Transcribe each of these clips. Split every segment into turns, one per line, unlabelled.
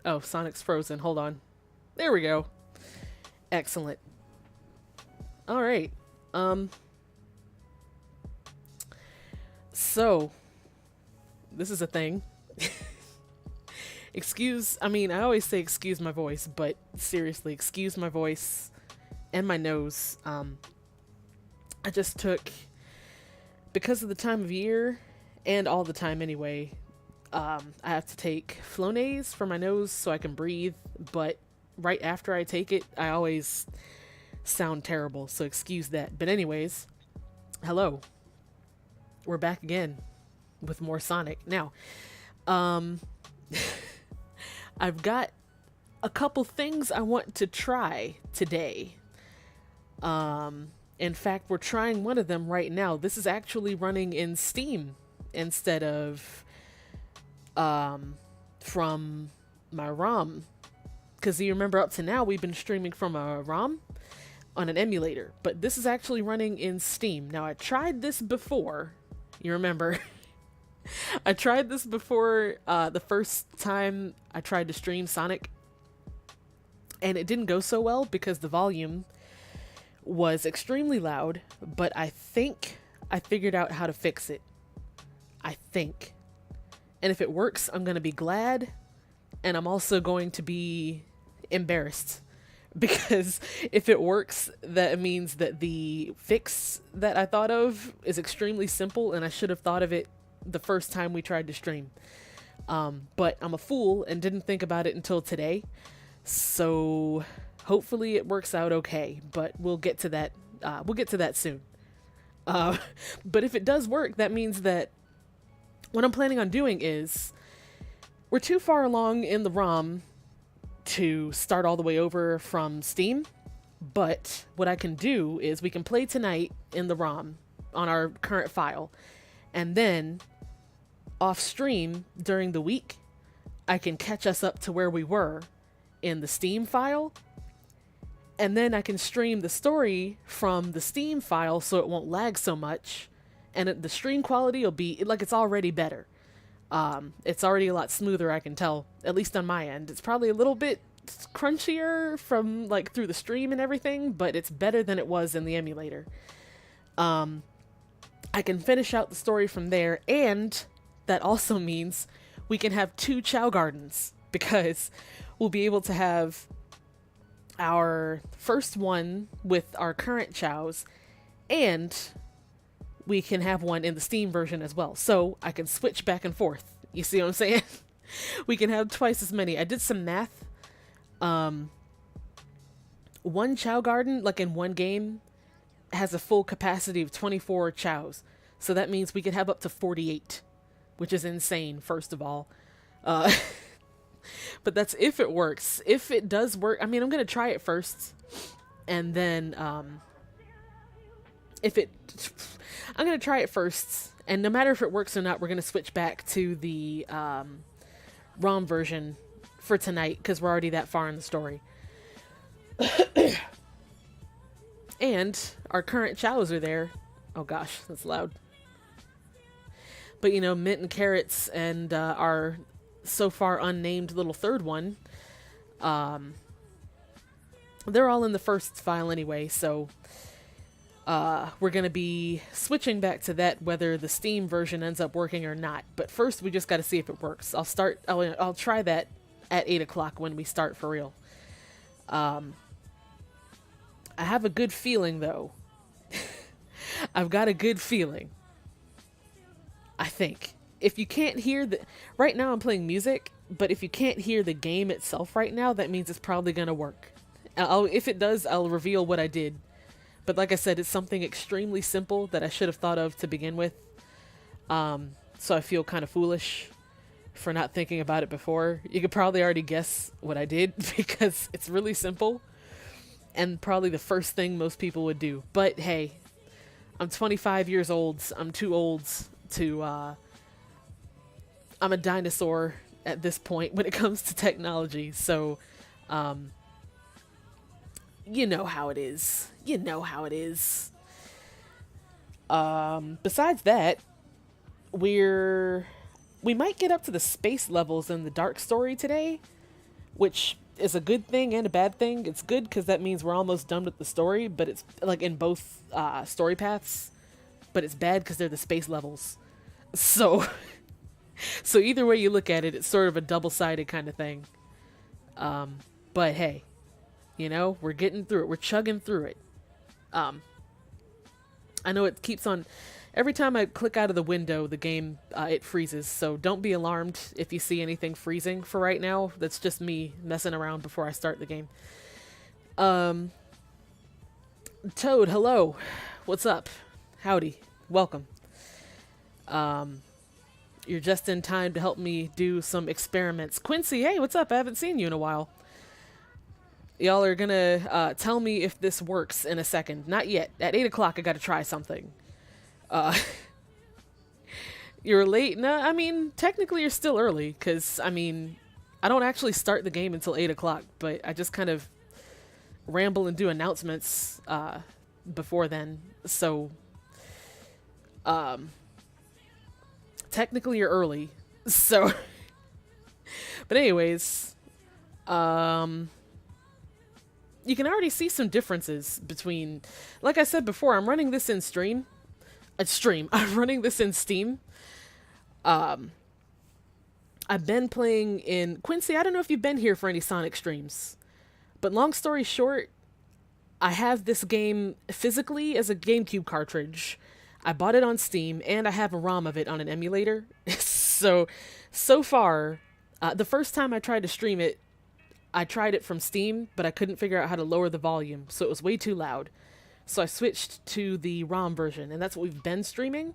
Oh, Sonic's frozen. Hold on. There we go. Excellent. All right. Um. So this is a thing. I mean, I always say excuse my voice, but seriously, excuse my voice and my nose. I just took, because of the time of year and all the time anyway, I have to take Flonase for my nose so I can breathe, but right after I take it, I always sound terrible, so excuse that. But anyways, hello. We're back again with more Sonic. Now, um I've got a couple things I want to try today. In fact, we're trying one of them right now. This is actually running in Steam instead of from my ROM. Because you remember up to now we've been streaming from a ROM on an emulator, but this is actually running in Steam. Now I tried this before. You remember? I tried this before the first time I tried to stream Sonic, and it didn't go so well because the volume was extremely loud, but I think I figured out how to fix it. I think. And if it works, I'm going to be glad, and I'm also going to be embarrassed. Because if it works, that means that the fix that I thought of is extremely simple, and I should have thought of it the first time we tried to stream. But I'm a fool and didn't think about it until today. So hopefully it works out okay, but we'll get to that. We'll get to that soon. But if it does work, that means that what I'm planning on doing is we're too far along in the ROM to start all the way over from Steam. But what I can do is we can play tonight in the ROM on our current file, and then off stream during the week, I can catch us up to where we were in the Steam file, and then I can stream the story from the Steam file so it won't lag so much, and the stream quality will be like it's already better. It's already a lot smoother, I can tell, at least on my end. It's probably a little bit crunchier from like through the stream and everything, but it's better than it was in the emulator. I can finish out the story from there, and that also means we can have 2 Chao Gardens, because we'll be able to have our first one with our current Chaos, and we can have one in the Steam version as well. So I can switch back and forth. You see what I'm saying? We can have twice as many. I did some math. One Chao Garden, like in one game, has a full capacity of 24 Chaos. So that means we could have up to 48, which is insane, first of all. But that's if it works. If it does work, I mean, I'm going to try it first. And then, I'm going to try it first. And no matter if it works or not, we're going to switch back to the ROM version for tonight, because we're already that far in the story. And our current chows are there. Oh gosh, that's loud. But you know, Mint and Carrots and our so far unnamed little third one, they're all in the first file anyway, so we're going to be switching back to that whether the Steam version ends up working or not. But first we just got to see if it works. I'll try that at 8 o'clock when we start for real. I have a good feeling though. I've got a good feeling. I think. If you can't hear right now I'm playing music, but if you can't hear the game itself right now, that means it's probably going to work. If it does, I'll reveal what I did. But like I said, it's something extremely simple that I should have thought of to begin with. So I feel kind of foolish for not thinking about it before. You could probably already guess what I did because it's really simple and probably the first thing most people would do. But hey, I'm 25 years old. I'm too old to, I'm a dinosaur at this point when it comes to technology. So, you know how it is. You know how it is. Besides that, we might get up to the space levels in the dark story today. which is a good thing and a bad thing. It's good because that means we're almost done with the story, but it's like in both story paths. But it's bad because they're the space levels. So, so either way you look at it, it's sort of a double-sided kind of thing. But hey, you know, we're getting through it. We're chugging through it. I know it keeps on. Every time I click out of the window, the game, it freezes. So don't be alarmed if you see anything freezing for right now. That's just me messing around before I start the game. Toad, hello. What's up? Howdy. Welcome. You're just in time to help me do some experiments. Quincy, hey, what's up? I haven't seen you in a while. Y'all are gonna tell me if this works in a second. Not yet. At 8 o'clock, I gotta try something. You're late? No, I mean, technically you're still early, because, I mean, I don't actually start the game until 8 o'clock, but I just kind of ramble and do announcements before then, so, technically you're early, so, but anyways, you can already see some differences between, like I said before, I'm running this in I'm running this in Steam. I've been playing in Quincy. I don't know if you've been here for any Sonic streams, but long story short, I have this game physically as a GameCube cartridge. I bought it on Steam, and I have a ROM of it on an emulator. So far, the first time I tried to stream it, I tried it from Steam, but I couldn't figure out how to lower the volume, so it was way too loud. So I switched to the ROM version, and that's what we've been streaming.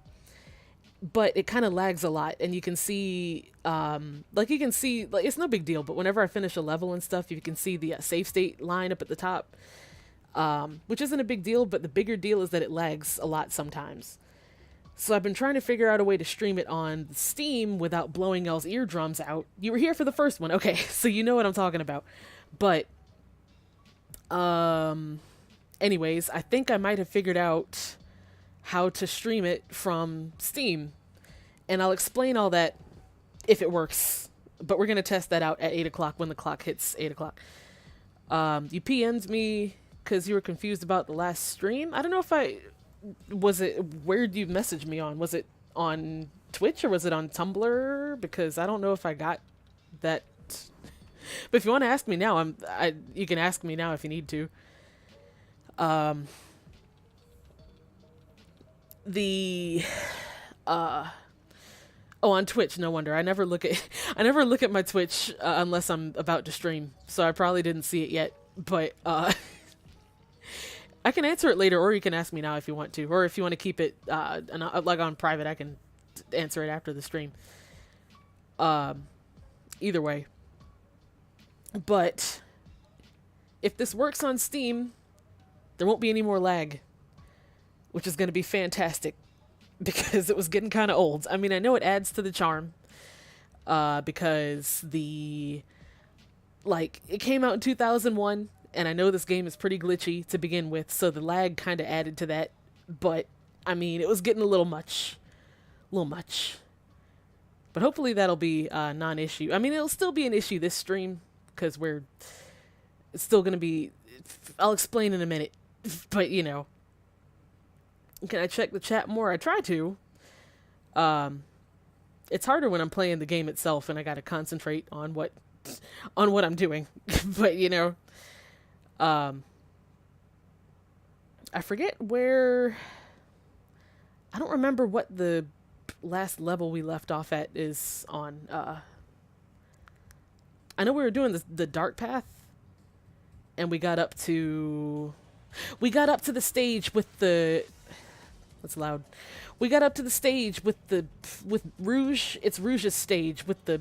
But it kind of lags a lot, and you can see, like it's no big deal, but whenever I finish a level and stuff, you can see the save state line up at the top, which isn't a big deal, but the bigger deal is that it lags a lot sometimes. So I've been trying to figure out a way to stream it on Steam without blowing y'all's eardrums out. You were here for the first one, okay, so you know what I'm talking about. But, anyways, I think I might have figured out how to stream it from Steam. And I'll explain all that if it works. But we're going to test that out at 8 o'clock when the clock hits 8 o'clock. You PM'd me because you were confused about the last stream. I don't know if where did you message me on? Was it on Twitch or was it on Tumblr? Because I don't know if I got that. But if you want to ask me now, you can ask me now if you need to. On Twitch, no wonder. I never look at my Twitch unless I'm about to stream, so I probably didn't see it yet, but I can answer it later, or you can ask me now if you want to, or if you want to keep it like on private, I can answer it after the stream. Either way. But if this works on Steam, there won't be any more lag, which is going to be fantastic because it was getting kind of old. I mean, I know it adds to the charm because it came out in 2001, and I know this game is pretty glitchy to begin with, so the lag kind of added to that. But, I mean, it was getting a little much. But hopefully that'll be a non-issue. I mean, it'll still be an issue this stream because it's still going to be... I'll explain in a minute. But, you know. Can I check the chat more? I try to. It's harder when I'm playing the game itself and I gotta concentrate on what I'm doing. But, you know. I forget where... I don't remember what the last level we left off at is on. I know we were doing the dark path. And we got up to the stage with the... That's loud. We got up to the stage with Rouge. It's Rouge's stage with the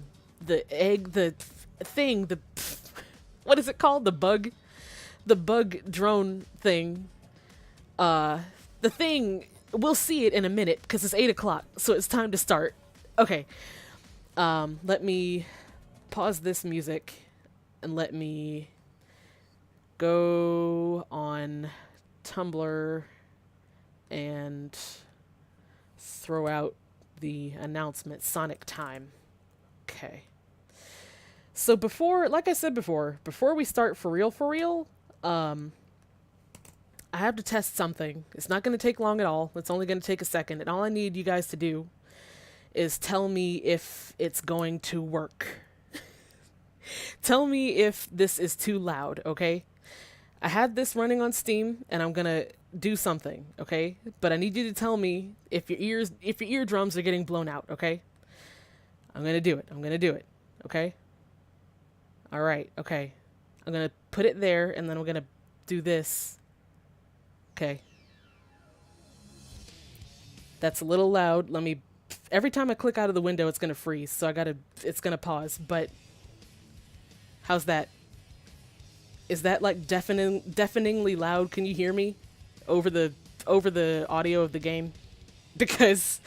egg, the thing, what is it called? The bug drone thing. The thing, we'll see it in a minute because it's 8 o'clock, so it's time to start. Okay. Let me pause this music and let me go on Tumblr and throw out the announcement. Sonic time. Okay. So before, like I said before we start for real, I have to test something. It's not going to take long at all. It's only going to take a second. And all I need you guys to do is tell me if it's going to work. Tell me if this is too loud, okay? I had this running on Steam and I'm going to do something, okay? But I need you to tell me if your eardrums are getting blown out, okay? I'm going to do it. I'm going to do it, okay? All right, okay. I'm going to put it there and then I'm going to do this. Okay. That's a little loud. Let me... Every time I click out of the window, it's going to freeze. So it's going to pause. But how's that? Is that like deafeningly loud? Can you hear me over the audio of the game? Because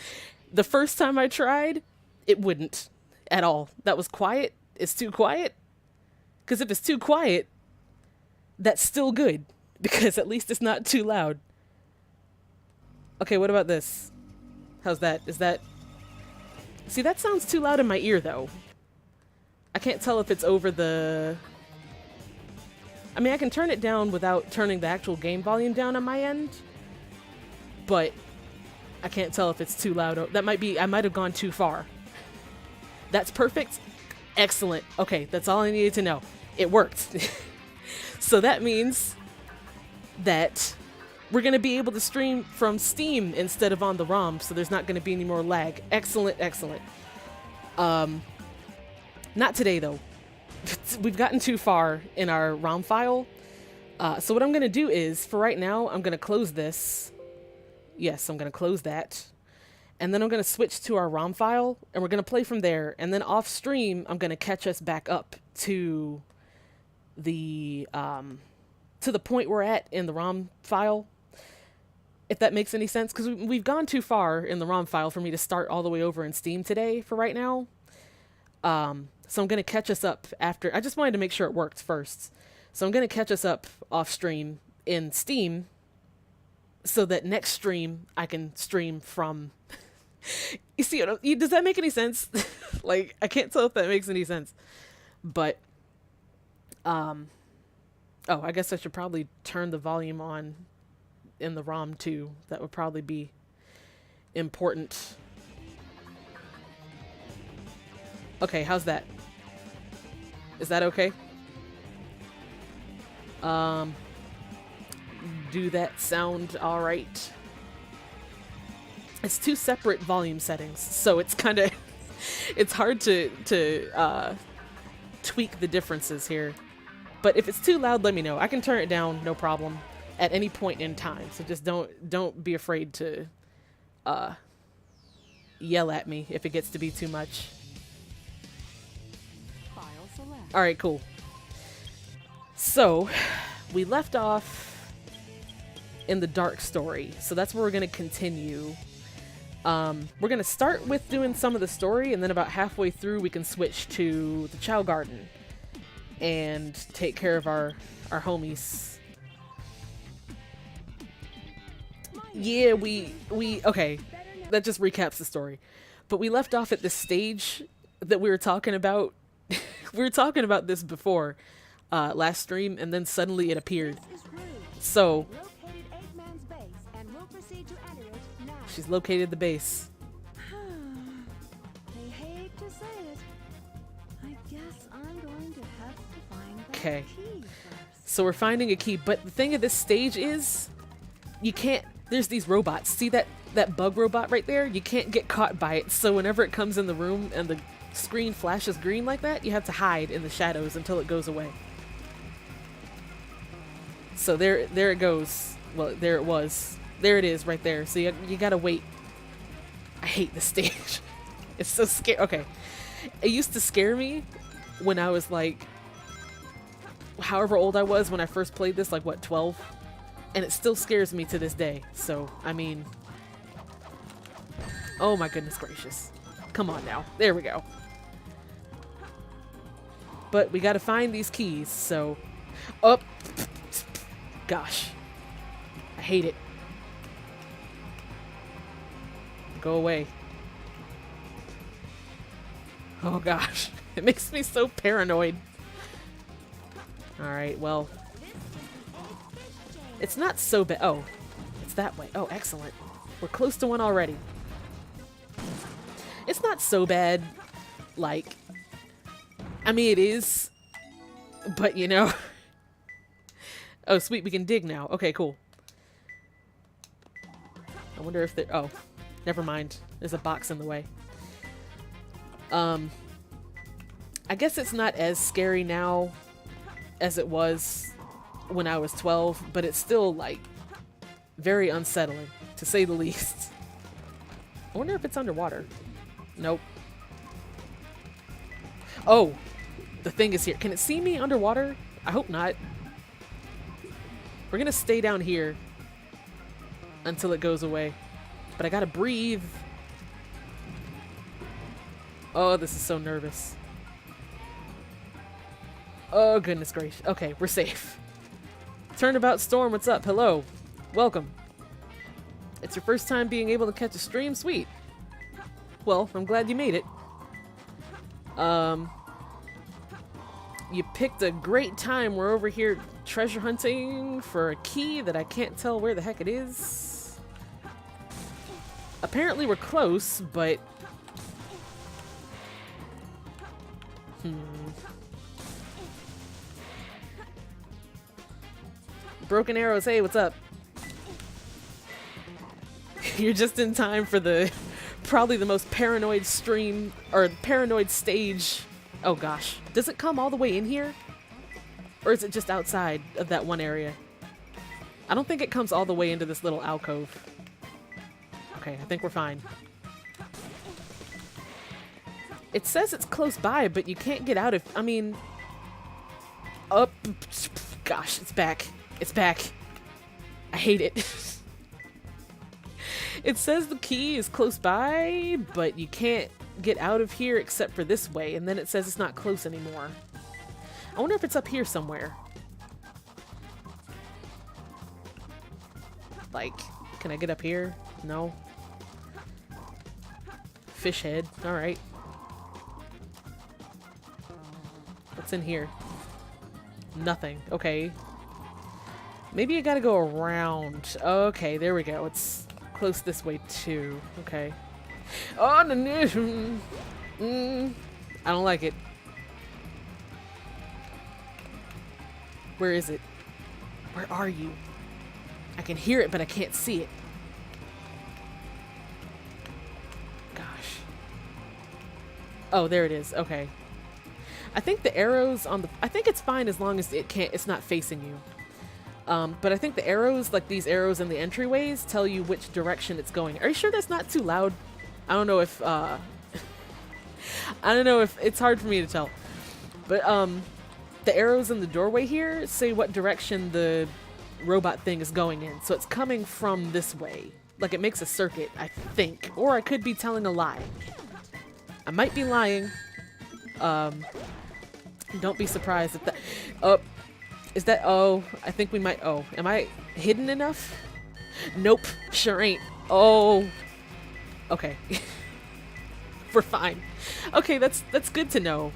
the first time I tried, it wouldn't at all. That was quiet. It's too quiet. Because if it's too quiet, that's still good. Because at least it's not too loud. Okay, what about this? How's that? Is that... See, that sounds too loud in my ear, though. I can't tell if it's over the... I mean, I can turn it down without turning the actual game volume down on my end. But I can't tell if it's too loud. That might be... I might have gone too far. That's perfect. Excellent. Okay, that's all I needed to know. It worked. So that means that we're going to be able to stream from Steam instead of on the ROM, so there's not going to be any more lag. Excellent, excellent. Not today, though. We've gotten too far in our ROM file. So what I'm going to do is, for right now, I'm going to close this. Yes, I'm going to close that. And then I'm going to switch to our ROM file, and we're going to play from there. And then off stream, I'm going to catch us back up to the point we're at in the ROM file, if that makes any sense, because we've gone too far in the ROM file for me to start all the way over in Steam today for right now. So I'm going to catch us up after. I just wanted to make sure it worked first. So I'm going to catch us up off stream in Steam so that next stream I can stream from... You see, does that make any sense? Like, I can't tell if that makes any sense. But, oh, I guess I should probably turn the volume on in the ROM too. That would probably be important. Okay, how's that? Is that okay? Do that sound all right? It's two separate volume settings, so it's kind of it's hard to tweak the differences here. But if it's too loud, let me know. I can turn it down, no problem, at any point in time. So just don't be afraid to yell at me if it gets to be too much. All right, cool. So we left off in the dark story, so that's where we're going to continue. We're going to start with doing some of the story, and then about halfway through we can switch to the Chao Garden and take care of our homies. Yeah, we okay, that just recaps the story. But we left off at this stage that we were talking about. We were talking about this before last stream, and then suddenly it appeared. So she's located the base.
I hate to say it. I guess I'm going to have to find that
Okay.
key first.
So we're finding a key, but the thing of this stage is you can't, there's these robots. See that bug robot right there? You can't get caught by it. So whenever it comes in the room and the screen flashes green like that, you have to hide in the shadows until it goes away. So there it goes. Well, there it was. There it is right there. So you gotta wait. I hate this stage. It's so scary. Okay. It used to scare me when I was like, however old I was when I first played this, like what, 12? And it still scares me to this day. So, I mean, oh my goodness gracious. Come on now. There we go. But we gotta find these keys, so... Oh! Gosh. I hate it. Go away. Oh gosh. It makes me so paranoid. Alright, well. It's not so bad. Oh, it's that way. Oh, excellent. We're close to one already. It's not so bad. Like, I mean, it is. But, you know. Oh, sweet. We can dig now. Okay, cool. I wonder if there... Oh, never mind. There's a box in the way. I guess it's not as scary now as it was when I was 12, but it's still, like, very unsettling, to say the least. I wonder if it's underwater. Nope. Oh, the thing is here. Can it see me underwater? I hope not. We're gonna stay down here until it goes away. But I gotta breathe. Oh, this is so nervous. Oh, goodness gracious. Okay, we're safe. Turnabout Storm, what's up? Hello. Welcome. It's your first time being able to catch a stream? Sweet. Well, I'm glad you made it. You picked a great time. We're over here treasure hunting for a key that I can't tell where the heck it is. Apparently we're close, but... Broken Arrows, hey, what's up? You're just in time for the probably the most paranoid stream or paranoid stage. Oh gosh. Does it come all the way in here? Or is it just outside of that one area? I don't think it comes all the way into this little alcove. Okay, I think we're fine. It says it's close by, but you can't get out if... I mean... Up... Gosh, it's back. It's back. I hate it. It says the key is close by, but you can't get out of here except for this way, and then it says it's not close anymore. I wonder if it's up here somewhere. Like, can I get up here? No. Fish head. Alright. What's in here? Nothing. Okay. Maybe you gotta go around. Okay, there we go. It's close this way too. Okay. Oh, no, no. I don't like it. Where is it? Where are you? I can hear it, but I can't see it. Gosh. Oh, there it is. Okay. I think the arrows on the... I think it's fine as long as it's not facing you. But I think the arrows, like these arrows in the entryways, tell you which direction it's going. Are you sure that's not too loud? I don't know if, I don't know if... It's hard for me to tell. But, the arrows in the doorway here say what direction the robot thing is going in. So it's coming from this way. Like, it makes a circuit, I think. Or I could be telling a lie. I might be lying. Don't be surprised if that... Oh, is that... Oh, I think we might... Oh, am I hidden enough? Nope, sure ain't. Oh. Okay. We're fine. Okay, that's good to know.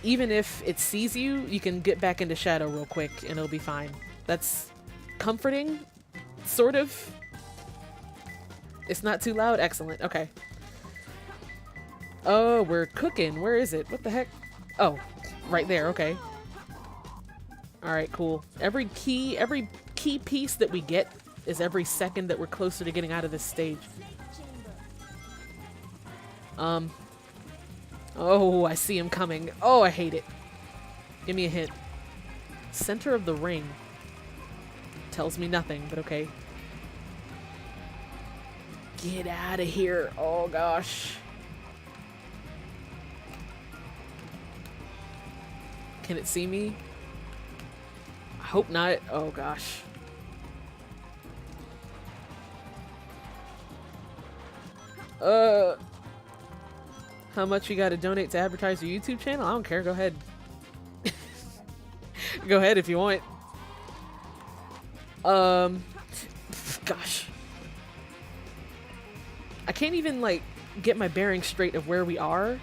Even if it sees you, you can get back into shadow real quick and it'll be fine. That's comforting, sort of. It's not too loud? Excellent. Okay. Oh, we're cooking. Where is it? What the heck? Oh, right there. Okay. Alright, cool. Every key piece that we get is every second that we're closer to getting out of this stage. Oh, I see him coming. Oh, I hate it. Give me a hint. Center of the ring. Tells me nothing, but okay. Get out of here. Oh, gosh. Can it see me? I hope not. Oh, gosh. How much you gotta donate to advertise your YouTube channel? I don't care. Go ahead. Go ahead if you want. Gosh. I can't even, like, get my bearings straight of where we are.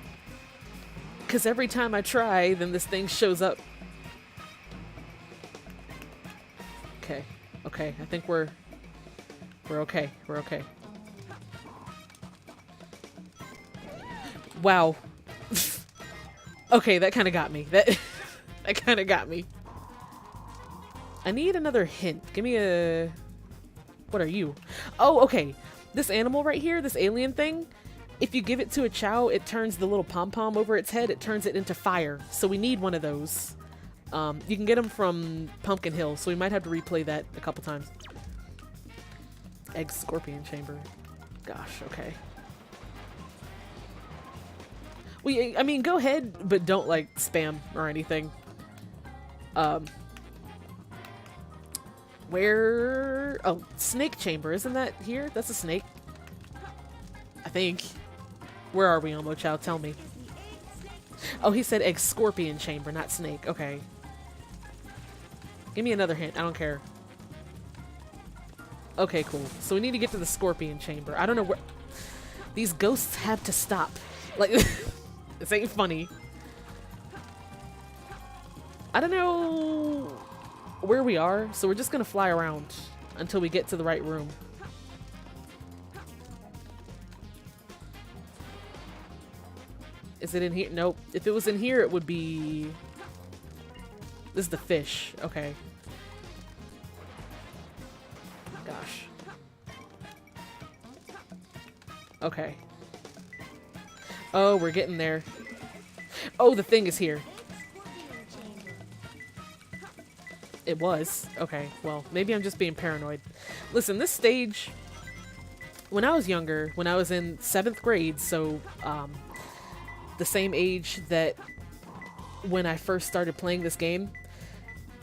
Because every time I try, then this thing shows up. Okay. Okay, I think we're okay. We're okay. Wow. Okay, that kind of got me. That kind of got me. I need another hint. Give me a... What are you? Oh, okay. This animal right here, this alien thing, if you give it to a chao, it turns the little pom-pom over its head, it turns it into fire. So we need one of those. You can get them from Pumpkin Hill, so we might have to replay that a couple times. Egg scorpion chamber. Gosh, okay. I mean, go ahead, but don't, like, spam or anything. Where... Oh, snake chamber. Isn't that here? That's a snake. I think. Where are we, Omo Chow? Tell me. Oh, he said egg scorpion chamber, not snake. Okay. Give me another hint. I don't care. Okay, cool. So we need to get to the scorpion chamber. I don't know where... These ghosts have to stop. Like... This ain't funny. I don't know where we are, so we're just gonna fly around until we get to the right room. Is it in here? Nope. If it was in here, it would be... This is the fish. Okay. Gosh. Okay. Oh, we're getting there. Oh, the thing is here. It was. Okay, well, maybe I'm just being paranoid. Listen, this stage, when I was younger, when I was in 7th grade, so the same age that when I first started playing this game,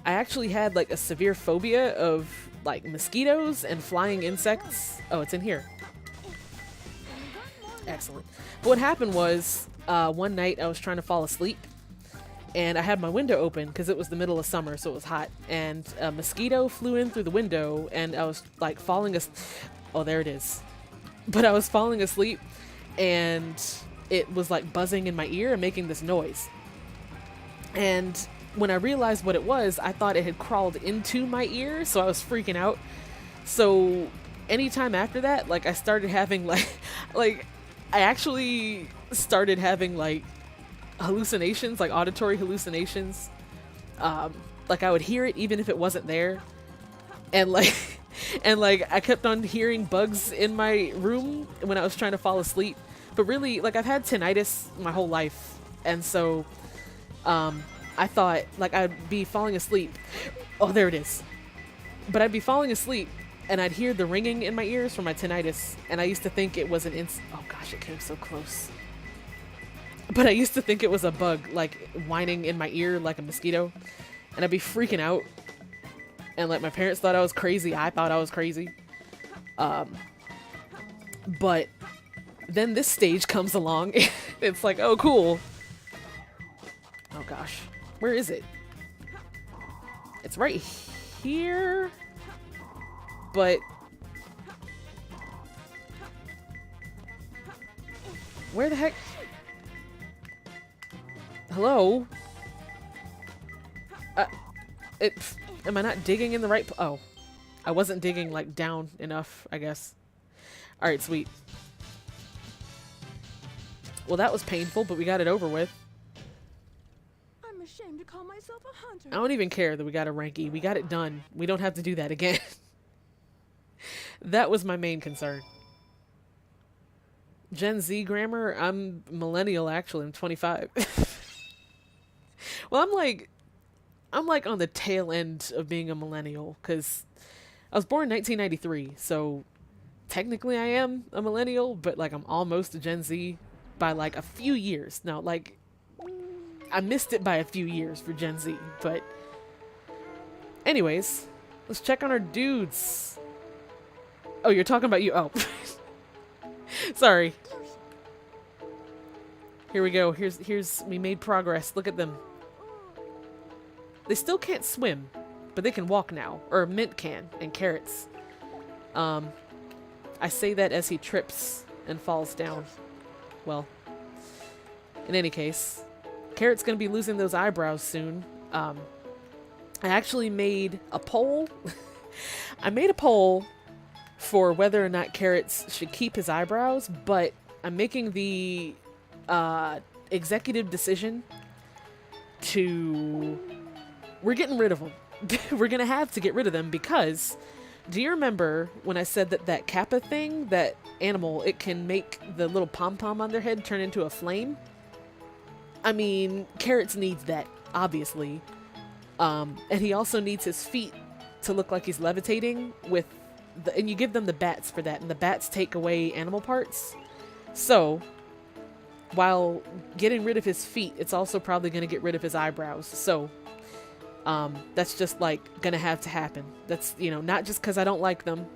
I actually had like a severe phobia of like mosquitoes and flying insects. Oh, it's in here. Excellent. But what happened was, one night I was trying to fall asleep, and I had my window open because it was the middle of summer, so it was hot, and a mosquito flew in through the window, and I was like falling asleep. Oh, there it is. But I was falling asleep, and it was like buzzing in my ear and making this noise. And when I realized what it was, I thought it had crawled into my ear, so I was freaking out. So anytime after that, like I started having like I actually started having like hallucinations, like auditory hallucinations. Like I would hear it even if it wasn't there. And like I kept on hearing bugs in my room when I was trying to fall asleep. But really, like I've had tinnitus my whole life. And so I thought like I'd be falling asleep. Oh, there it is. But I'd be falling asleep and I'd hear the ringing in my ears from my tinnitus, and I used to think it was an oh gosh, it came so close. But I used to think it was a bug, like, whining in my ear like a mosquito, and I'd be freaking out, and like my parents thought I was crazy, I thought I was crazy. But then this stage comes along, it's like, oh cool. Oh gosh, where is it? It's right here. But where the heck? Hello? Am I not digging in the right oh. I wasn't digging like down enough, I guess. Alright, sweet. Well, that was painful, but we got it over with.
I'm ashamed to call myself a hunter.
I don't even care that we got a rank E. We got it done. We don't have to do that again. That was my main concern. Gen Z grammar? I'm millennial, actually. I'm 25. Well, I'm like on the tail end of being a millennial, because I was born in 1993, so technically I am a millennial, but like I'm almost a Gen Z by like a few years. Now, like, I missed it by a few years for Gen Z, but anyways, let's check on our dudes. Oh, you're talking about you. Oh. Sorry. Here we go. Here's we made progress. Look at them. They still can't swim, but they can walk now. Or Mint can, and Carrots. I say that as he trips and falls down. Well, in any case, Carrot's gonna be losing those eyebrows soon. I actually made a poll. I made a poll for whether or not Carrots should keep his eyebrows, but I'm making the executive decision to... We're getting rid of them. We're gonna have to get rid of them because... Do you remember when I said that that Kappa thing, that animal, it can make the little pom-pom on their head turn into a flame? I mean, Carrots needs that, obviously. And he also needs his feet to look like he's levitating with the, and you give them the bats for that, and the bats take away animal parts. So, while getting rid of his feet, it's also probably going to get rid of his eyebrows. So, that's just like going to have to happen. That's, you know, not just because I don't like them,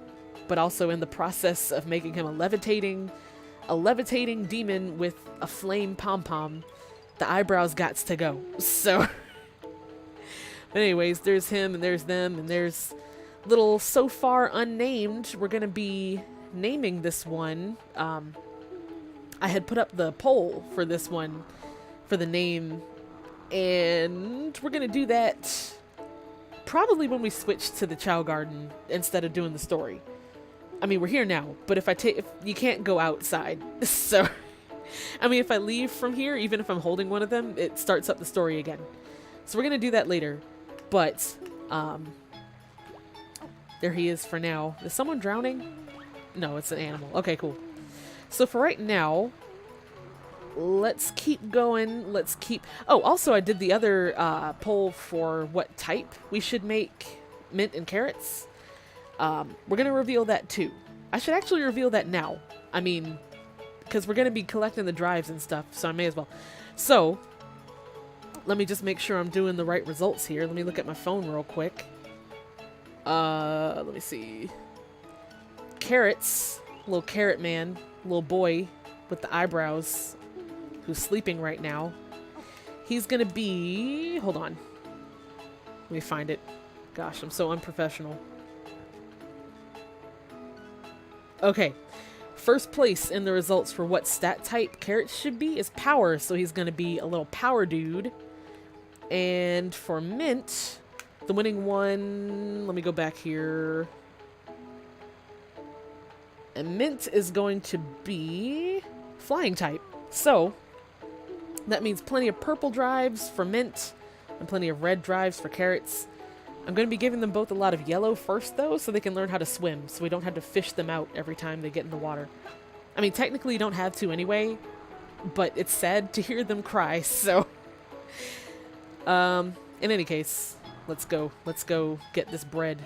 but also in the process of making him a levitating demon with a flame pom-pom, the eyebrows gots to go. So, but anyways, there's him and there's them and there's little so far unnamed. We're going to be naming this one. I had put up the poll for this one for the name, and we're going to do that probably when we switch to the Chao Garden instead of doing the story. I mean, we're here now, but if you can't go outside. So, I mean, if I leave from here, even if I'm holding one of them, it starts up the story again. So we're going to do that later. But, there he is for now. Is someone drowning? No, it's an animal. Okay, cool. So for right now, let's keep going. Let's keep... Oh, also I did the other poll for what type we should make Mint and Carrots. We're going to reveal that too. I should actually reveal that now. I mean, because we're going to be collecting the drives and stuff, so I may as well. So, let me just make sure I'm doing the right results here. Let me look at my phone real quick. Let me see. Carrots, little carrot man, little boy with the eyebrows, who's sleeping right now. He's gonna be... Hold on. Let me find it. Gosh, I'm so unprofessional. Okay. First place in the results for what stat type Carrots should be is power, so he's gonna be a little power dude. And for Mint, the winning one... Let me go back here. And Mint is going to be flying type. So, that means plenty of purple drives for Mint and plenty of red drives for Carrots. I'm going to be giving them both a lot of yellow first, though, so they can learn how to swim, so we don't have to fish them out every time they get in the water. I mean, technically you don't have to anyway, but it's sad to hear them cry, so... in any case, let's go. Let's go get this bread.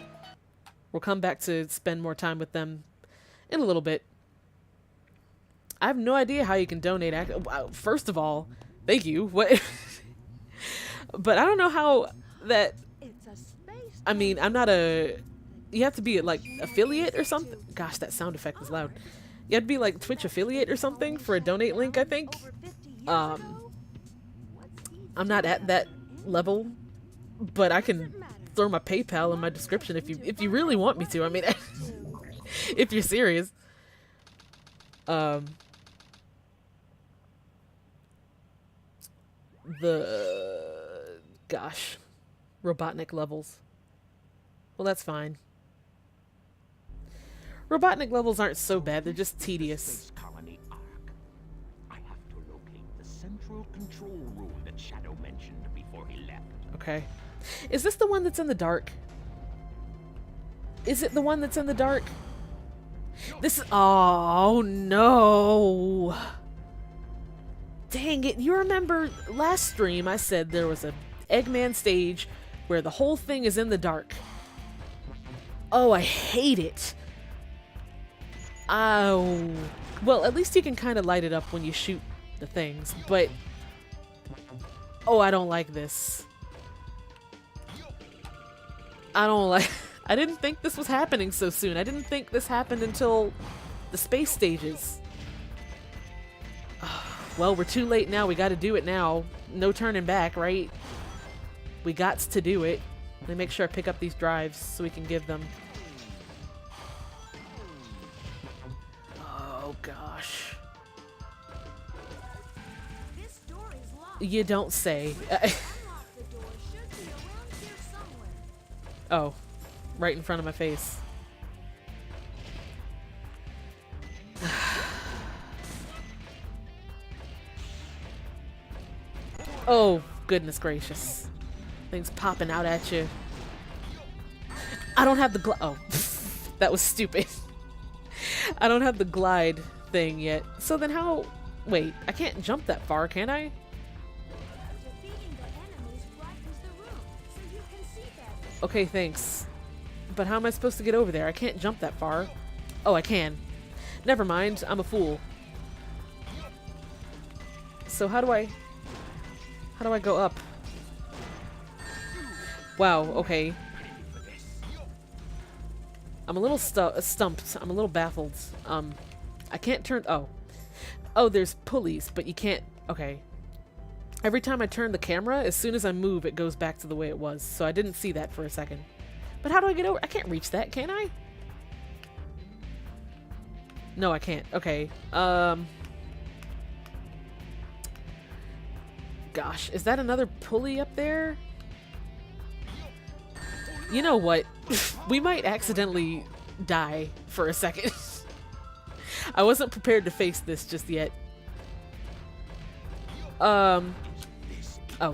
We'll come back to spend more time with them in a little bit. I have no idea how you can donate. First of all, thank you. What? But I don't know how that... I mean, I'm not a... You have to be like affiliate or something. Gosh, that sound effect is loud. You have to be like Twitch affiliate or something for a donate link, I think. I'm not at that level, but I can throw my PayPal in my description if you really want me to. I mean, if you're serious. Gosh, Robotnik levels. Well, that's fine. Robotnik levels aren't so bad, they're just tedious.
Colony Ark. I have to locate the central control room that Shadow mentioned before he left.
Okay. Is this the one that's in the dark? Is it the one that's in the dark? This is... Oh, no. Dang it. You remember last stream I said there was a Eggman stage where the whole thing is in the dark. Oh, I hate it. Oh. Well, at least you can kind of light it up when you shoot the things, but... Oh, I don't like this. I don't like... I didn't think this was happening so soon. I didn't think this happened until the space stages. Well, we're too late now. We gotta do it now. No turning back, right? We gots to do it. Let me make sure I pick up these drives so we can give them. Oh, gosh.
This door is locked.
You don't say.
Unlock the door should be around here somewhere.
Oh, right in front of my face. Oh, goodness gracious. Things popping out at you. I don't have the oh, that was stupid. I don't have the glide thing yet. So then how, wait, I can't jump that far, can I?
Defeating the enemies brightens the room, so you can see better.
Okay, thanks. But how am I supposed to get over there? I can't jump that far. Oh, I can. Never mind, I'm a fool. So how do I go up? Wow, okay. I'm a little stumped. I'm a little baffled. I can't turn, oh, there's pulleys, but you can't, okay. Every time I turn the camera, as soon as I move, it goes back to the way it was. So I didn't see that for a second. But how do I get over? I can't reach that, can I? No, I can't. Okay. Gosh, is that another pulley up there? You know what? We might accidentally die for a second. I wasn't prepared to face this just yet. Oh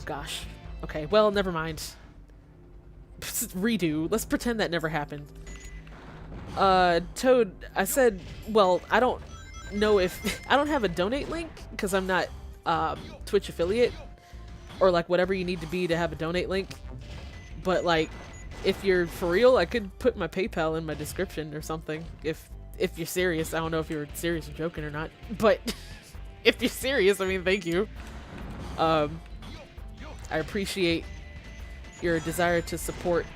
gosh. Okay, well, never mind. Redo. Let's pretend that never happened. Toad, I said, well, I don't know if I don't have a donate link because I'm not Twitch affiliate or like whatever you need to be to have a donate link. But like, if you're for real, I could put my PayPal in my description or something. If you're serious, I don't know if you're serious or joking or not, but if you're serious, I mean, thank you. I appreciate your desire to support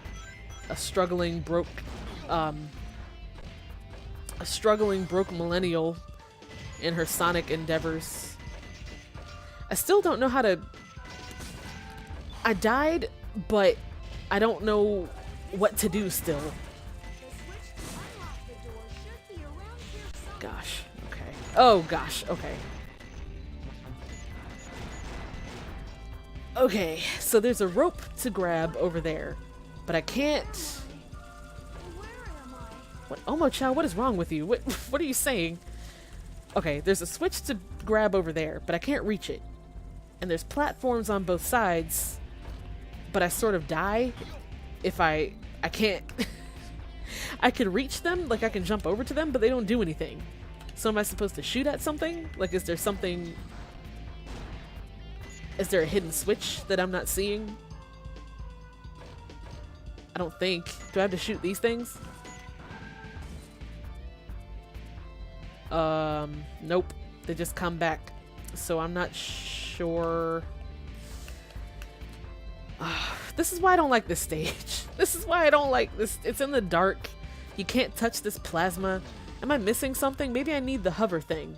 a struggling broke millennial in her Sonic endeavors. I still don't know how to. I died, but I don't know what to do still.
The switch to unlock the door should be around here somewhere.
Gosh. Okay. Oh gosh. Okay. Okay, so there's a rope to grab over there, but I can't.
Where am I?
What? Omo Chow, what is wrong with you? What are you saying? Okay, there's a switch to grab over there, but I can't reach it. And there's platforms on both sides, but I sort of die if I can't. I can reach them, like I can jump over to them, but they don't do anything. So am I supposed to shoot at something? Like, is there something? Is there a hidden switch that I'm not seeing? I don't think. Do I have to shoot these things? Nope. They just come back. So I'm not sure. This is why I don't like this stage. This is why I don't like this. It's in the dark. You can't touch this plasma. Am I missing something? Maybe I need the hover thing.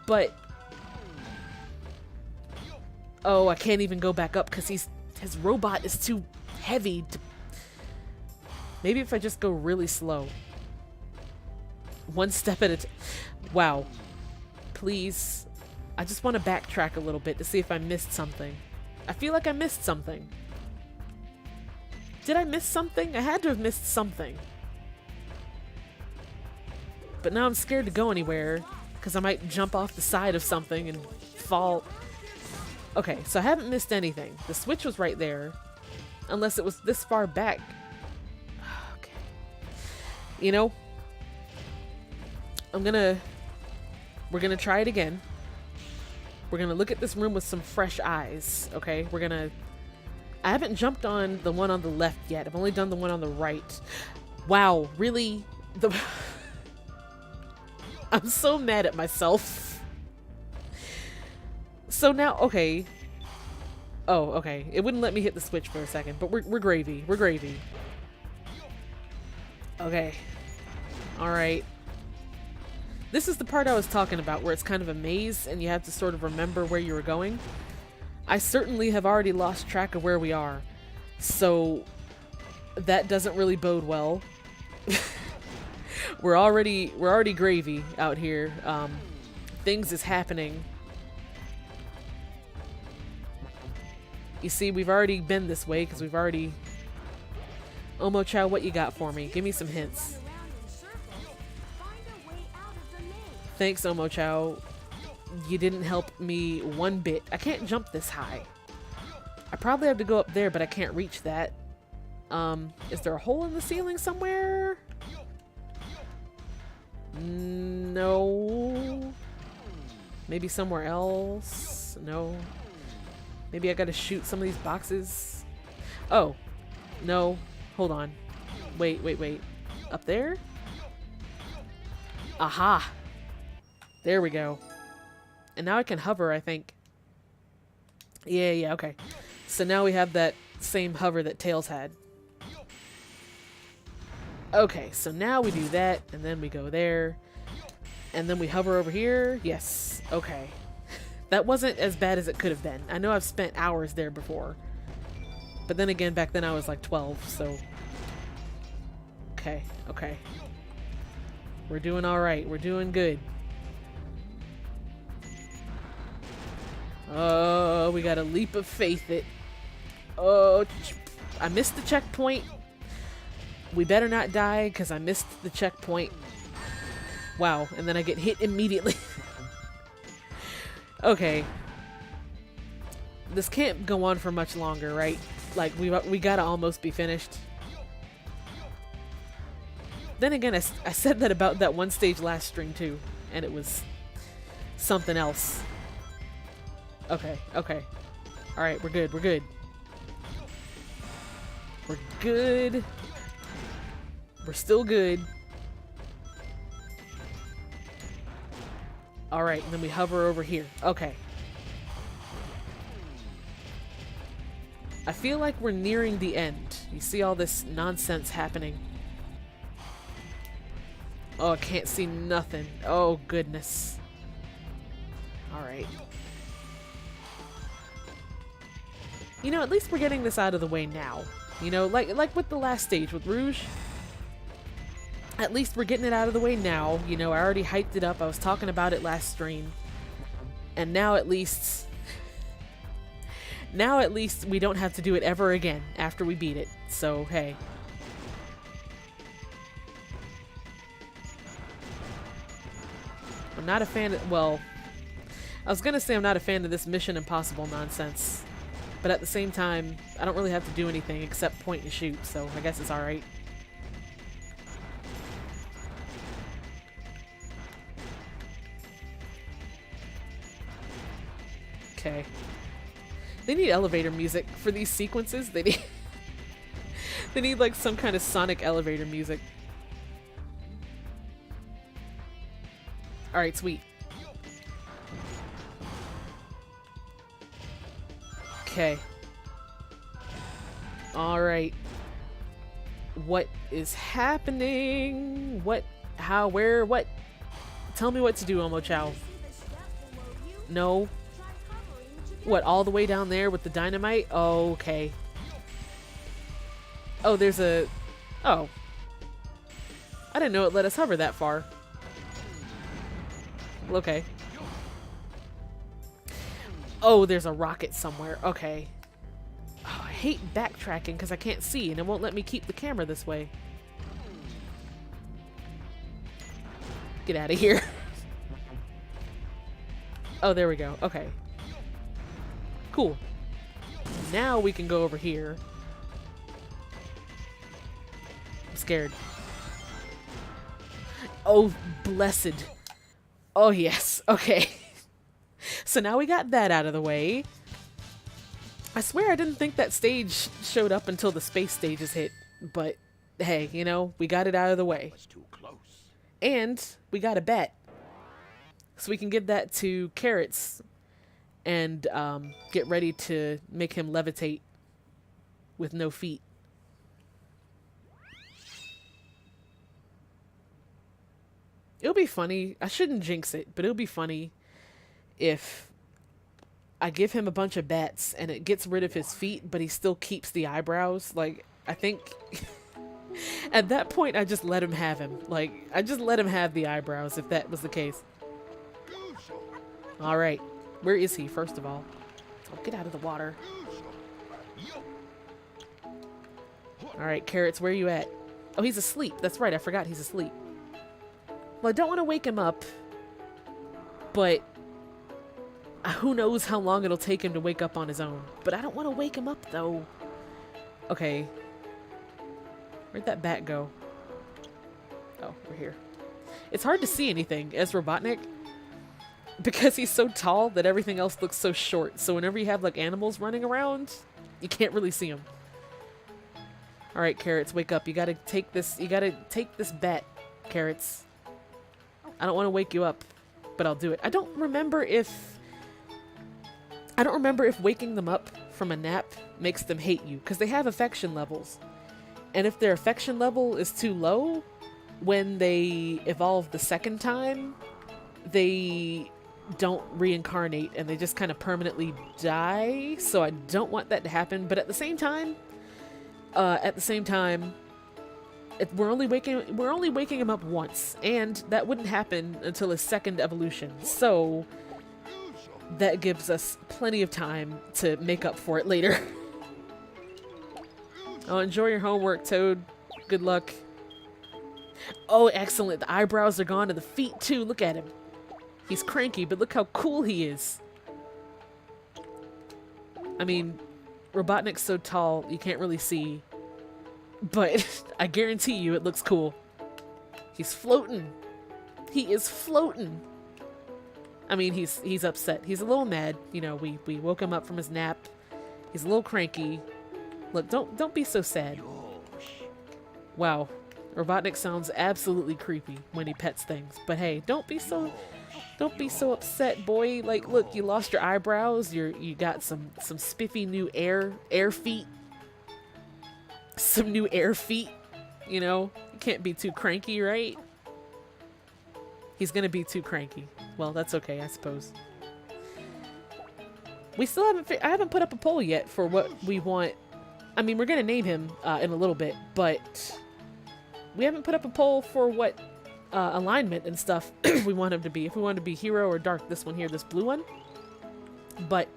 But oh, I can't even go back up because his robot is too heavy to... Maybe if I just go really slow. One step at a time. Wow. Please. I just want to backtrack a little bit to see if I missed something. I feel like I missed something. Did I miss something? I had to have missed something. But now I'm scared to go anywhere because I might jump off the side of something and fall. Okay, so I haven't missed anything. The switch was right there. Unless it was this far back. Okay. You know, we're gonna try it again. We're gonna look at this room with some fresh eyes, okay? I haven't jumped on the one on the left yet. I've only done the one on the right. Wow, really? I'm so mad at myself. So now, okay. Oh, okay. It wouldn't let me hit the switch for a second, but we're gravy. We're gravy. Okay. Alright. This is the part I was talking about, where it's kind of a maze and you have to sort of remember where you were going. I certainly have already lost track of where we are. So that doesn't really bode well. We're already gravy out here. Things is happening. You see, we've already been this way because we've already... Omo Chow, what you got for me? Give me some hints.
Around in circles, find a way out of the maze.
Thanks, Omo Chow. You didn't help me one bit. I can't jump this high. I probably have to go up there, but I can't reach that. Is there a hole in the ceiling somewhere? No. Maybe somewhere else? No. Maybe I gotta shoot some of these boxes? Oh. No. Hold on. Wait. Up there? Aha! There we go. And now I can hover, I think. Yeah, okay. So now we have that same hover that Tails had. Okay, so now we do that, and then we go there. And then we hover over here. Yes. Okay. That wasn't as bad as it could have been. I know I've spent hours there before. But then again, back then I was like 12, so... Okay. We're doing alright. We're doing good. Oh, we got a leap of faith it. Oh, I missed the checkpoint. We better not die, because I missed the checkpoint. Wow, and then I get hit immediately. Okay. This can't go on for much longer, right? Like, we gotta almost be finished. Then again, I said that about that one stage last stream, too. And it was something else. Okay. Alright, we're good. We're good. We're still good. Alright, and then we hover over here. Okay. I feel like we're nearing the end. You see all this nonsense happening. Oh, I can't see nothing. Oh, goodness. Alright. You know, at least we're getting this out of the way now. You know, like with the last stage with Rouge. At least we're getting it out of the way now. You know, I already hyped it up. I was talking about it last stream. And now at least... Now at least we don't have to do it ever again after we beat it. So, hey. I'm not a fan of... Well, I was gonna say I'm not a fan of this Mission Impossible nonsense. But at the same time, I don't really have to do anything except point and shoot, so I guess it's alright. Okay. They need elevator music for these sequences. They need... they need like some kind of Sonic elevator music. Alright, sweet. Okay. Alright. What is happening? What? How? Where? What? Tell me what to do, Omo Chow.
See the step below you?
No.
Try hovering to get
What, all the way down there with the dynamite? Oh, okay. Oh, there's a... Oh. I didn't know it let us hover that far. Okay. Oh, there's a rocket somewhere. Okay. Oh, I hate backtracking because I can't see and it won't let me keep the camera this way. Get out of here. Oh, there we go. Okay. Cool. Now we can go over here. I'm scared. Oh, blessed. Oh, yes. Okay. So now we got that out of the way. I swear I didn't think that stage showed up until the space stages hit. But, hey, you know, we got it out of the way.
Was too close.
And we got a bet. So we can give that to Carrots and get ready to make him levitate with no feet. It'll be funny. I shouldn't jinx it, but it'll be funny if I give him a bunch of bets and it gets rid of his feet, but he still keeps the eyebrows. Like, I think at that point, I just let him have him. Like, I just let him have the eyebrows if that was the case. All right. Where is he, first of all? Oh, get out of the water. Alright, Carrots, where are you at? Oh, he's asleep. That's right, I forgot he's asleep. Well, I don't want to wake him up, but who knows how long it'll take him to wake up on his own. But I don't want to wake him up, though. Okay. Where'd that bat go? Oh, we're here. It's hard to see anything as Robotnik because he's so tall that everything else looks so short. So whenever you have, like, animals running around, you can't really see them. Alright, Carrots, wake up. You gotta take this bat, Carrots. I don't want to wake you up, but I'll do it. I don't remember if waking them up from a nap makes them hate you, because they have affection levels. And if their affection level is too low, when they evolve the second time, they don't reincarnate and they just kind of permanently die. So I don't want that to happen. But at the same time, we're only waking him up once, and that wouldn't happen until his second evolution. So that gives us plenty of time to make up for it later. Oh, enjoy your homework, Toad. Good luck. Oh, excellent. The eyebrows are gone and the feet too. Look at him. He's cranky, but look how cool he is. I mean, Robotnik's so tall, you can't really see. But I guarantee you it looks cool. He's floating. He is floating. I mean, he's upset. He's a little mad. You know, we woke him up from his nap. He's a little cranky. Look, don't be so sad. Wow. Robotnik sounds absolutely creepy when he pets things. But hey, don't be so upset, boy. Like, look, you lost your eyebrows. You got some spiffy new air feet. Some new air feet. You know, you can't be too cranky, right? He's gonna be too cranky. Well, that's okay, I suppose. We still I haven't put up a poll yet for what we want. I mean, we're gonna name him in a little bit, but we haven't put up a poll for what alignment and stuff we want him to be. If we want him to be hero or dark, this one here, this blue one. But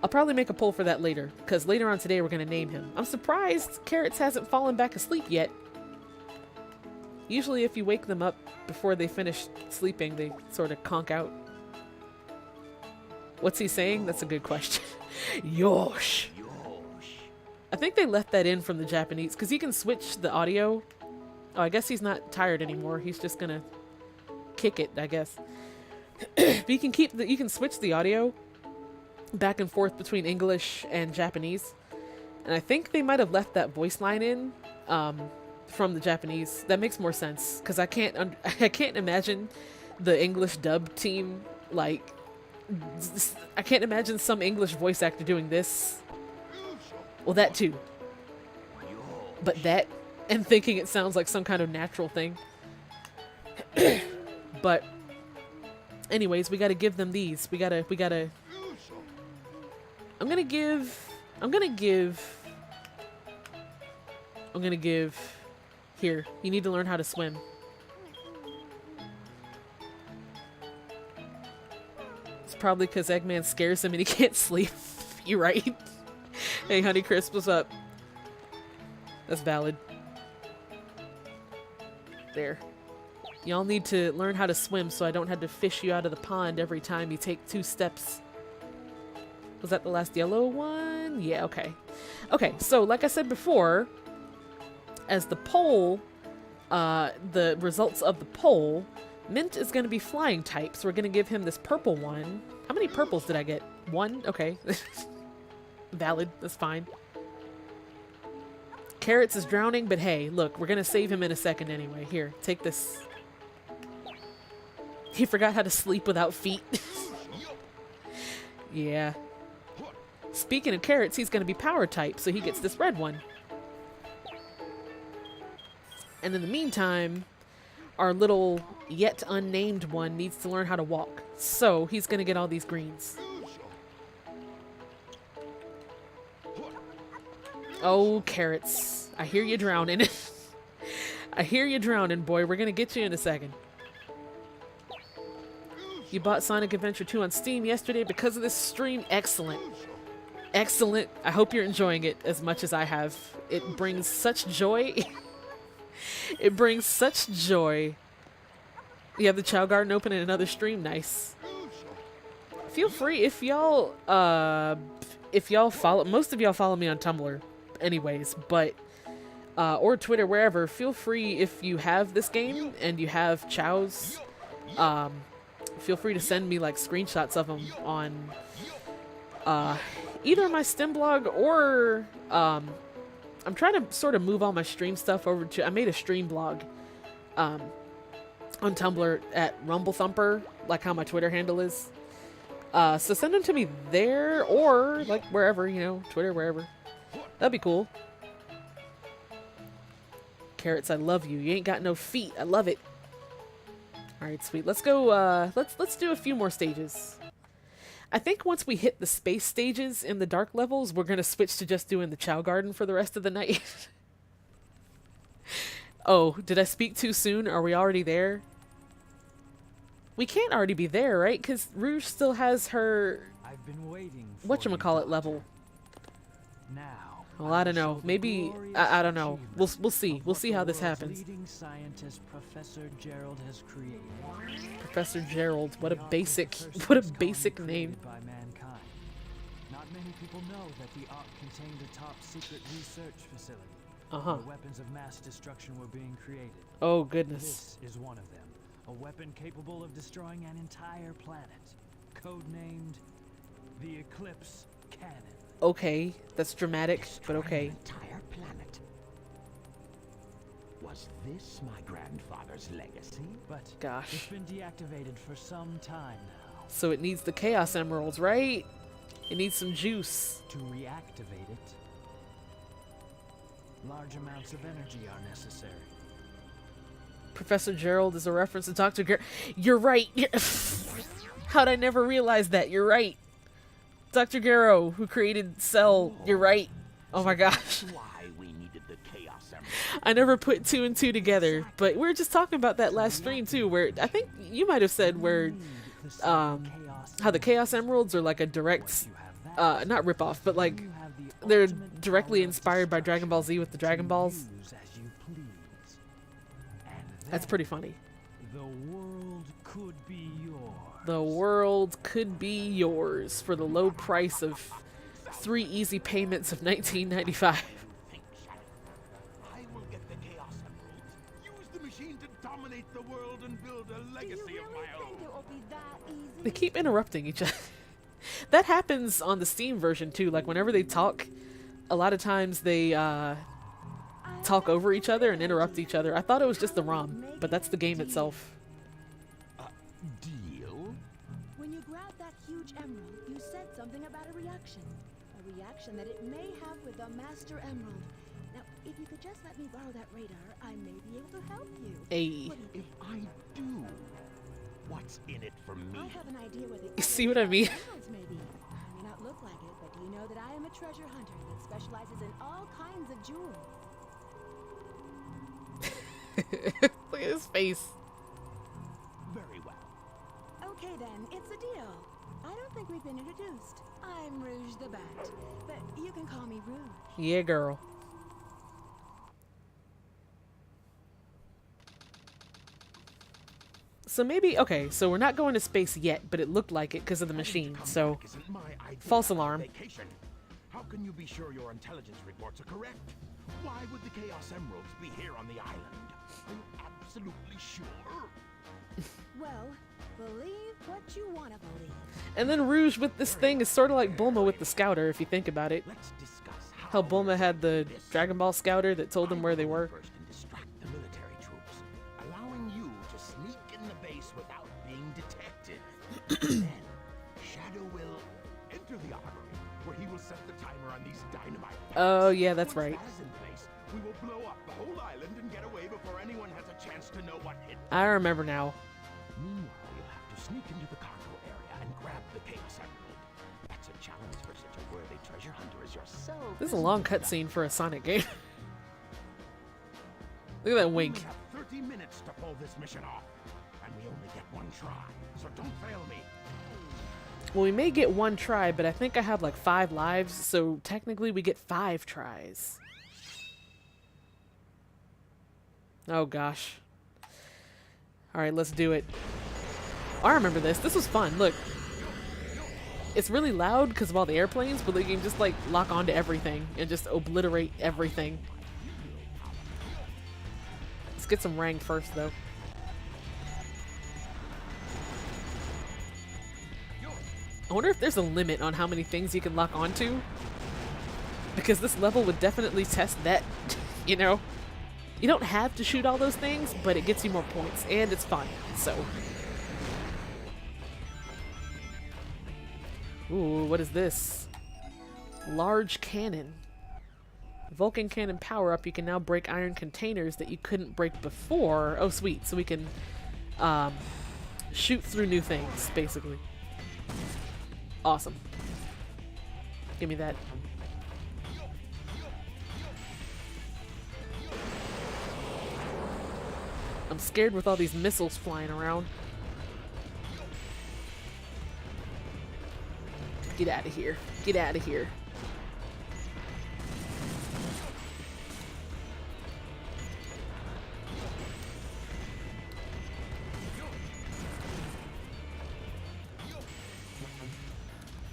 I'll probably make a poll for that later, because later on today we're gonna name him. I'm surprised Carrots hasn't fallen back asleep yet. Usually if you wake them up before they finish sleeping, they sort of conk out. What's he saying? That's a good question. Yosh. I think they left that in from the Japanese, because he can switch the audio. Oh, I guess he's not tired anymore. He's just gonna kick it, I guess. But you can switch the audio back and forth between English and Japanese. And I think they might have left that voice line in from the Japanese. That makes more sense, because I can't imagine the English dub team, like, I can't imagine some English voice actor doing this. Well, that too. But that, and thinking it sounds like some kind of natural thing. But anyways, we gotta give them these. We gotta I'm gonna give here, you need to learn how to swim. It's probably because Eggman scares him and he can't sleep. You're right. Hey, Honeycrisp, what's up? That's valid. There. Y'all need to learn how to swim so I don't have to fish you out of the pond every time you take 2 steps. Was that the last yellow one? Yeah, okay. Okay, so like I said before, as the poll, the results of the poll, Mint is going to be flying type, so we're going to give him this purple one. How many purples did I get? 1? Okay. Valid. That's fine. Carrots is drowning, but hey, look, we're going to save him in a second anyway. Here, take this. He forgot how to sleep without feet. Yeah. Speaking of Carrots, he's going to be power type, so he gets this red one. And in the meantime, our little yet unnamed one needs to learn how to walk. So he's going to get all these greens. Oh, Carrots. I hear you drowning. I hear you drowning, boy. We're going to get you in a second. You bought Sonic Adventure 2 on Steam yesterday because of this stream? Excellent. Excellent. I hope you're enjoying it as much as I have. It brings such joy. It brings such joy. You have the Chow Garden open in another stream. Nice. Feel free if y'all follow, most of y'all follow me on Tumblr anyways, but or Twitter, wherever. Feel free if you have this game and you have chows, feel free to send me like screenshots of them on either my Stem blog or I'm trying to sort of move all my stream stuff over to, I made a stream blog on Tumblr at Rumble Thumper, like how my Twitter handle is. So send them to me there or like wherever, you know, Twitter, wherever. That'd be cool. Carrots, I love you. You ain't got no feet. I love it. All right, sweet. Let's go. Let's do a few more stages. I think once we hit the space stages in the dark levels, we're gonna switch to just doing the Chow Garden for the rest of the night. Oh, did I speak too soon? Are we already there? We can't already be there, right? Because Rouge still has her
I've been waiting for
whatchamacallit level.
Now,
Well, I don't know. Maybe I don't know. We'll see. We'll see how this happens.
Leading scientist Professor Gerald has created.
Professor Gerald. What a
The Ark
basic
was the first
what a
colony
basic name.
created by mankind. Not many people know that the Ark contained a top secret research facility.
Uh-huh.
Where weapons of mass destruction were being created.
Oh goodness.
This is one of them. A weapon capable of destroying an entire planet. Codenamed the Eclipse Cannon.
Okay, that's dramatic, but okay.
An entire planet. Was this my grandfather's legacy?
But it's
Gosh.
been deactivated for some time now.
So it needs the Chaos Emeralds, right? It needs some juice.
To reactivate it, large amounts of energy are necessary.
Professor Gerald is a reference to Dr. You're right. How'd I never realize that? You're right. Dr. Garrow, who created Cell, you're right. Oh my gosh.
That's why we needed the Chaos Emerald.
I never put two and two together, but we were just talking about that last stream too, where I think you might have said where, how the Chaos Emeralds are like a direct, not ripoff, but like they're directly inspired by Dragon Ball Z with the Dragon Balls. That's pretty funny.
The world could be yours.
The world could be yours for the low price of 3 easy payments of $19.95.
Think, Shadow. I will get the Chaos Emeralds. Use the machine to dominate the world and build a legacy of my own.
Think it will be that easy?
They keep interrupting each other. That happens on the Steam version too. Like whenever they talk, a lot of times they talk over each other and interrupt each other. I thought it was just the ROM, but that's the game itself.
Deal?
When you grabbed that huge emerald, you said something about a reaction. A reaction that it may have with the Master Emerald. Now, if you could just let me borrow that radar, I may be able to help you.
Hey.
What do you
If
think?
I do, what's in it for me?
I have an idea where the
You see what I mean?
emeralds may be. I may not look like it, but do you know that I am a treasure hunter that specializes in all kinds of jewels?
Look at his face.
Very well.
Okay then, it's a deal. I don't think we've been introduced. I'm Rouge the Bat, but you can call me Rouge.
Yeah, girl. So maybe, okay, so we're not going to space yet, but it looked like it because of the machine, so
Isn't my idea
false
of
alarm.
vacation. How can you be sure your intelligence reports are correct? Why would the Chaos Emeralds be here on the island? Are you absolutely sure?
Well, believe what you want to believe.
And then Rouge with this thing is sort of like Bulma with the Scouter, if you think about it.
Let's discuss
How Bulma had the Dragon Ball Scouter that told them where they were.
First and distract the military troops, allowing you to sneak in the base without being detected. Then Shadow will enter the armory, where he will set the timer on these dynamite.
Oh, yeah, that's
Once
right.
that is in place, we will blow up the whole island and get away before anyone has a chance to know what hit.
I remember now.
Meanwhile, you'll have to sneak into the cargo area and grab the Chaos Emerald. That's a challenge for such a worthy treasure hunter as yourself.
This is a long cutscene for a Sonic game. Look at that wink.
We have 30 minutes to pull this mission off, and we only get one try, so don't fail me.
Well, we may get one try, but I think I have like 5 lives, so technically we get 5 tries. Oh gosh. Alright, let's do it. I remember this. This was fun. Look. It's really loud because of all the airplanes, but you can just like lock onto everything and just obliterate everything. Let's get some rank first though. I wonder if there's a limit on how many things you can lock onto. Because this level would definitely test that, you know? You don't have to shoot all those things, but it gets you more points, and it's fun, so. Ooh, what is this? Large cannon. Vulcan cannon power up, you can now break iron containers that you couldn't break before. Oh, sweet, so we can shoot through new things, basically. Awesome. Give me that. I'm scared with all these missiles flying around. Get out of here. Get out of here.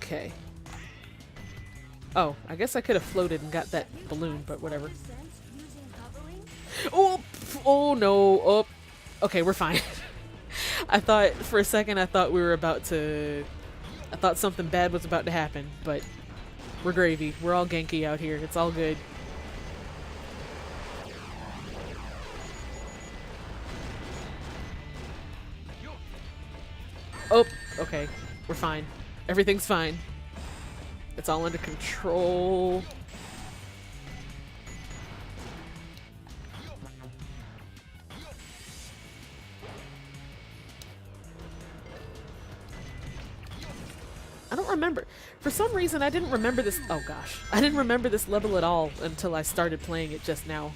Okay. Oh, I guess I could have floated and got that balloon, but whatever. Oh, oh no. Oh, okay, we're fine. I thought for a second, I thought we were about to, I thought something bad was about to happen, but we're gravy. We're all Genki out here. It's all good. Oh, okay. We're fine. Everything's fine. It's all under control. I don't remember. For some reason, I didn't remember this. Oh gosh. I didn't remember this level at all until I started playing it just now.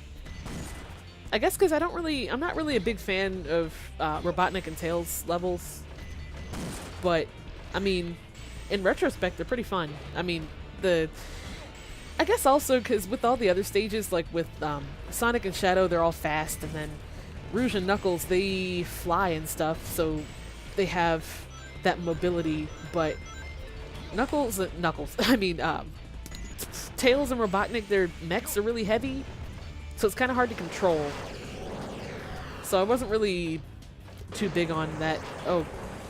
I guess because I'm not really a big fan of Robotnik and Tails levels. But, I mean, in retrospect, they're pretty fun. I mean, I guess also because with all the other stages, like with Sonic and Shadow, they're all fast, and then Rouge and Knuckles, they fly and stuff, so they have that mobility, but I mean, Tails and Robotnik, their mechs are really heavy, so it's kind of hard to control. So I wasn't really too big on that. Oh,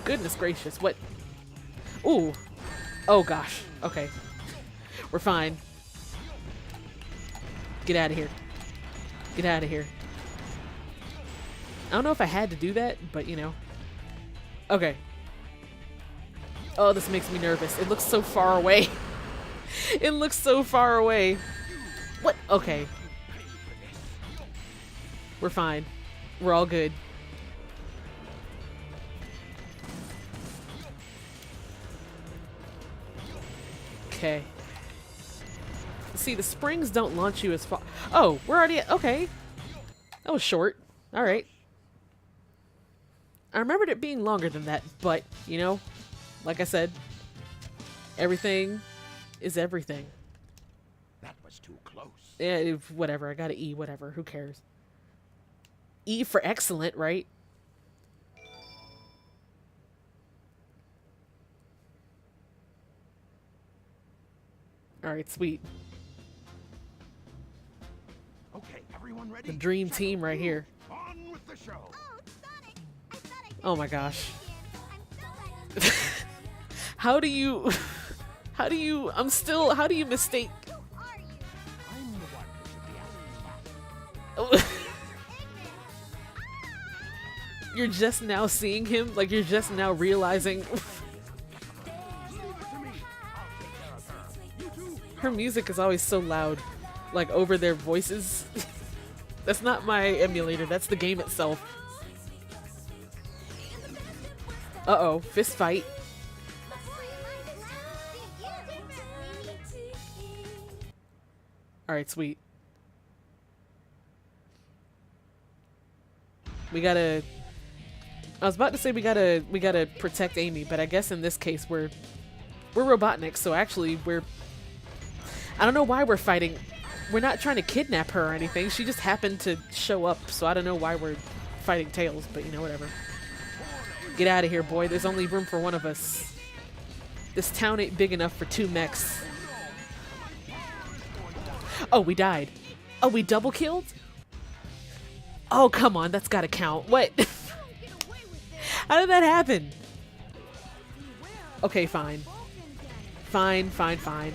goodness gracious, what? Ooh. Oh gosh. Okay. We're fine. Get out of here. Get out of here. I don't know if I had to do that, but you know. Okay. Oh, this makes me nervous. It looks so far away. It looks so far away. What? Okay. We're fine. We're all good. Okay. See, the springs don't launch you as far. Oh, we're already at. Okay. That was short. Alright. I remembered it being longer than that, but, you know, like I said, everything is everything.
That was too close.
Yeah, whatever. I got an E, whatever. Who cares? E for excellent, right? Alright, sweet.
Okay, everyone ready?
The dream team right here.
On with the show.
Oh my gosh. How do you how do you mistake?
I'm the one who should be asking that.
You're just now seeing him? Like you're just now realizing
Leave it to me. I'll take care of her. You two,
her music is always so loud, like over their voices. That's not my emulator, that's the game itself. Uh-oh, fist fight. Alright, sweet. We gotta... I was about to say we gotta protect Amy, but I guess in this case we're We're Robotnik, so actually I don't know why we're fighting. We're not trying to kidnap her or anything. She just happened to show up, so I don't know why we're fighting Tails, but you know, whatever. Get out of here, boy. There's only room for one of us. This town ain't big enough for 2 mechs. Oh, we died. Oh, we double killed? Oh, come on. That's gotta count. What? How did that happen? Okay, fine. Fine, fine, fine.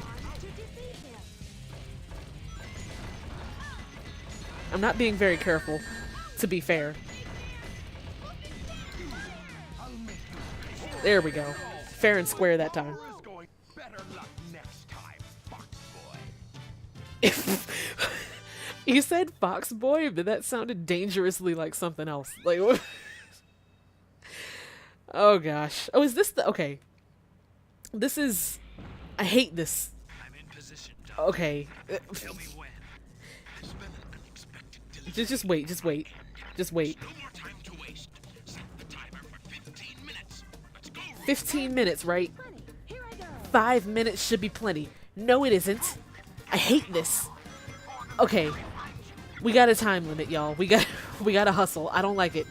I'm not being very careful, to be fair. There we go. Fair and square that time.
Better luck next time, Fox Boy.
You said Fox Boy, but that sounded dangerously like something else. Like, what? Oh gosh. Oh, is this the... Okay. This is... I hate this.
I'm in position.
Okay.
Tell me when.
There's been an unexpected delay.
Just wait. Just wait. Just wait.
No more time to waste. Set the timer for 15 minutes. Let's go.
15 minutes, right?
Funny. Here I go.
5 minutes should be plenty. No, it isn't. I hate this. Okay. We got a time limit, y'all. We gotta hustle. I don't like it.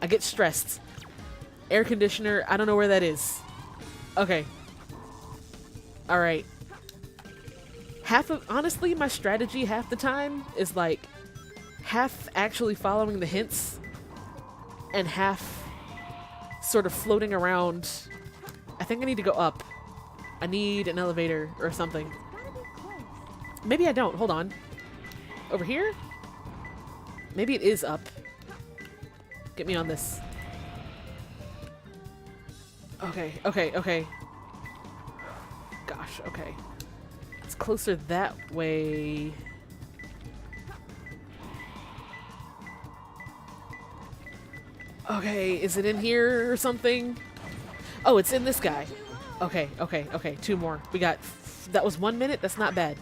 I get stressed. Air conditioner, I don't know where that is. Okay. Alright. Honestly, my strategy half the time is like half actually following the hints and half sort of floating around. I think I need to go up. I need an elevator or something.
Gotta be close.
Maybe I don't. Hold on. Over here? Maybe it is up. Get me on this. Okay, okay, okay. Gosh, okay. It's closer that way. Okay, is it in here or something? Oh, it's in this guy. Okay, okay, okay. 2 more. We got... That was 1 minute? That's not bad.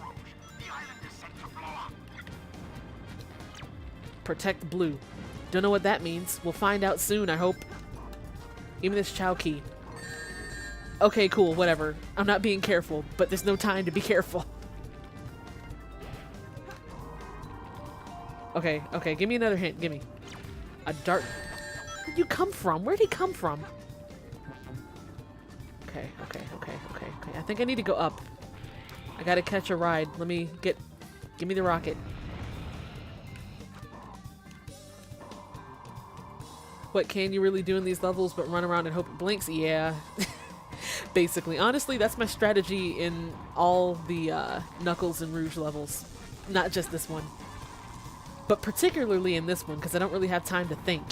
Protect blue. Don't know what that means. We'll find out soon, I hope. Give me this chao key. Okay, cool, whatever. I'm not being careful, but there's no time to be careful. Okay, okay, give me another hint. Give me. A dart. Where'd you come from? Where'd he come from? Okay, okay, okay, okay, okay. I think I need to go up. I gotta catch a ride. Let me get... Give me the rocket. What can you really do in these levels but run around and hope it blinks? Yeah. Basically. Honestly, that's my strategy in all the Knuckles and Rouge levels. Not just this one. But particularly in this one, because I don't really have time to think.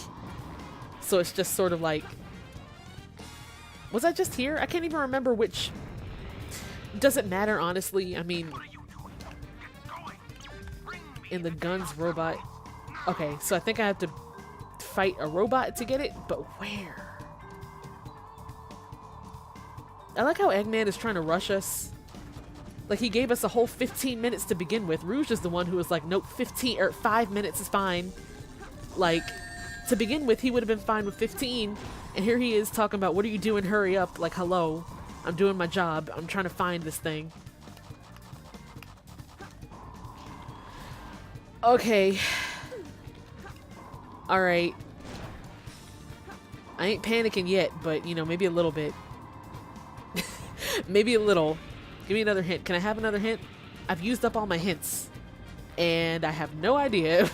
So it's just sort of like... Was I just here? I can't even remember which... Doesn't matter, honestly. I mean... In the guns robot... Okay, so I think I have to fight a robot to get it, but where? I like how Eggman is trying to rush us. Like, he gave us a whole 15 minutes to begin with. Rouge is the one who was like, nope, 5 minutes is fine. Like, to begin with, he would have been fine with 15, and here he is talking about, what are you doing? Hurry up. Like, hello. I'm doing my job. I'm trying to find this thing. Okay. Alright. I ain't panicking yet, but, you know, maybe a little bit. Maybe a little. Give me another hint. Can I have another hint? I've used up all my hints. And I have no idea.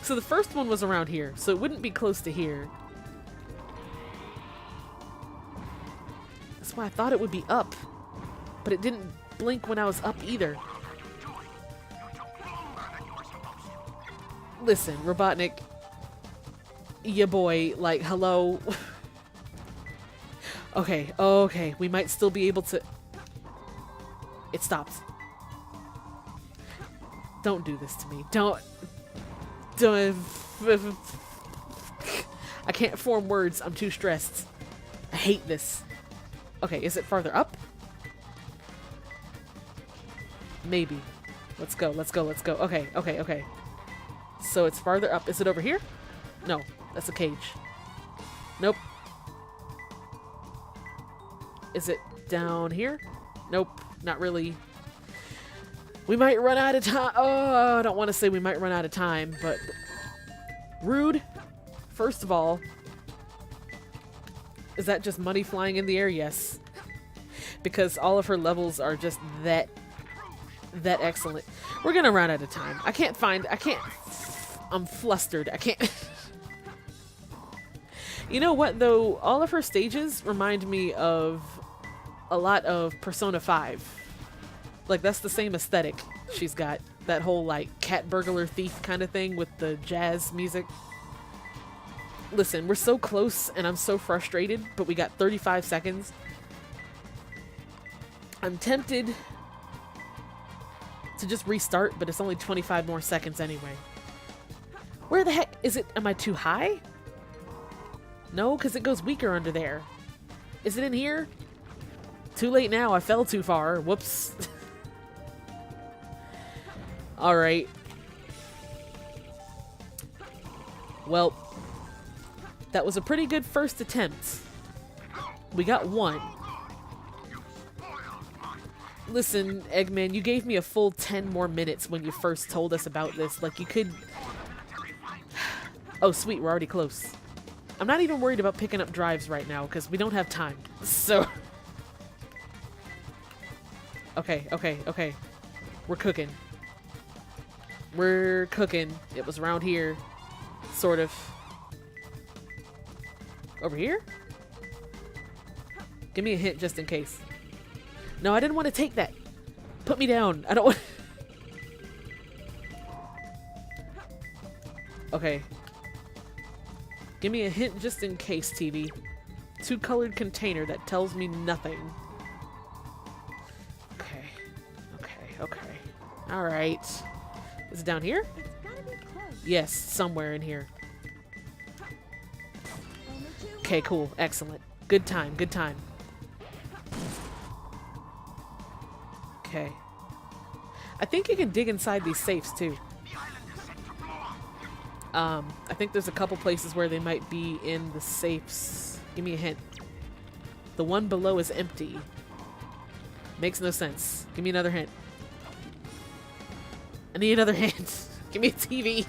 So the first one was around here, so it wouldn't be close to here. That's why I thought it would be up. But it didn't blink when I was up either. Listen, Robotnik. Ya boy, like, hello. Okay, okay, we might still be able to... It stopped. Don't do this to me. Don't... I can't form words. I'm too stressed. I hate this. Okay, is it farther up? Maybe. Let's go, let's go, let's go. Okay, okay, okay. So it's farther up. Is it over here? No, that's a cage. Nope. Is it down here. Nope, not really. We might run out of time. Oh, I don't want to say we might run out of time, but rude. First of all, is that just money flying in the air? Yes. Because all of her levels are just that excellent. We're gonna run out of time. I'm flustered. I can't. You know what though? All of her stages remind me of a lot of Persona 5. Like that's the same aesthetic she's got. That whole like cat burglar thief kind of thing with the jazz music. Listen, we're so close and I'm so frustrated, but we got 35 seconds. I'm tempted to just restart, but it's only 25 more seconds anyway. Where the heck is it? Am I too high? No, because it goes weaker under there. Is it in here? Too late now. I fell too far. Whoops. Alright. Well, that was a pretty good first attempt. We got one. Listen, Eggman, you gave me a full 10 more minutes when you first told us about this. Like, you could... Oh, sweet, we're already close. I'm not even worried about picking up drives right now, because we don't have time. So... Okay. We're cooking. We're cooking. It was around here. Sort of. Over here? Give me a hint just in case. No, I didn't want to take that. Put me down. I don't want... Okay. Give me a hint just in case, TV. Two-colored container that tells me nothing. Okay. Alright. Is it down here?
It's gotta be close.
Yes, somewhere in here.
Only two
Okay, cool. Excellent. Good time. Okay. I think you can dig inside these safes, too. I think there's a couple places where they might be in the safes. Give me a hint. The one below is empty. Makes no sense. Give me another hint. I need another hint. Give me a TV.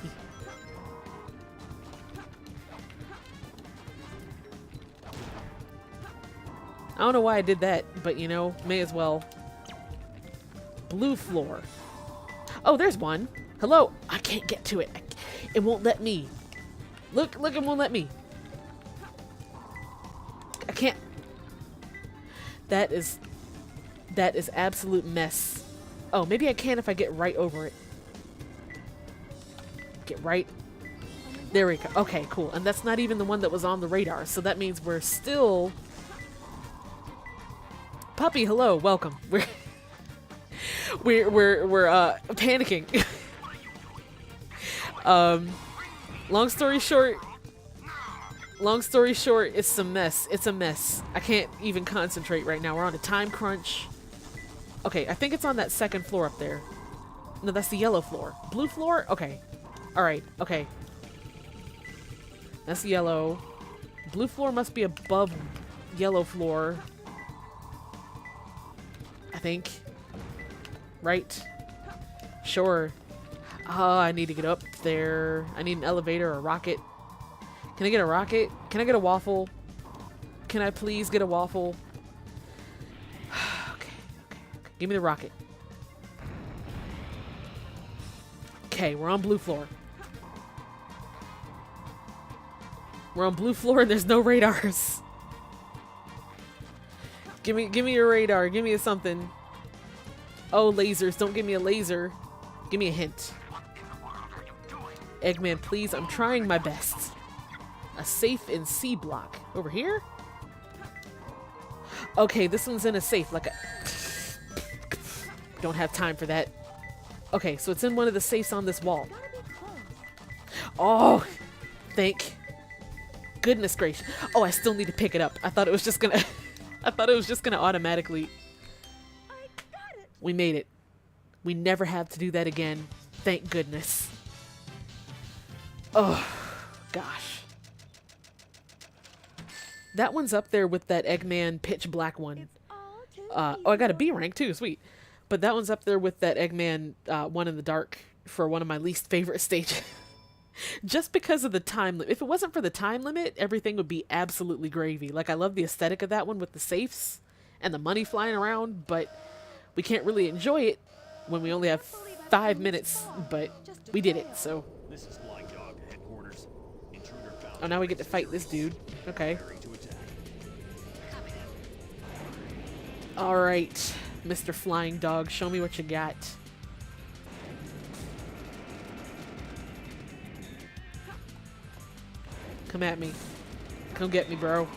I don't know why I did that, but you know, may as well. Blue floor. Oh, there's one. Hello. I can't get to it. It won't let me. Look, it won't let me. I can't. That is absolute mess. Oh, maybe I can if I get right over it. Get right. There we go. Okay, cool. And that's not even the one that was on the radar, so that means we're still... Puppy, hello, welcome. We're panicking. Long story short, it's a mess. It's a mess. I can't even concentrate right now. We're on a time crunch. Okay, I think it's on that second floor up there. No, that's the yellow floor. Blue floor? Okay. Alright, okay. That's yellow. Blue floor must be above yellow floor. I think. Right? Sure. Oh, I need to get up there. I need an elevator or a rocket. Can I get a rocket? Can I get a waffle? Can I please get a waffle? Okay. Give me the rocket. Okay, we're on blue floor. We're on blue floor and there's no radars. Give me a radar. Give me a something. Oh, lasers. Don't give me a laser. Give me a hint. Eggman, please. I'm trying my best. A safe in C block. Over here? Okay, this one's in a safe. Like a... Don't have time for that. Okay, so it's in one of the safes on this wall. Oh, thank goodness gracious. Oh, I still need to pick it up. I thought it was just gonna... I thought it was just gonna automatically...
I got it.
We made it. We never have to do that again. Thank goodness. Oh, gosh. That one's up there with that Eggman pitch black one.
It's all to
Oh, I got a B rank too. Sweet. But that one's up there with that Eggman one in the dark for one of my least favorite stages. Just because of the time limit. If it wasn't for the time limit, everything would be absolutely gravy. Like, I love the aesthetic of that one with the safes and the money flying around, but we can't really enjoy it when we only have 5 minutes, but we did it, so.
This is Flying Dog to headquarters. Intruder found.
Oh, now we get to fight this dude. Okay.
Preparing to attack.
Alright, Mr. Flying Dog, show me what you got. Come at me. Come get me, bro.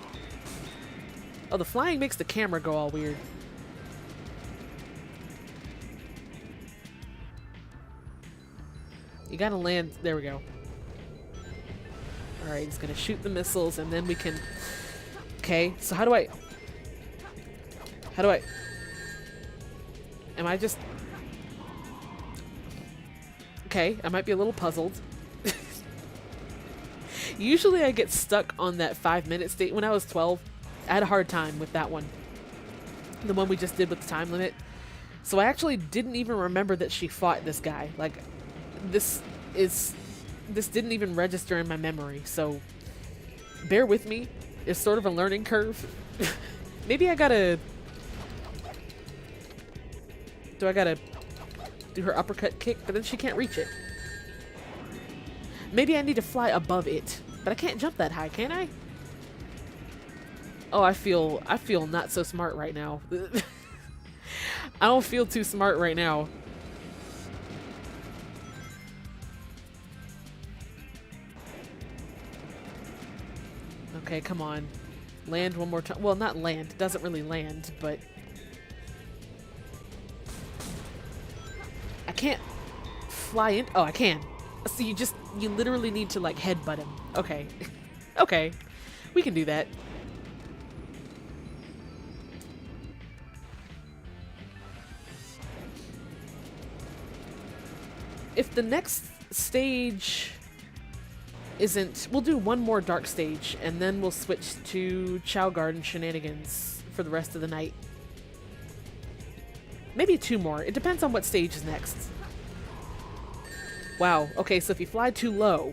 Oh, the flying makes the camera go all weird. You gotta land. There we go. Alright, he's gonna shoot the missiles and then we can... Okay, so how do I... Am I just... Okay, I might be a little puzzled. Usually I get stuck on that 5-minute state. When I was 12, I had a hard time with that one. The one we just did with the time limit. So I actually didn't even remember that she fought this guy. Like, this didn't even register in my memory. So bear with me. It's sort of a learning curve. Maybe I gotta... Do I gotta do her uppercut kick? But then she can't reach it. Maybe I need to fly above it. But I can't jump that high, can I? Oh, I feel not so smart right now. I don't feel too smart right now. Okay, come on. Land one more time. Well, not land. It doesn't really land, but... I can't fly in. Oh, I can. So you literally need to, like, headbutt him. Okay. Okay. We can do that. If the next stage isn't... We'll do one more dark stage, and then we'll switch to Chao Garden shenanigans for the rest of the night. Maybe 2 more. It depends on what stage is next. Wow. Okay, so if you fly too low,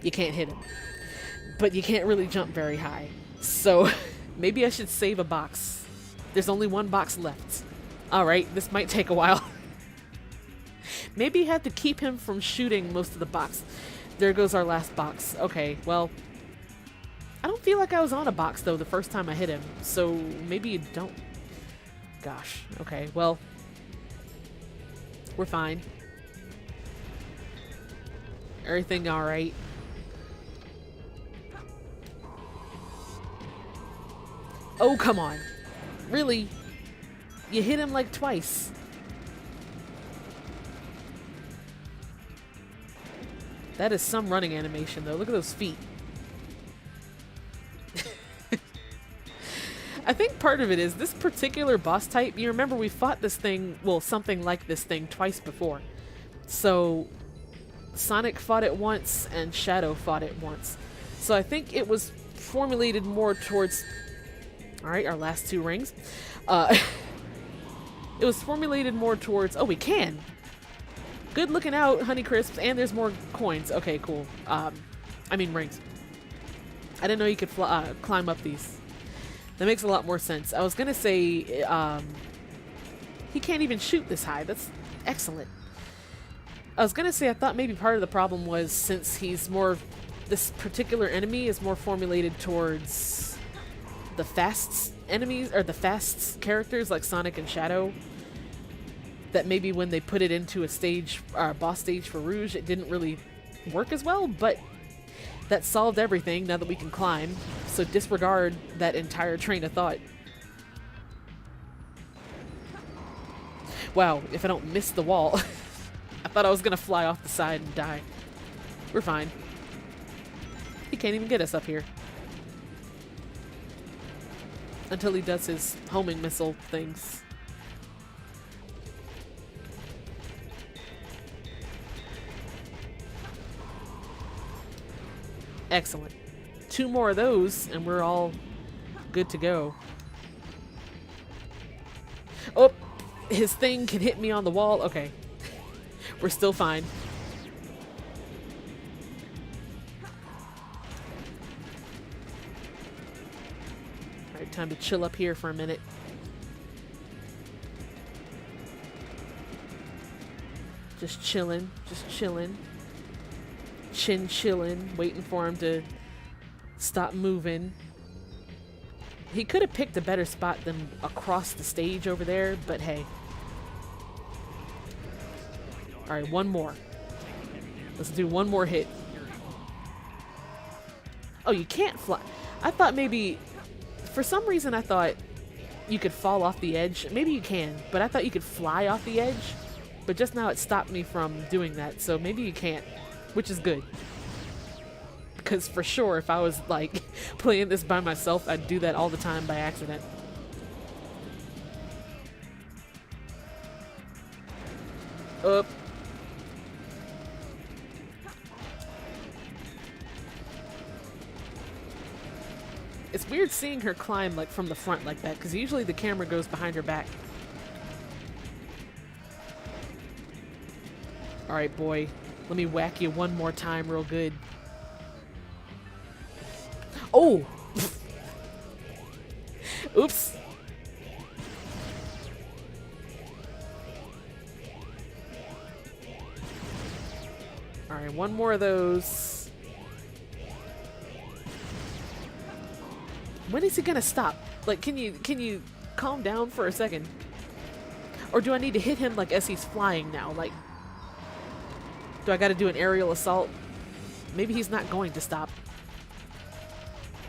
you can't hit him. But you can't really jump very high. So maybe I should save a box. There's only 1 box left. Alright, this might take a while. Maybe you have to keep him from shooting most of the box. There goes our last box. Okay, well... I don't feel like I was on a box, though, the first time I hit him. So maybe you don't... Gosh. Okay, well... We're fine. Everything alright. Oh, come on. Really? You hit him like twice. That is some running animation, though. Look at those feet. I think part of it is this particular boss type. You remember we fought this thing, well, something like this thing twice before. So Sonic fought it once and Shadow fought it once. So I think it was formulated more towards... Alright, our last 2 rings. It was formulated more towards... Oh, we can! Good looking out, Honey Crisps, and there's more coins. Okay, cool. I mean rings. I didn't know you could climb up these. That makes a lot more sense. I was gonna say, he can't even shoot this high. That's excellent. I was gonna say I thought maybe part of the problem was since he's more... This particular enemy is more formulated towards the fast enemies, or the fast characters like Sonic and Shadow. That maybe when they put it into a stage, boss stage for Rouge, it didn't really work as well, but that solved everything now that we can climb, so disregard that entire train of thought. Wow, if I don't miss the wall. I thought I was gonna fly off the side and die. We're fine. He can't even get us up here. Until he does his homing missile things. Excellent. 2 more of those, and we're all good to go. his thing can hit me on the wall. Okay. We're still fine. Alright, time to chill up here for a minute. Just chilling, just chilling. Chin chilling, waiting for him to stop moving. He could have picked a better spot than across the stage over there, but hey. Alright, one more. Let's do one more hit. Oh, you can't fly. I thought maybe, for some reason I thought you could fall off the edge. Maybe you can, but I thought you could fly off the edge. But just now it stopped me from doing that, so maybe you can't, which is good. Because for sure, if I was like playing this by myself, I'd do that all the time by accident. Up. It's weird seeing her climb like from the front like that, because usually the camera goes behind her back. Alright, boy. Let me whack you one more time real good. Oh! Oops. Alright, one more of those. When is he gonna stop? Like, can you calm down for a second? Or do I need to hit him like as he's flying now? Like, do I gotta do an aerial assault? Maybe he's not going to stop.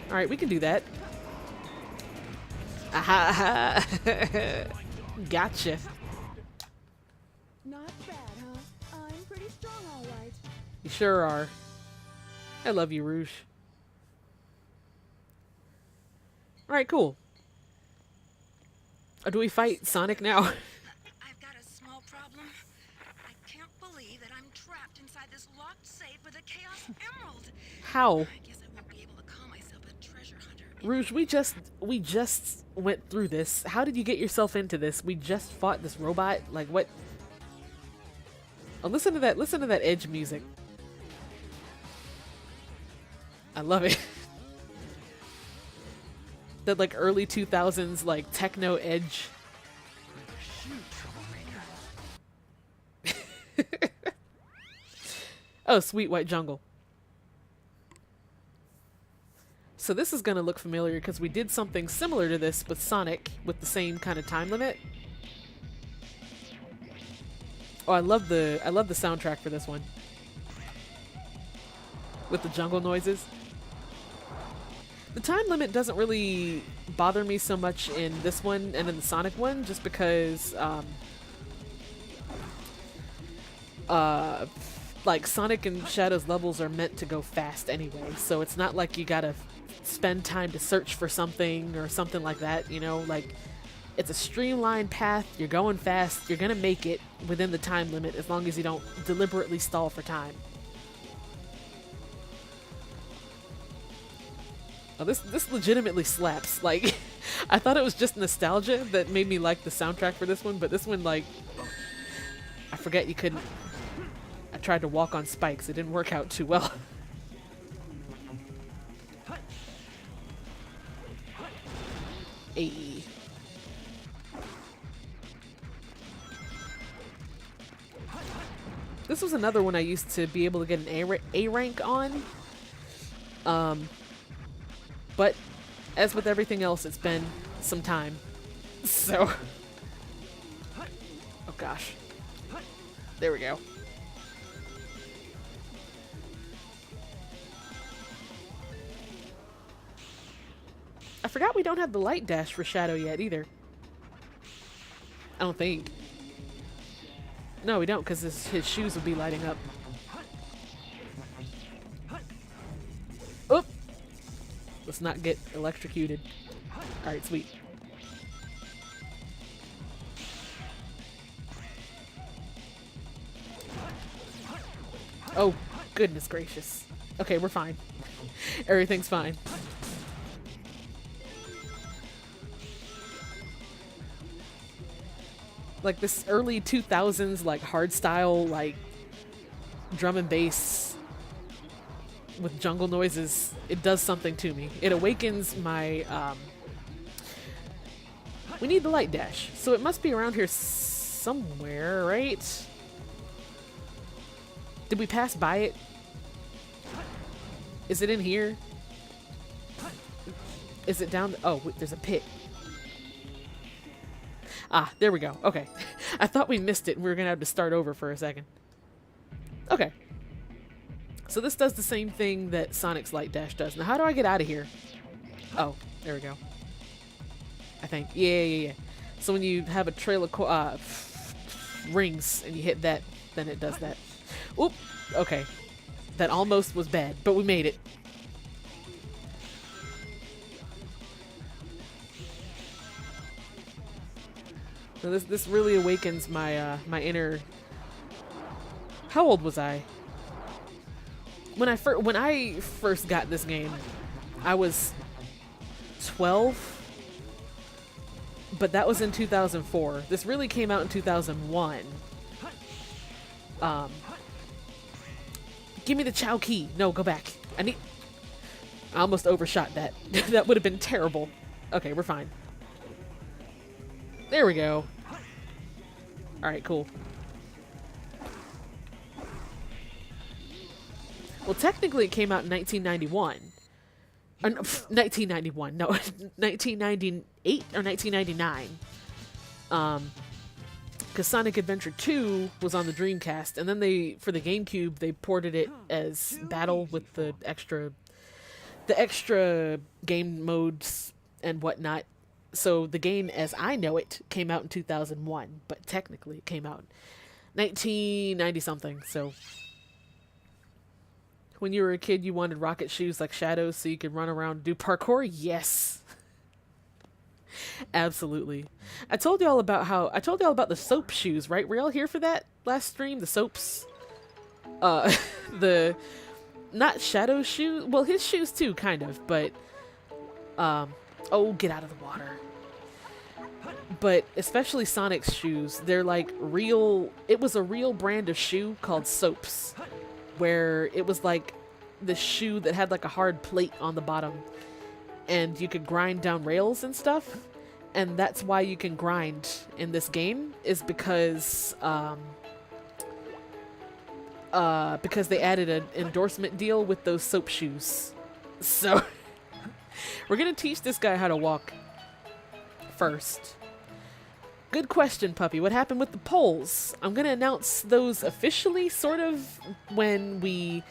Alright, we can do that. Aha! Gotcha.
Not bad, huh? I'm pretty strong, all right.
You sure are. I love you, Rouge. Alright, cool. Do we fight Sonic now?
I've got a small problem. I can't believe that I'm trapped inside this locked safe with a Chaos Emerald.
How?
I guess I won't be able to call myself a treasure hunter.
Rouge, we just went through this. How did you get yourself into this? We just fought this robot? Like, what? Oh, listen to that Edge music. I love it. That like early 2000s like techno Edge. Oh, Sweet White Jungle. So this is gonna look familiar because we did something similar to this with Sonic with the same kind of time limit. Oh, I love the soundtrack for this one. With the jungle noises. The time limit doesn't really bother me so much in this one and in the Sonic one, just because like Sonic and Shadow's levels are meant to go fast anyway, so it's not like you gotta spend time to search for something or something like that, you know, like it's a streamlined path, you're going fast, you're gonna make it within the time limit as long as you don't deliberately stall for time. Oh, this legitimately slaps. Like, I thought it was just nostalgia that made me like the soundtrack for this one, but this one, like, I forget you couldn't. I tried to walk on spikes. It didn't work out too well. Ayy. This was another one I used to be able to get an A rank on. But as with everything else, it's been some time. So, oh gosh. There we go. I forgot we don't have the light dash for Shadow yet either. I don't think. No, we don't, because his shoes would be lighting up. Oop! Let's not get electrocuted. Alright, sweet. Oh, goodness gracious. Okay, we're fine. Everything's fine. Like this early 2000s, like hardstyle, like drum and bass with jungle noises. It does something to me. It awakens my, we need the light dash. So it must be around here somewhere, right? Did we pass by it? Is it in here? Is it down? Oh, wait, there's a pit. Ah, there we go. Okay. I thought we missed it and we were going to have to start over for a second. Okay. So this does the same thing that Sonic's Light Dash does. Now, how do I get out of here? Oh, there we go. I think. Yeah. So when you have a trail of rings and you hit that, then it does that. Oop. Okay. That almost was bad, but we made it. So this really awakens my my inner. How old was I? When I first got this game, I was 12, but that was in 2004. This really came out in 2001. Give me the Chao key. No, go back. I almost overshot that. That would have been terrible. Okay, we're fine. There we go. Alright, cool. Well, technically it came out in 1991. 1991. No, 1998 or 1999. Because Sonic Adventure 2 was on the Dreamcast, and then for the GameCube, they ported it as Battle with the extra game modes and whatnot. So the game, as I know it, came out in 2001, but technically it came out in 1990 something. So when you were a kid, you wanted rocket shoes like Shadows so you could run around and do parkour? Yes. Absolutely. I told y'all about the soap shoes, right? Were y'all here for that last stream? The soaps? The not Shadow shoes. Well, his shoes too, kind of, but oh, get out of the water. But especially Sonic's shoes, they're like real. It was a real brand of shoe called soaps, where it was like the shoe that had like a hard plate on the bottom, and you could grind down rails and stuff. And that's why you can grind in this game, is because they added an endorsement deal with those soap shoes. So we're gonna teach this guy how to walk first. Good question, puppy. What happened with the polls? I'm gonna announce those officially, sort of, when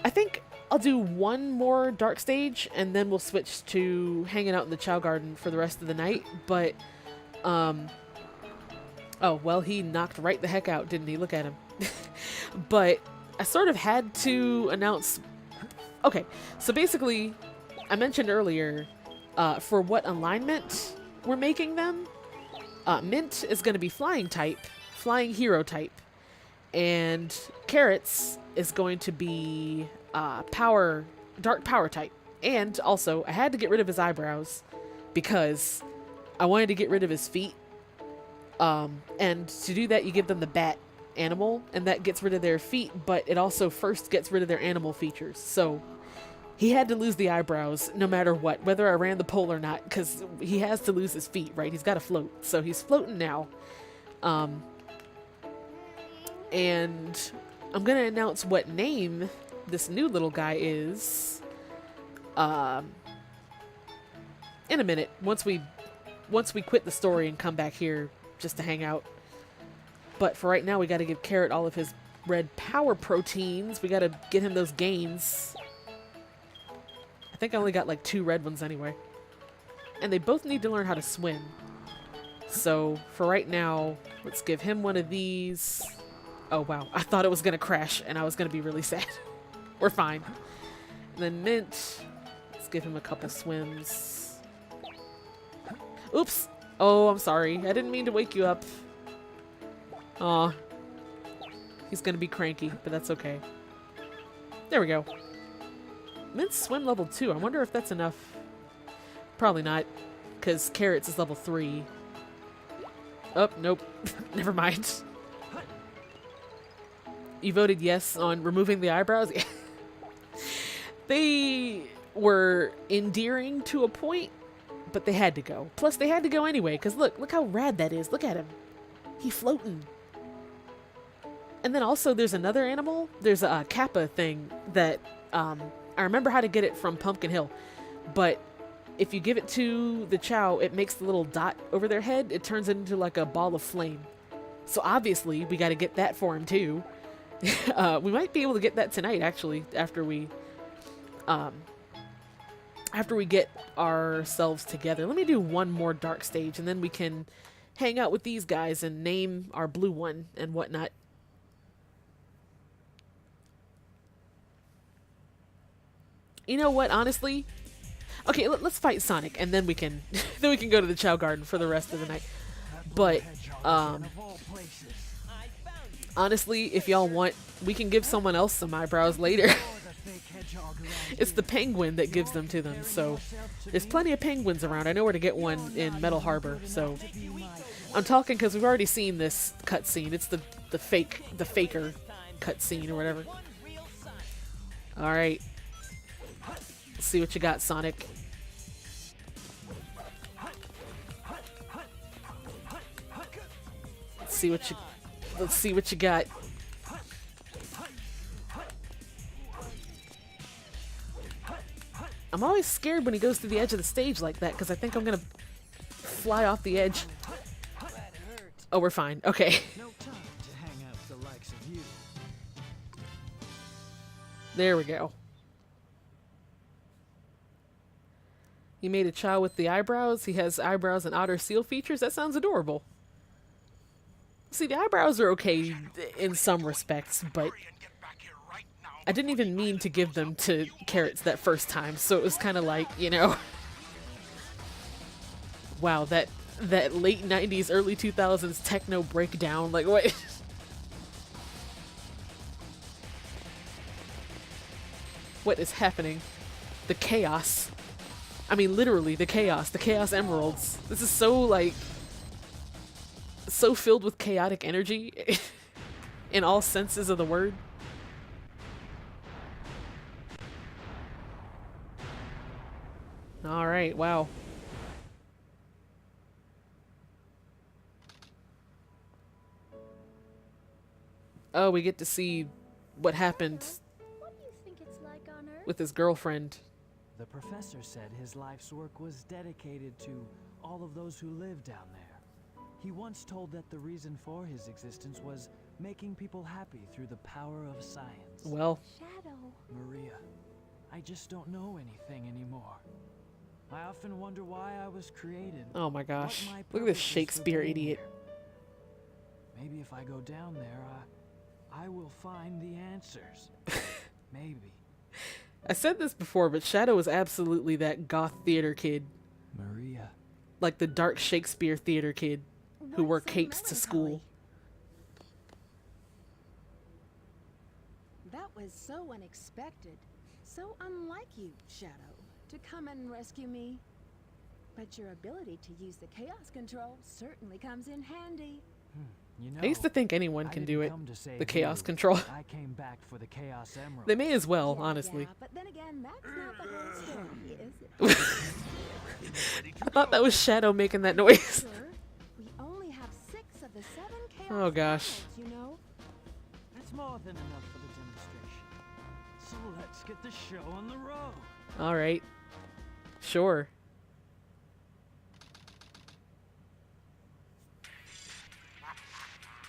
I think I'll do one more dark stage, and then we'll switch to hanging out in the Chao Garden for the rest of the night. But, oh, well, he knocked right the heck out, didn't he? Look at him. But I sort of had to announce. Okay, so basically, I mentioned earlier, for what alignment we're making them. Mint is going to be flying type, flying hero type, and Carrots is going to be dark power type. And also, I had to get rid of his eyebrows because I wanted to get rid of his feet. And to do that, you give them the bat animal, and that gets rid of their feet, but it also first gets rid of their animal features. So he had to lose the eyebrows no matter what, whether I ran the poll or not, because he has to lose his feet, right? He's got to float. So he's floating now. And I'm going to announce what name this new little guy is in a minute, once we quit the story and come back here just to hang out. But for right now, we got to give Carrot all of his red power proteins. We got to get him those gains. I think I only got like 2 red ones anyway. And they both need to learn how to swim. So for right now, let's give him one of these. Oh wow, I thought it was gonna crash and I was gonna be really sad. We're fine. And then Mint, let's give him a couple swims. Oops. Oh, I'm sorry. I didn't mean to wake you up. Aw. He's gonna be cranky, but that's okay. There we go. Mint's swim level 2. I wonder if that's enough. Probably not, because Carrots is level 3. Oh, nope. Never mind. You voted yes on removing the eyebrows? They were endearing to a point, but they had to go. Plus, they had to go anyway, because look how rad that is. Look at him. He's floating. And then also there's another animal. There's a kappa thing that, I remember how to get it from Pumpkin Hill. But if you give it to the Chao, it makes the little dot over their head. It turns it into like a ball of flame. So obviously we got to get that for him too. We might be able to get that tonight, actually, after we get ourselves together. Let me do one more dark stage, and then we can hang out with these guys and name our blue one and whatnot. You know what? Honestly, okay, let's fight Sonic, and then we can then we can go to the Chao Garden for the rest of the night. But honestly, if y'all want, we can give someone else some eyebrows later. It's the penguin that gives them to them, so there's plenty of penguins around. I know where to get one in Metal Harbor, so I'm talking because we've already seen this cutscene. It's the faker cutscene or whatever. All right, let's see what you got, Sonic. Let's see what you got. I'm always scared when he goes to the edge of the stage like that, because I think I'm gonna fly off the edge. Oh, we're fine. Okay.
No time to hang out with the likes of you.
There we go. He made a Chao with the eyebrows. He has eyebrows and otter seal features. That sounds adorable. See, the eyebrows are okay in some respects, but I didn't even mean to give them to Carrots that first time, so it was kind of like, you know. Wow, that late 90s, early 2000s techno breakdown, like what? What is happening? The chaos. I mean, literally, the chaos emeralds. This is so, like, so filled with chaotic energy in all senses of the word. All right, wow. Oh, we get to see what happened
What do you think it's like on Earth?
with his girlfriend.
The professor said his life's work was dedicated to all of those who live down there. He once told that the reason for his existence was making people happy through the power of science.
Well,
Shadow.
Maria, I just don't know anything anymore. I often wonder why I was created.
oh my gosh.
what my
Look at this
purpose is for
Shakespeare
being
idiot.
here. Maybe if I go down there, I will find the answers. Maybe.
I said this before, but Shadow is absolutely that goth theater kid.
Maria.
Like the dark Shakespeare theater kid who wore
What's so
capes to school.
melancholy? That was so unexpected. So unlike you, Shadow, to come and rescue me. But your ability to use the chaos control certainly comes in handy.
You know,
I used to think anyone
I
can
didn't
do it.
come to save
The chaos
you.
control.
I came back for the Chaos Emerald.
They may as well,
Yeah,
honestly.
yeah, but then again, that's not the whole story, is it?
I thought that was Shadow making that noise.
Sir, we only have 6 of the 7 chaos
Oh, gosh.
emeralds, you know.
That's more than enough for the demonstration. So let's get the show on the road.
All right. Sure.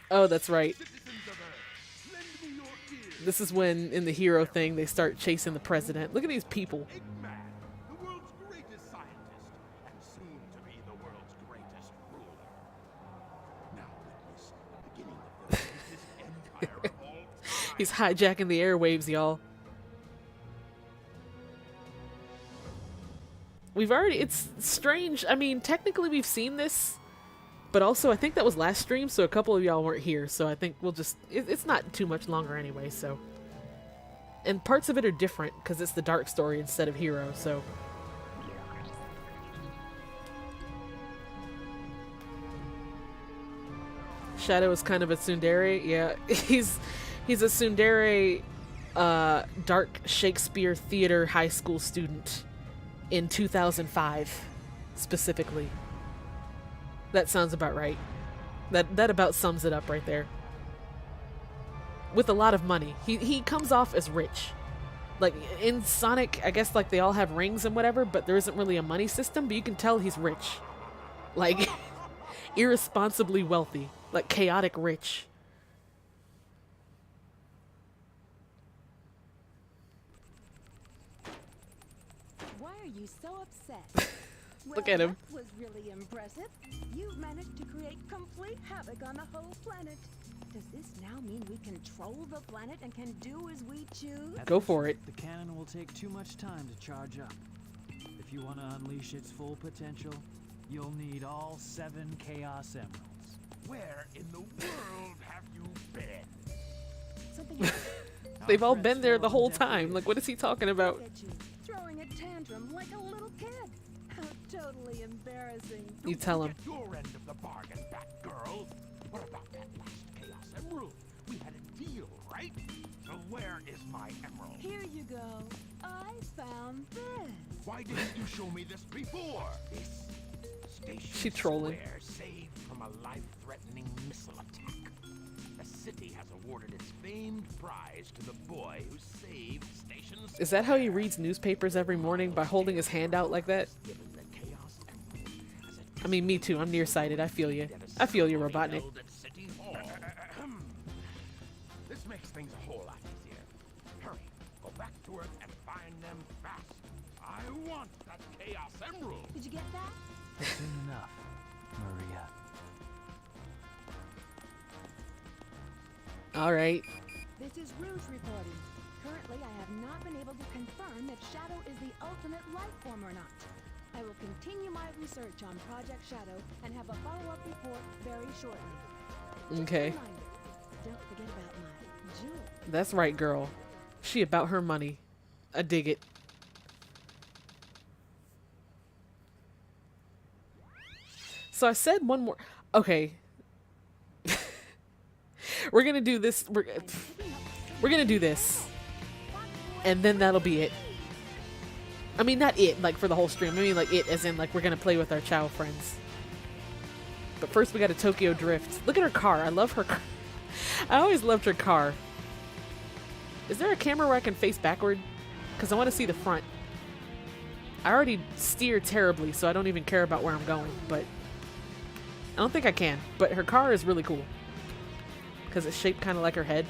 Oh, that's right. This is when, in the hero thing, they start chasing the president. Look at these people.
Eggman, the world's greatest scientist, and soon to be the world's greatest ruler. Now witness the beginning of the greatest empire of all time.
He's hijacking the airwaves, y'all. We've already... It's strange. I mean, technically we've seen this, but also I think that was last stream, so a couple of y'all weren't here, so I think we'll just... It's not too much longer anyway, so... And parts of it are different, because it's the dark story instead of hero, so... Shadow is kind of a tsundere. Yeah, he's a tsundere, dark Shakespeare theater high school student in 2005, specifically. That sounds about right. That about sums it up right there. With a lot of money. He comes off as rich. Like, in Sonic, I guess, like, they all have rings and whatever, but there isn't really a money system, but you can tell he's rich. Like, irresponsibly wealthy. Like, chaotic rich.
Why are you so upset?
Look at him.
That was really impressive. You've managed to create complete havoc on the whole planet. Does this now mean we control the planet and can do as we choose?
Go for it.
The cannon will take too much time to charge up. If you want to unleash its full potential, you'll need all 7 Chaos Emeralds.
Where in the world have you been?
Something else?
They've all been there the whole time. Like, what is he talking about?
Look at you, throwing a tantrum like a little kid. How totally embarrassing.
You tell him.
Get your end of the bargain back, girl. What about that last Chaos Emerald? We had a deal, right? So where is my emerald?
Here you go. I found this.
Why didn't you show me this before? This station
She trolling.
square saved from a life-threatening missile attack. The city has awarded its famed prize to the boy who saved Station Square.
Is that how he reads newspapers every morning, by holding his hand out like that?
Given the Chaos Emerald as a
I mean, me too. I'm nearsighted. I feel you. I feel you, Robotnik.
held at City Hall. This makes things a whole lot easier. Hurry, go back to Earth and find them fast. I want that Chaos Emerald.
Did you get that?
Soon enough, Maria.
All right.
This is Rouge reporting. Currently, I have not been able to confirm if Shadow is the ultimate life form or not. I will continue my research on Project Shadow and have a follow-up report very shortly. Just a
Okay.
reminder, don't forget about my jewel.
That's right, girl. She about her money. I dig it. So I said one more. Okay. We're gonna do this. We're gonna do this, and then that'll be it. I mean, not it, like for the whole stream. I mean, like it, as in like we're gonna play with our Chao friends. But first, we got a Tokyo Drift. Look at her car. I love her car. I always loved her car. Is there a camera where I can face backward? Because I want to see the front. I already steer terribly, so I don't even care about where I'm going. But I don't think I can. But her car is really cool. Because it's shaped kind of like her head.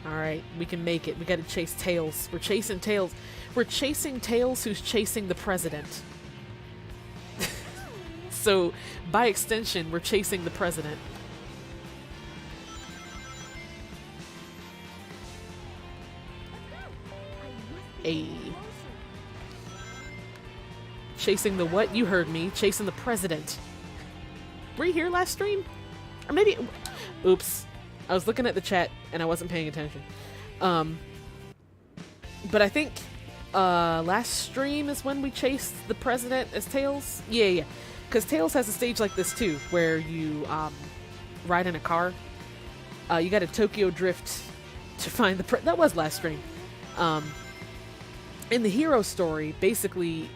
Alright, we can make it. We gotta chase Tails. We're chasing Tails. We're chasing Tails who's chasing the president. So, by extension, we're chasing the president. Ayy. Chasing the what? You heard me. Chasing the president. Were you here last stream? Or maybe... Oops. I was looking at the chat and I wasn't paying attention. But I think last stream is when we chased the president as Tails. Yeah. Because Tails has a stage like this too, where you ride in a car. You got a Tokyo Drift to find the that was last stream. In the hero story, basically,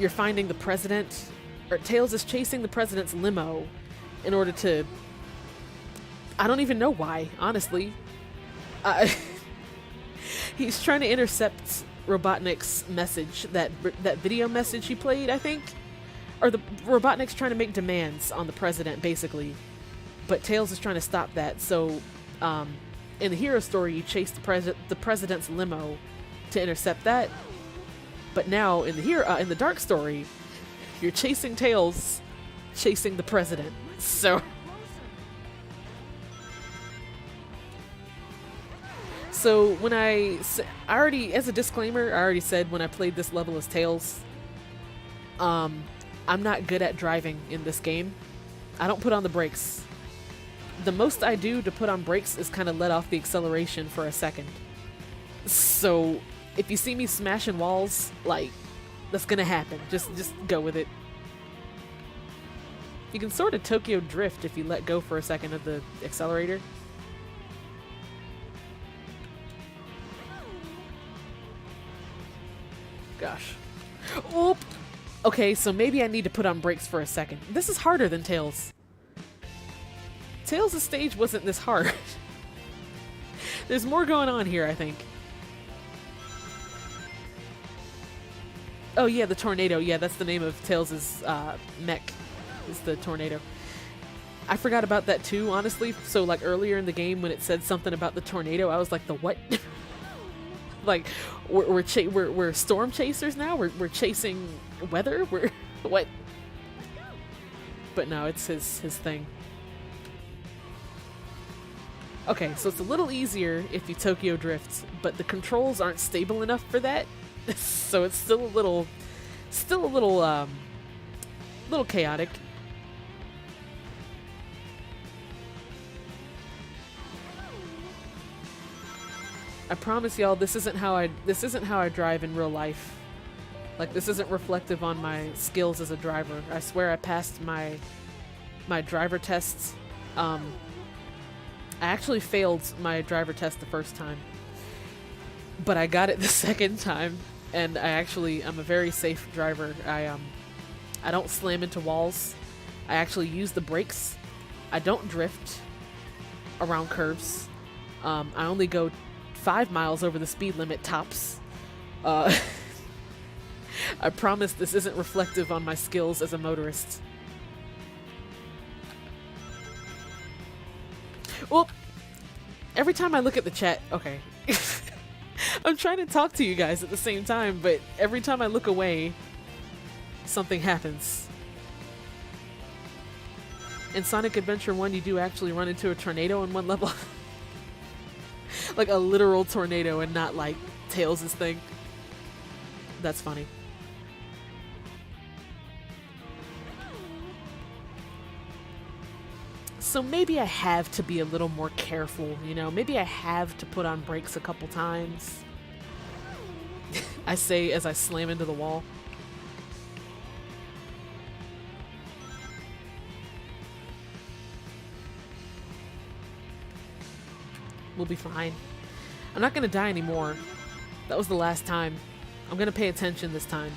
you're finding the president, or Tails is chasing the president's limo in order to... I don't even know why, honestly. He's trying to intercept Robotnik's message, that video message he played, I think. Or the Robotnik's trying to make demands on the president, basically. But Tails is trying to stop that. So, in the hero story, you chase the president's limo to intercept that. But now in the dark story, you're chasing Tails, chasing the president. So when I already, as a disclaimer, I already said when I played this level as Tails, I'm not good at driving in this game. I don't put on the brakes. The most I do to put on brakes is kind of let off the acceleration for a second. So if you see me smashing walls, like, that's gonna happen. Just go with it. You can sort of Tokyo drift if you let go for a second of the accelerator. Gosh. Oop! Okay, so maybe I need to put on brakes for a second. This is harder than Tails. Tails' stage wasn't this hard. There's more going on here, I think. Oh yeah, the tornado. Yeah, that's the name of Tails' mech. Is the tornado. I forgot about that too, honestly. So like earlier in the game when it said something about the tornado, I was like, the what? Like we're storm chasers now? We're chasing weather? We're what? But no, it's his thing. Okay, so it's a little easier if you Tokyo drift, but the controls aren't stable enough for that. So it's still a little chaotic. I promise y'all this isn't how I drive in real life. Like, this isn't reflective on my skills as a driver. I swear I passed my driver tests. I actually failed my driver test the first time, but I got it the second time, and I'm a very safe driver. I don't slam into walls. I actually use the brakes. I don't drift around curves. I only go 5 miles over the speed limit tops. I promise this isn't reflective on my skills as a motorist. Well, every time I look at the chat, okay. I'm trying to talk to you guys at the same time, but every time I look away, something happens. In Sonic Adventure 1, you do actually run into a tornado in one level. Like a literal tornado and not like Tails' thing. That's funny. So maybe I have to be a little more careful, you know? Maybe I have to put on brakes a couple times. I say as I slam into the wall. We'll be fine. I'm not gonna die anymore. That was the last time. I'm gonna pay attention this time.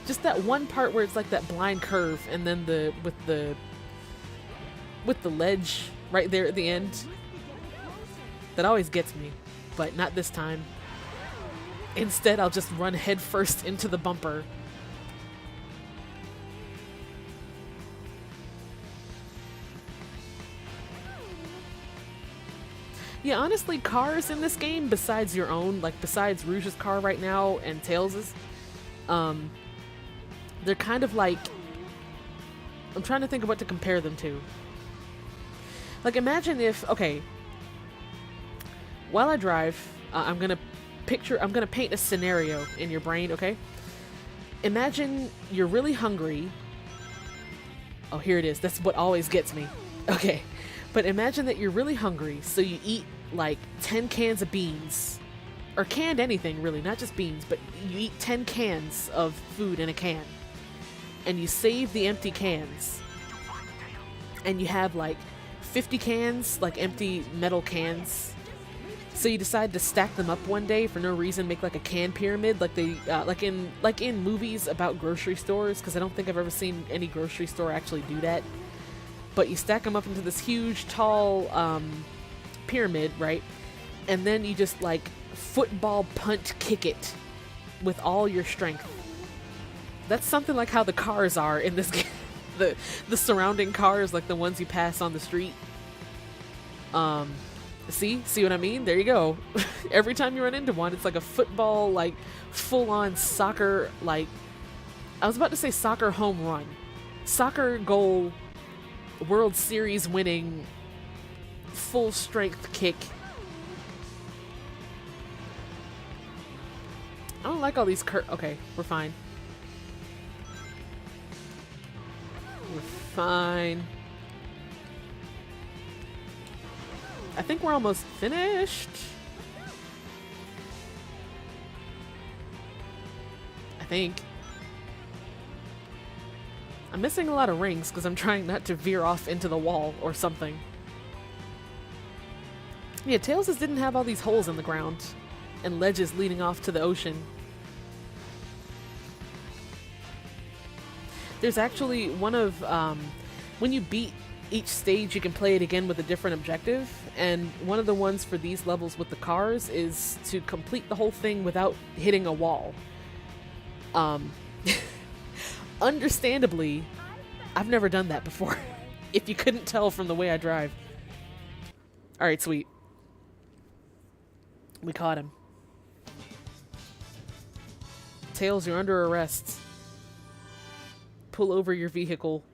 Just that one part where it's like that blind curve, and then with the ledge right there at the end. That always gets me, but not this time. Instead, I'll just run headfirst into the bumper. Yeah, honestly, cars in this game, besides your own, like besides Rouge's car right now and Tails's, they're kind of like, I'm trying to think of what to compare them to. Like, imagine if, okay, while I drive, I'm gonna paint a scenario in your brain, okay? Imagine you're really hungry. Oh, here it is. That's what always gets me. Okay. But imagine that you're really hungry, so you eat like 10 cans of beans. Or canned anything, really, not just beans, but you eat 10 cans of food in a can. And you save the empty cans. And you have like 50 cans, like empty metal cans. So you decide to stack them up one day for no reason, make like a can pyramid, like they like in movies about grocery stores, because I don't think I've ever seen any grocery store actually do that. But you stack them up into this huge, tall pyramid, right? And then you just like football punt kick it with all your strength. That's something like how the cars are in this game. The surrounding cars, like the ones you pass on the street. See what I mean? There you go. Every time you run into one, it's like a football, like full-on soccer, like I was about to say soccer home run, soccer goal, World Series winning, full strength kick. I don't like all these okay, we're fine. We're fine. I think we're almost finished. I think. I'm missing a lot of rings because I'm trying not to veer off into the wall or something. Yeah, Tails just didn't have all these holes in the ground and ledges leading off to the ocean. There's actually one of, when you beat each stage, you can play it again with a different objective, and one of the ones for these levels with the cars is to complete the whole thing without hitting a wall. Understandably, I've never done that before, if you couldn't tell from the way I drive. Alright, sweet. We caught him. Tails, you're under arrest. Pull over your vehicle.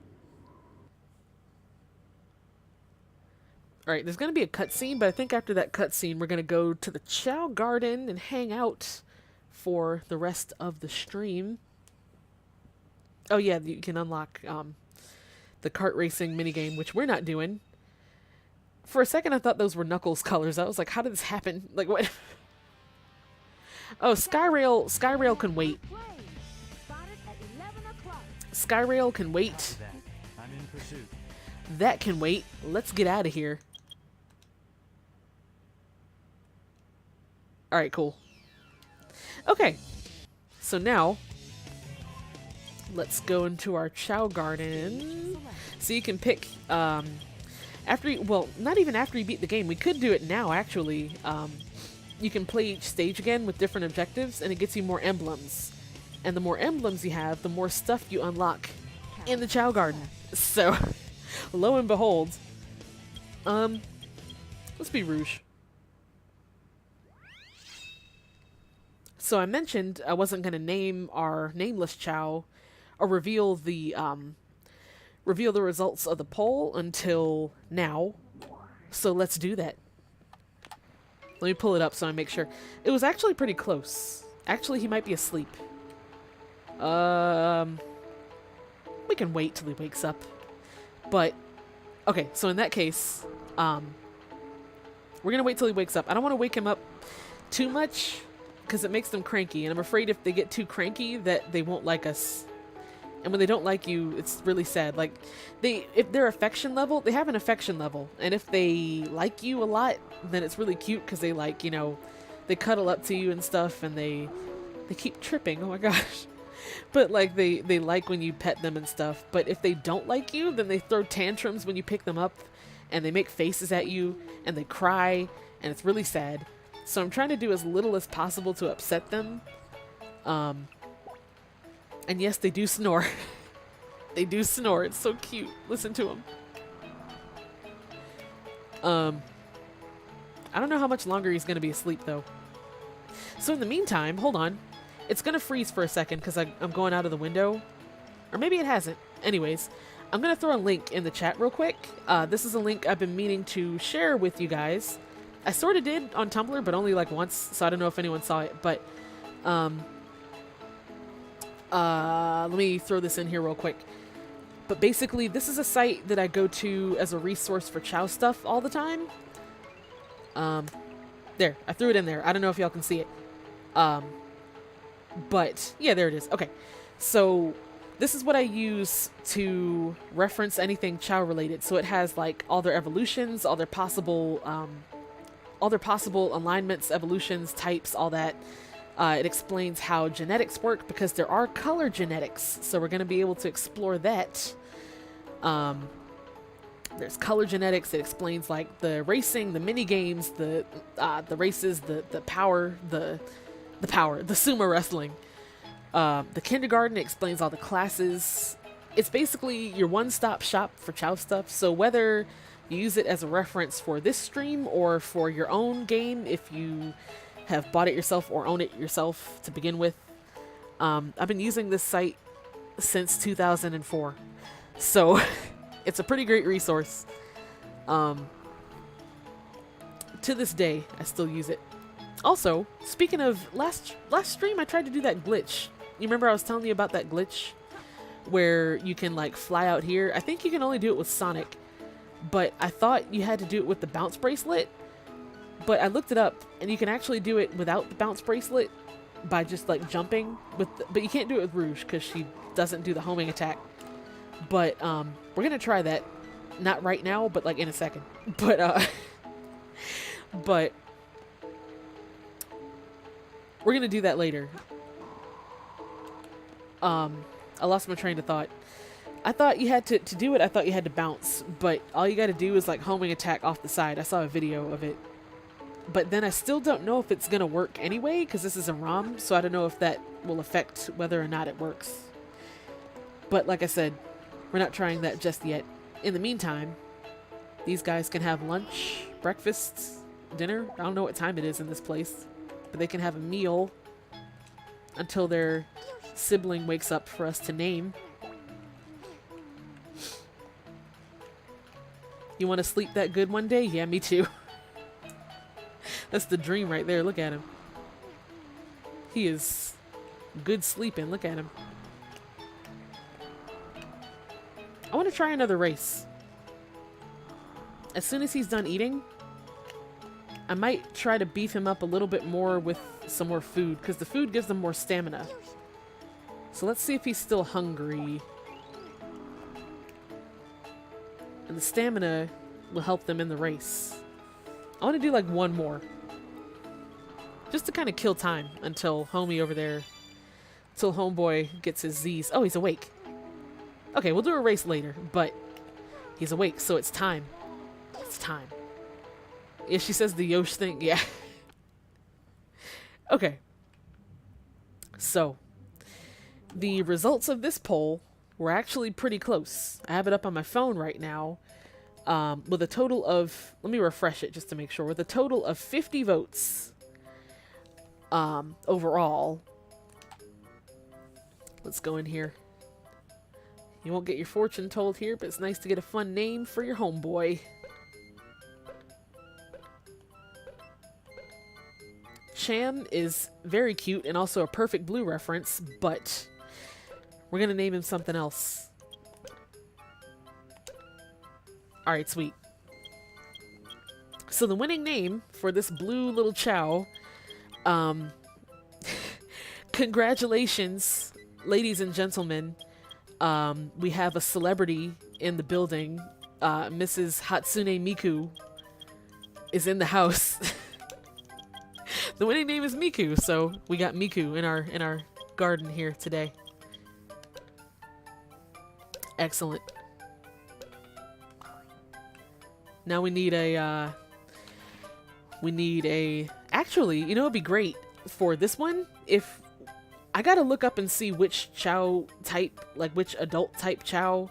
Alright, there's going to be a cutscene, but I think after that cutscene, we're going to go to the Chao Garden and hang out for the rest of the stream. Oh yeah, you can unlock the kart racing minigame, which we're not doing. For a second, I thought those were Knuckles colors. I was like, how did this happen? Like, what? Oh, Skyrail can wait. Skyrail can wait.
I'm in pursuit.
That can wait. Let's get out of here. Alright, cool. Okay. So now, let's go into our Chao Garden. So you can pick, after you, well, not even after you beat the game. We could do it now, actually. You can play each stage again with different objectives, and it gets you more emblems. And the more emblems you have, the more stuff you unlock in the Chao Garden. So, lo and behold, let's be Rouge. So I mentioned I wasn't going to name our nameless Chao or reveal the results of the poll until now. So let's do that. Let me pull it up so I make sure. It was actually pretty close. Actually, he might be asleep. We can wait till he wakes up. But, okay, so in that case, we're gonna wait till he wakes up. I don't want to wake him up too much, because it makes them cranky, and I'm afraid if they get too cranky that they won't like us. And when they don't like you, it's really sad. Like, if their affection level, they have an affection level, and if they like you a lot, then it's really cute, because they like, you know, they cuddle up to you and stuff, and they keep tripping. Oh my gosh. But like they like when you pet them and stuff. But if they don't like you, then they throw tantrums when you pick them up, and they make faces at you, and they cry, and it's really sad. So I'm trying to do as little as possible to upset them. And yes, they do snore. They do snore. It's so cute. Listen to them. I don't know how much longer he's going to be asleep, though. So in the meantime, hold on. It's going to freeze for a second because I'm going out of the window. Or maybe it hasn't. Anyways, I'm going to throw a link in the chat real quick. This is a link I've been meaning to share with you guys. I sort of did on Tumblr, but only like once, so I don't know if anyone saw it. But let me throw this in here real quick. But basically, this is a site that I go to as a resource for Chao stuff all the time. There, I threw it in there. I don't know if y'all can see it. But yeah, there it is. Okay, so this is what I use to reference anything Chao related. So it has like all their evolutions, all their possible alignments, evolutions, types, all that. It explains how genetics work because there are color genetics. So we're going to be able to explore that. There's color genetics. It explains like the racing, the mini games, the races, the power, the sumo wrestling. The kindergarten explains all the classes. It's basically your one-stop shop for Chao stuff. So whether you use it as a reference for this stream or for your own game, if you have bought it yourself or own it yourself to begin with, I've been using this site since 2004. So it's a pretty great resource. To this day, I still use it. Also, speaking of last stream, I tried to do that glitch. You remember I was telling you about that glitch where you can like fly out here? I think you can only do it with Sonic, but I thought you had to do it with the bounce bracelet. But I looked it up, and you can actually do it without the bounce bracelet by just like jumping with. But you can't do it with Rouge because she doesn't do the homing attack. But we're gonna try that. Not right now, but like in a second. But but we're gonna do that later. I lost my train of thought. I thought you had to do it, I thought you had to bounce, but all you gotta do is like homing attack off the side. I saw a video of it. But then I still don't know if it's gonna work anyway, because this is a ROM, so I don't know if that will affect whether or not it works. But like I said, we're not trying that just yet. In the meantime, these guys can have lunch, breakfast, dinner. I don't know what time it is in this place, but they can have a meal until their sibling wakes up for us to name. You want to sleep that good one day? Yeah, me too. That's the dream right there. Look at him. He is good sleeping. Look at him. I want to try another race. As soon as he's done eating, I might try to beef him up a little bit more with some more food, because the food gives them more stamina. So let's see if he's still hungry. And the stamina will help them in the race. I want to do like one more. Just to kind of kill time until homie over there, till homeboy gets his Z's. Oh, he's awake. Okay, we'll do a race later, but he's awake, so it's time. It's time. Yeah, she says the Yosh thing. Yeah. Okay. So, the results of this poll were actually pretty close. I have it up on my phone right now. With a total of, let me refresh it just to make sure, with a total of 50 votes overall. Let's go in here. You won't get your fortune told here, but it's nice to get a fun name for your homeboy. Cham is very cute and also a Perfect Blue reference, but we're gonna name him something else. Alright, sweet. So the winning name for this blue little chow, congratulations, ladies and gentlemen. We have a celebrity in the building. Mrs. Hatsune Miku is in the house. The winning name is Miku, so we got Miku in our garden here today. Excellent. Now we need a actually, you know, it'd be great for this one if I gotta look up and see which chow type, like which adult type chow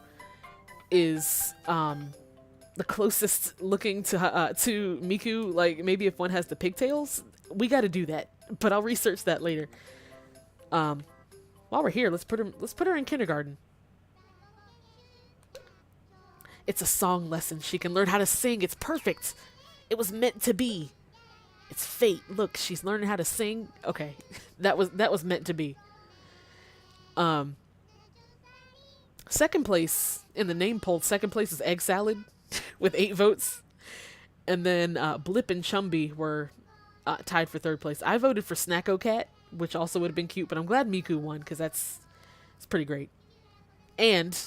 is the closest looking to Miku. Like maybe if one has the pigtails, we gotta do that. But I'll research that later. While we're here, let's put her in kindergarten. It's a song lesson. She can learn how to sing. It's perfect. It was meant to be. It's fate. Look, she's learning how to sing. Okay. That was meant to be. Second place in the name poll, second place is Egg Salad with 8 votes. And then Blip and Chumby were tied for third place. I voted for Snacko Cat, which also would have been cute, but I'm glad Miku won because it's pretty great. And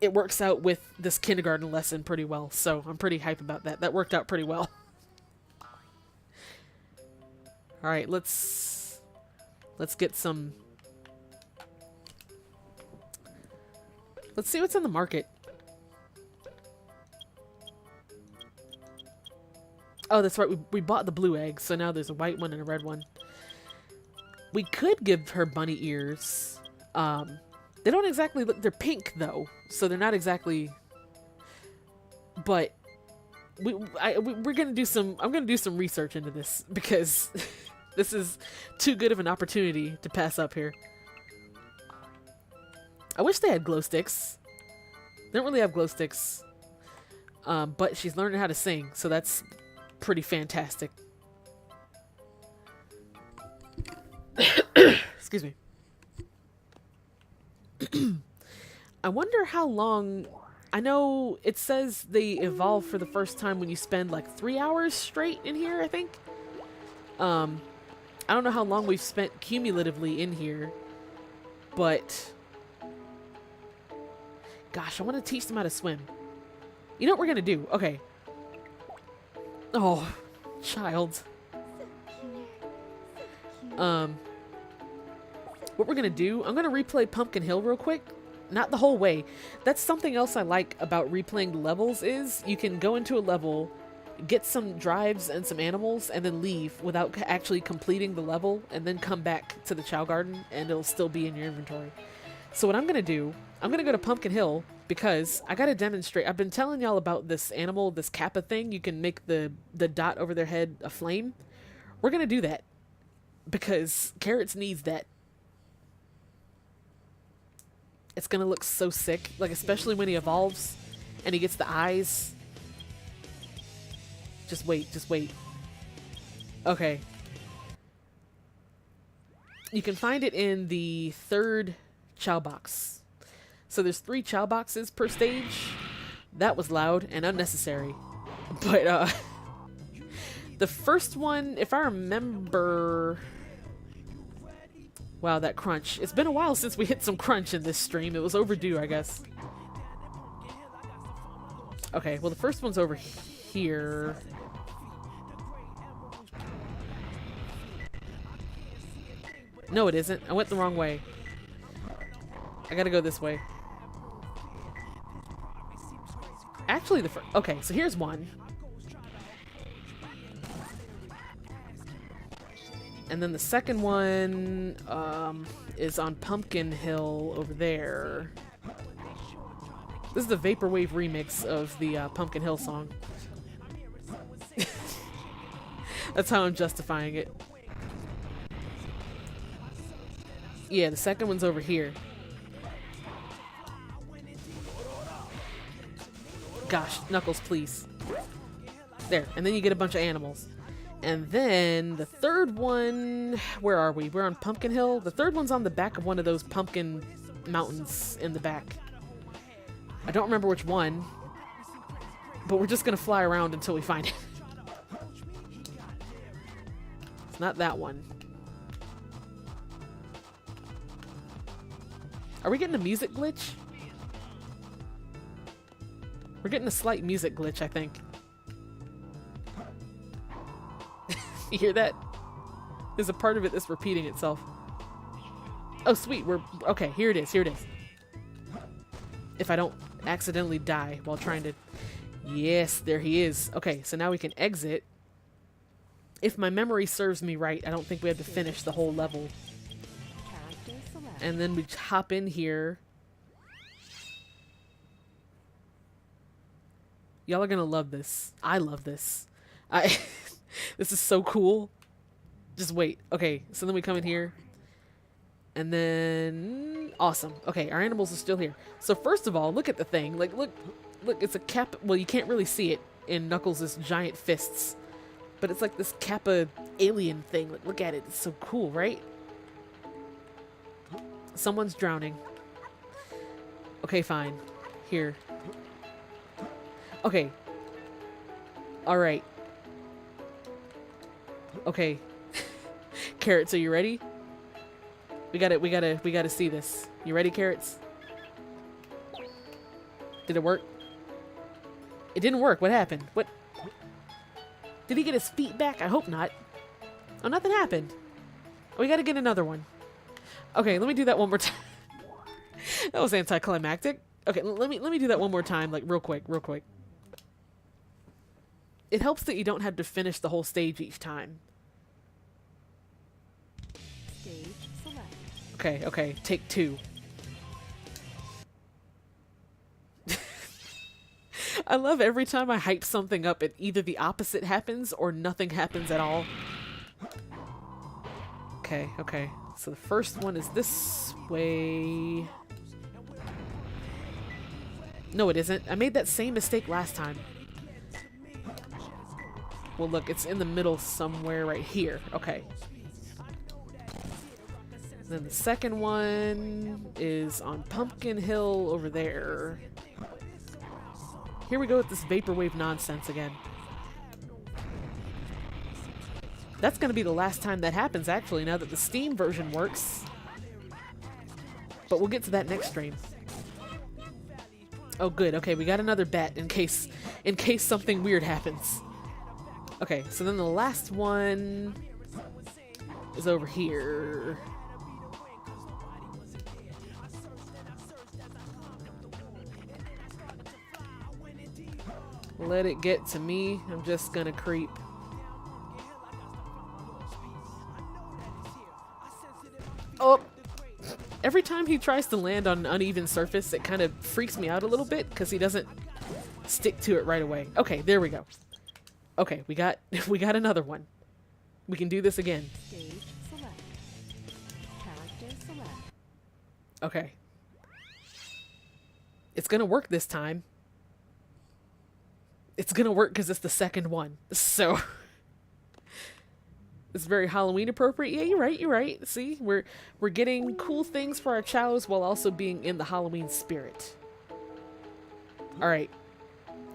it works out with this kindergarten lesson pretty well, so I'm pretty hype about that. That worked out pretty well. All right, let's get some. Let's see what's on the market. Oh, that's right. We bought the blue egg, so now there's a white one and a red one. We could give her bunny ears. They don't exactly look, they're pink though, so they're not exactly, but we're gonna do some, I'm gonna do some research into this because this is too good of an opportunity to pass up here. I wish they had glow sticks. They don't really have glow sticks, but she's learning how to sing, so that's pretty fantastic. Excuse me. I wonder how long. I know it says they evolve for the first time when you spend like 3 hours straight in here, I think. I don't know how long we've spent cumulatively in here, but Gosh, I want to teach them how to swim. You know what we're going to do? Okay. Oh, child. What we're going to do, I'm going to replay Pumpkin Hill real quick. Not the whole way. That's something else I like about replaying levels is you can go into a level, get some drives and some animals, and then leave without actually completing the level, and then come back to the Chao Garden, and it'll still be in your inventory. So what I'm going to do, I'm going to go to Pumpkin Hill because I got to demonstrate. I've been telling y'all about this animal, this kappa thing. You can make the dot over their head a flame. We're going to do that because Carrots needs that. It's going to look so sick, like especially when he evolves and he gets the eyes. Just wait, just wait. Okay. You can find it in the 3rd Chao box. So there's 3 Chao boxes per stage. That was loud and unnecessary. But the first one, if I remember... Wow, that crunch. It's been a while since we hit some crunch in this stream. It was overdue, I guess. Okay, well the first one's over here. No, it isn't. I went the wrong way. I gotta go this way. Actually, the first... Okay, so here's one. And then the second one is on Pumpkin Hill over there. This is the Vaporwave remix of the Pumpkin Hill song. That's how I'm justifying it. Yeah, the second one's over here. Gosh, Knuckles, please. There, and then you get a bunch of animals. And then the third one, where are we? We're on Pumpkin Hill. The third one's on the back of one of those pumpkin mountains in the back. I don't remember which one, but we're just gonna fly around until we find it. It's not that one. Are we getting a music glitch? We're getting a slight music glitch, I think. You hear that? There's a part of it that's repeating itself. Oh, sweet. We're... Okay, here it is. Here it is. If I don't accidentally die while trying to... Yes, there he is. Okay, so now we can exit. If my memory serves me right, I don't think we have to finish the whole level. And then we hop in here. Y'all are gonna love this. I love this. This is so cool. Just wait. Okay, so then we come in here. And then... Awesome. Okay, our animals are still here. So first of all, look at the thing. Like, look, it's a Kappa... Well, you can't really see it in Knuckles' giant fists. But it's like this Kappa alien thing. Like, look at it. It's so cool, right? Someone's drowning. Okay, fine. Here. Okay. Alright. Okay. Carrots, are you ready? We gotta see this. You ready, Carrots? Did it work? It didn't work. What happened? What? Did he get his feet back? I hope not. Oh, nothing happened. Oh, we gotta get another one. Okay, let me do that one more time. That was anticlimactic. Okay, let me do that one more time, like real quick. It helps that you don't have to finish the whole stage each time.
Stage select.
Okay, take 2. I love every time I hype something up, either the opposite happens or nothing happens at all. Okay. So the first one is this way. No, it isn't. I made that same mistake last time. Well, look, it's in the middle somewhere right here. Okay. Then the second one is on Pumpkin Hill over there. Here we go with this vaporwave nonsense again. That's going to be the last time that happens, actually, now that the Steam version works. But we'll get to that next stream. Oh, good. Okay, we got another bet in case something weird happens. Okay, so then the last one is over here. Let it get to me. I'm just gonna creep. Oh! Every time he tries to land on an uneven surface, it kind of freaks me out a little bit because he doesn't stick to it right away. Okay, there we go. Okay, we got another one. We can do this again.
Stage select. Character select.
Okay. It's gonna work this time. It's gonna work because it's the second one. So it's very Halloween appropriate. Yeah, you're right. See, we're getting cool things for our chows while also being in the Halloween spirit. Alright.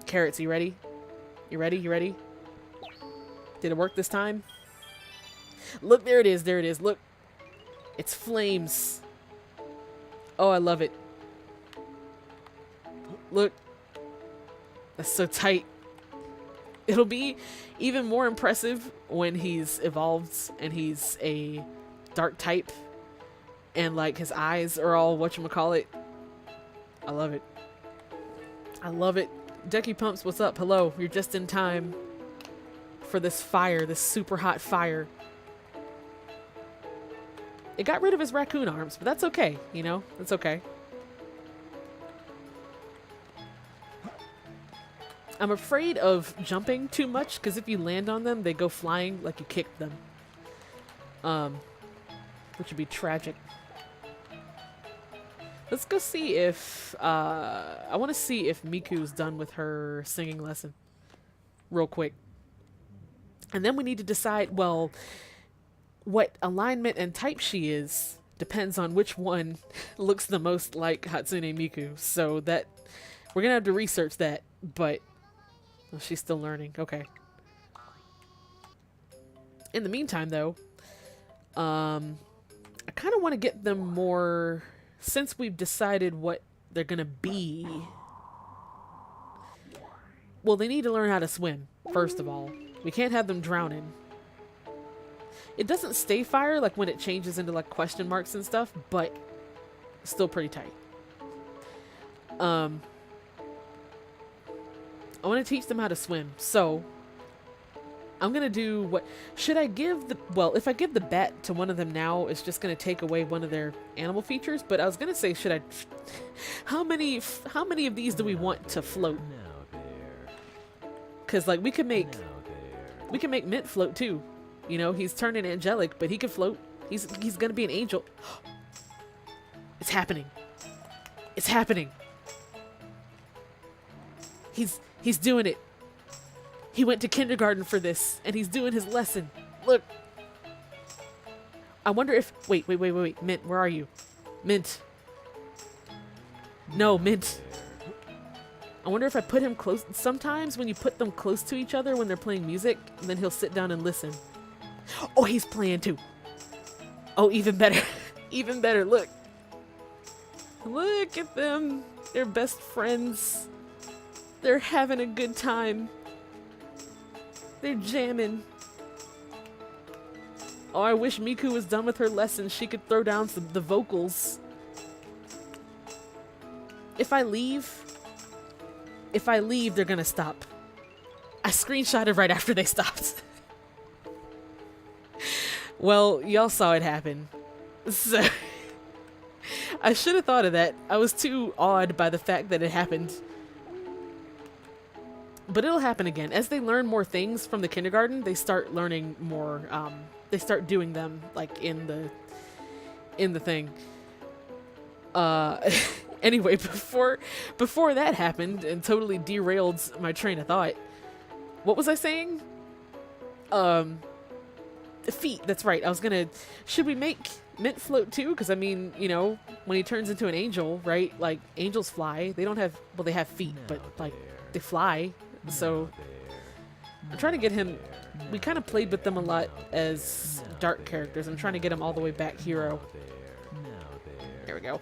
Carrots, you ready? You ready? Did it work this time? Look, there it is. Look. It's flames. Oh, I love it. Look. That's so tight. It'll be even more impressive when he's evolved and he's a dark type and like his eyes are all whatchamacallit. I love it. I love it. Decky Pumps, what's up? Hello. You're just in time for this fire, this super hot fire. It got rid of his raccoon arms, but that's okay, you know? That's okay. I'm afraid of jumping too much because if you land on them, they go flying like you kicked them. Which would be tragic. Let's go see if, I want to see if Miku's done with her singing lesson. Real quick. And then we need to decide, well, what alignment and type she is depends on which one looks the most like Hatsune Miku. So that, we're going to have to research that, but oh, she's still learning. Okay. In the meantime, though, I kind of want to get them more, since we've decided what they're going to be. Well, they need to learn how to swim, first of all. We can't have them drowning. It doesn't stay fire, like when it changes into like question marks and stuff, but still pretty tight. I want to teach them how to swim, so I'm going to do what... Should I give the... Well, if I give the bat to one of them now, it's just going to take away one of their animal features, but I was going to say, should I... How many of these do we want to float? Because, like, we could make Mint float, too. You know, he's turning angelic, but he can float. He's going to be an angel. It's happening. It's happening. He's doing it. He went to kindergarten for this, and he's doing his lesson. Look. I wonder if... Wait. Mint, where are you? Mint. No, Mint. I wonder if I put him close... Sometimes when you put them close to each other when they're playing music, then he'll sit down and listen. Oh, he's playing too. Oh, even better. Even better. Look. Look at them. They're best friends. They're having a good time. They're jamming. Oh, I wish Miku was done with her lesson. She could throw down the vocals. If I leave, they're gonna stop. I screenshotted right after they stopped. Well, y'all saw it happen. So I should have thought of that. I was too awed by the fact that it happened. But it'll happen again. As they learn more things from the kindergarten, they start learning more, they start doing them, like, in the thing. Anyway, before that happened and totally derailed my train of thought, what was I saying? Feet, that's right. I was gonna, should we make Mint float too? Because, I mean, you know, when he turns into an angel, right? Like, angels fly. They don't have, well, they have feet, but, like, they fly. So I'm trying to get him, we kind of played with them a lot as dark characters. I'm trying to get him all the way back hero. There we go.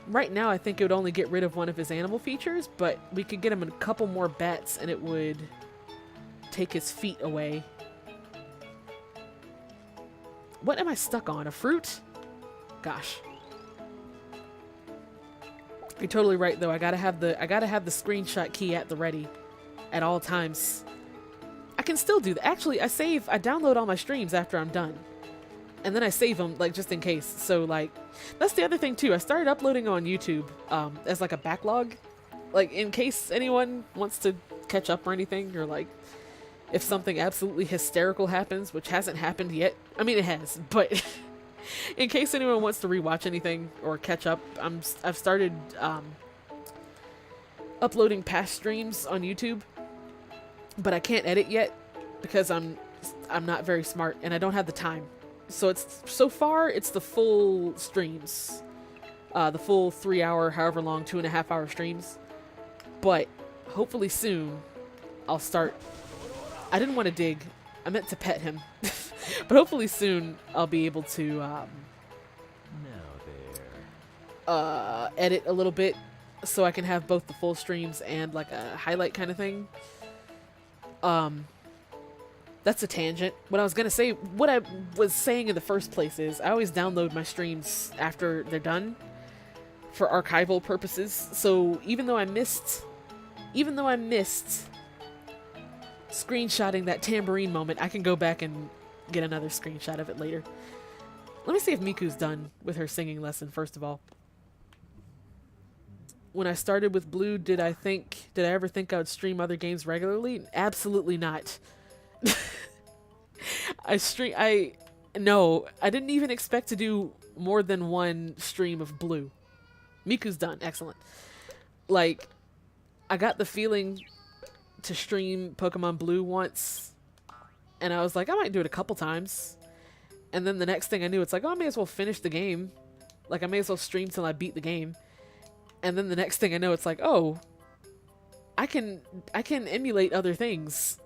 Right now, I think it would only get rid of one of his animal features, but we could get him a couple more bats and it would take his feet away. What am I stuck on? A fruit? Gosh. You're totally right though. I gotta have the screenshot key at the ready at all times. I can still do that. Actually, I download all my streams after I'm done. And then I save them, like, just in case. So, like, that's the other thing, too. I started uploading on YouTube as, like, a backlog. Like, in case anyone wants to catch up or anything. Or, like, if something absolutely hysterical happens, which hasn't happened yet. I mean, it has. But in case anyone wants to rewatch anything or catch up, I've started uploading past streams on YouTube. But I can't edit yet because I'm not very smart and I don't have the time. So far it's the full streams, the full 3 hour, however long, 2.5 hour streams. But hopefully soon I'll start. I didn't want to dig. I meant to pet him, but hopefully soon I'll be able to edit a little bit so I can have both the full streams and like a highlight kind of thing. That's a tangent. What I was saying in the first place is I always download my streams after they're done for archival purposes. So even though I missed screenshotting that tambourine moment, I can go back and get another screenshot of it later. Let me see if Miku's done with her singing lesson first of all. When I started with Blue, did I ever think I would stream other games regularly? Absolutely not. I didn't even expect to do more than one stream of Blue. Miku's done. Excellent. Like, I got the feeling to stream Pokemon Blue once, and I was like, I might do it a couple times. And then the next thing I knew, it's like, oh, I may as well finish the game. Like, I may as well stream till I beat the game. And then the next thing I know, it's like, oh, I can emulate other things.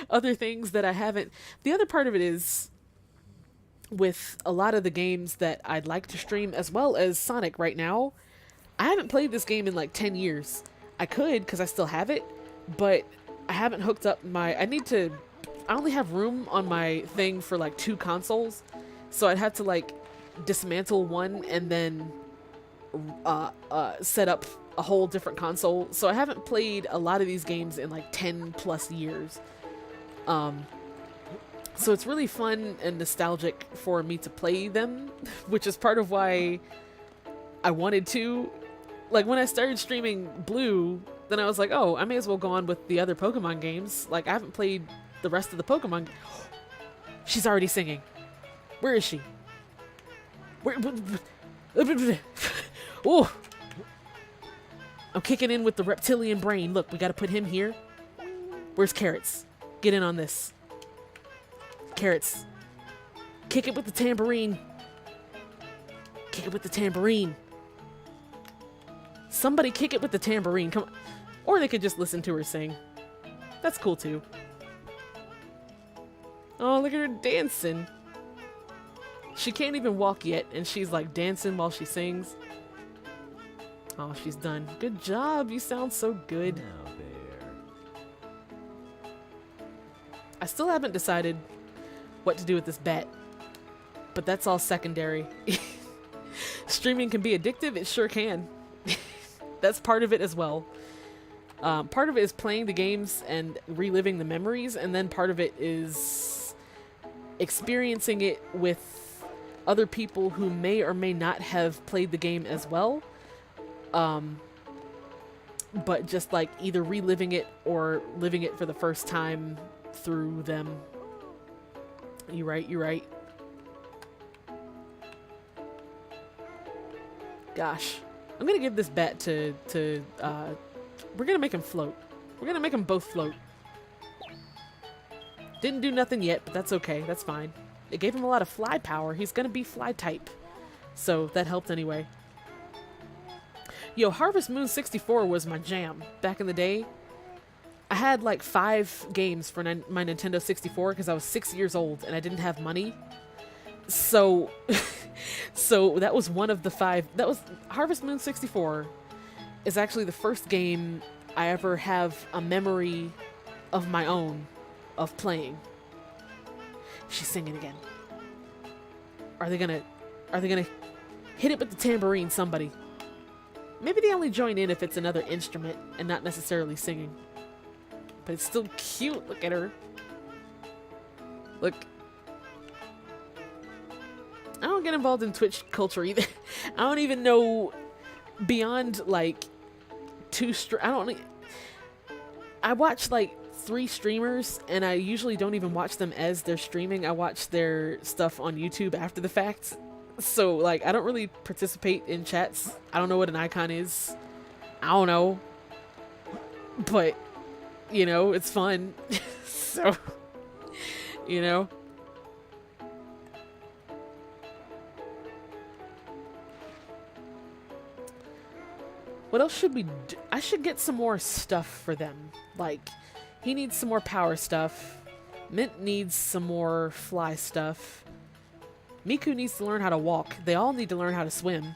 Other things that I haven't. The other part of it is with a lot of the games that I'd like to stream, as well as Sonic right now, I haven't played this game in like 10 years. I could because I still have it, but I haven't hooked up I only have room on my thing for like 2 consoles, so I'd have to like dismantle one and then set up a whole different console. So I haven't played a lot of these games in like 10 plus years. So it's really fun and nostalgic for me to play them, which is part of why I wanted to. Like, when I started streaming Blue, then I was like, oh, I may as well go on with the other Pokemon games. Like, I haven't played the rest of the Pokemon. She's already singing. Where is she? Oh, I'm kicking in with the reptilian brain. Look, we gotta put him here. Where's Carrots? Get in on this. Carrots. Kick it with the tambourine. Kick it with the tambourine. Somebody kick it with the tambourine. Come on. Or they could just listen to her sing. That's cool too. Oh, look at her dancing. She can't even walk yet, and she's like dancing while she sings. Oh, she's done. Good job. You sound so good.
Now there.
I still haven't decided what to do with this bet, but that's all secondary. Streaming can be addictive. It sure can. That's part of it as well. Part of it is playing the games and reliving the memories, and then part of it is experiencing it with other people who may or may not have played the game as well. But just like either reliving it or living it for the first time through them. You're right. Gosh. I'm gonna give this bet to we're gonna make him float. We're gonna make them both float. Didn't do nothing yet, but that's okay. That's fine. It gave him a lot of fly power. He's gonna be fly type. So that helped anyway. Yo, Harvest Moon 64 was my jam back in the day. I had like 5 games for my Nintendo 64 because I was 6 years old and I didn't have money. So So that was one of the 5. That was Harvest Moon 64 is actually the first game I ever have a memory of my own of playing. She's singing again. Are they gonna hit it with the tambourine, somebody? Maybe they only join in if it's another instrument and not necessarily singing. But it's still cute. Look at her. Look. I don't get involved in Twitch culture either. I don't even know beyond like I watch like 3 streamers, and I usually don't even watch them as they're streaming. I watch their stuff on YouTube after the fact. So like I don't really participate in chats. I don't know what an icon is. I don't know. But you know, it's fun. So you know. What else should we do? I should get some more stuff for them. Like, he needs some more power stuff. Mint needs some more fly stuff. Miku needs to learn how to walk. They all need to learn how to swim.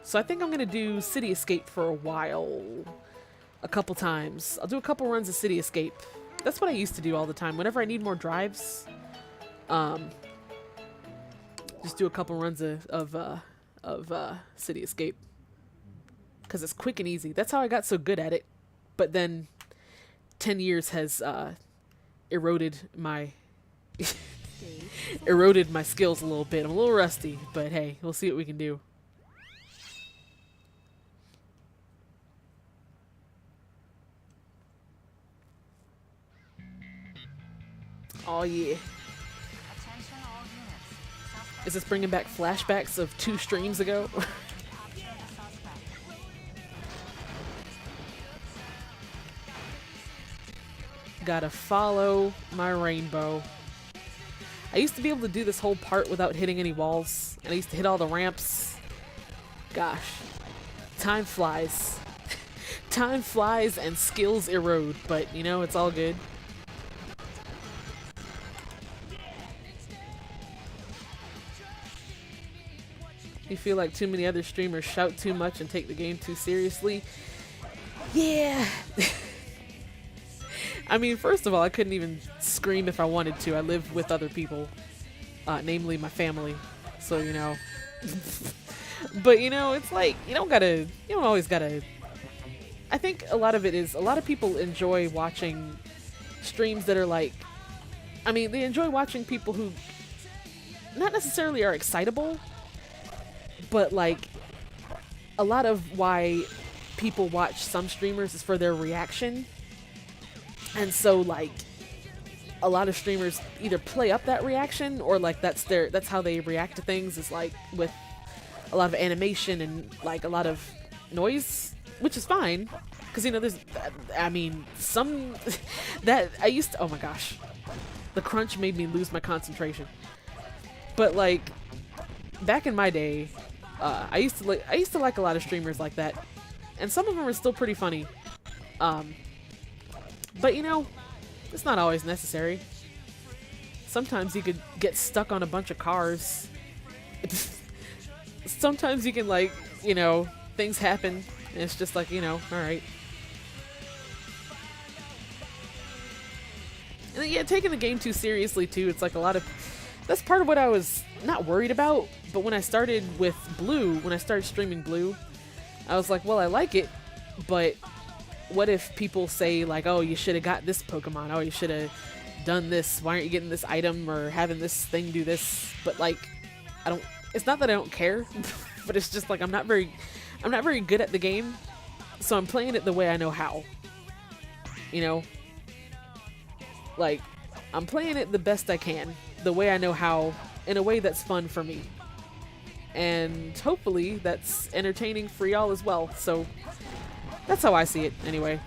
So I think I'm going to do City Escape for a while. A couple times. I'll do a couple runs of City Escape. That's what I used to do all the time. Whenever I need more drives, just do a couple runs of City Escape. Because it's quick and easy. That's how I got so good at it. But then 10 years has eroded my skills a little bit. I'm a little rusty, but hey, we'll see what we can do. Oh yeah. Is this bringing back flashbacks of 2 streams ago? Gotta follow my rainbow. I used to be able to do this whole part without hitting any walls, and I used to hit all the ramps. Gosh, time flies. Time flies and skills erode, but you know, it's all good. You feel like too many other streamers shout too much and take the game too seriously? Yeah. I mean, first of all, I couldn't even scream if I wanted to. I live with other people, namely my family. So, you know. But, you know, it's like, you don't always gotta. I think a lot of it is, a lot of people enjoy watching streams that are like, I mean, they enjoy watching people who not necessarily are excitable, but like, a lot of why people watch some streamers is for their reaction. And so, like, a lot of streamers either play up that reaction or, like, that's how they react to things, is, like, with a lot of animation and, like, a lot of noise, which is fine. Because, you know, there's, I mean, some, that, I used to, oh my gosh. The crunch made me lose my concentration. But, like, back in my day, I used to like a lot of streamers like that. And some of them are still pretty funny. But, you know, it's not always necessary. Sometimes you could get stuck on a bunch of cars. Sometimes you can, like, you know, things happen, and it's just like, you know, alright. And then, yeah, taking the game too seriously, too. It's like a lot of... That's part of what I was not worried about, but when I started with Blue, when I started streaming Blue, I was like, well, I like it, but... what if people say, like, oh, you should have got this Pokemon, oh, you should have done this, why aren't you getting this item or having this thing do this? But like, it's not that I don't care, but it's just like I'm not very good at the game, so I'm playing it the way I know how. You know? Like, I'm playing it the best I can, the way I know how, in a way that's fun for me. And hopefully that's entertaining for y'all as well, so that's how I see it, anyway.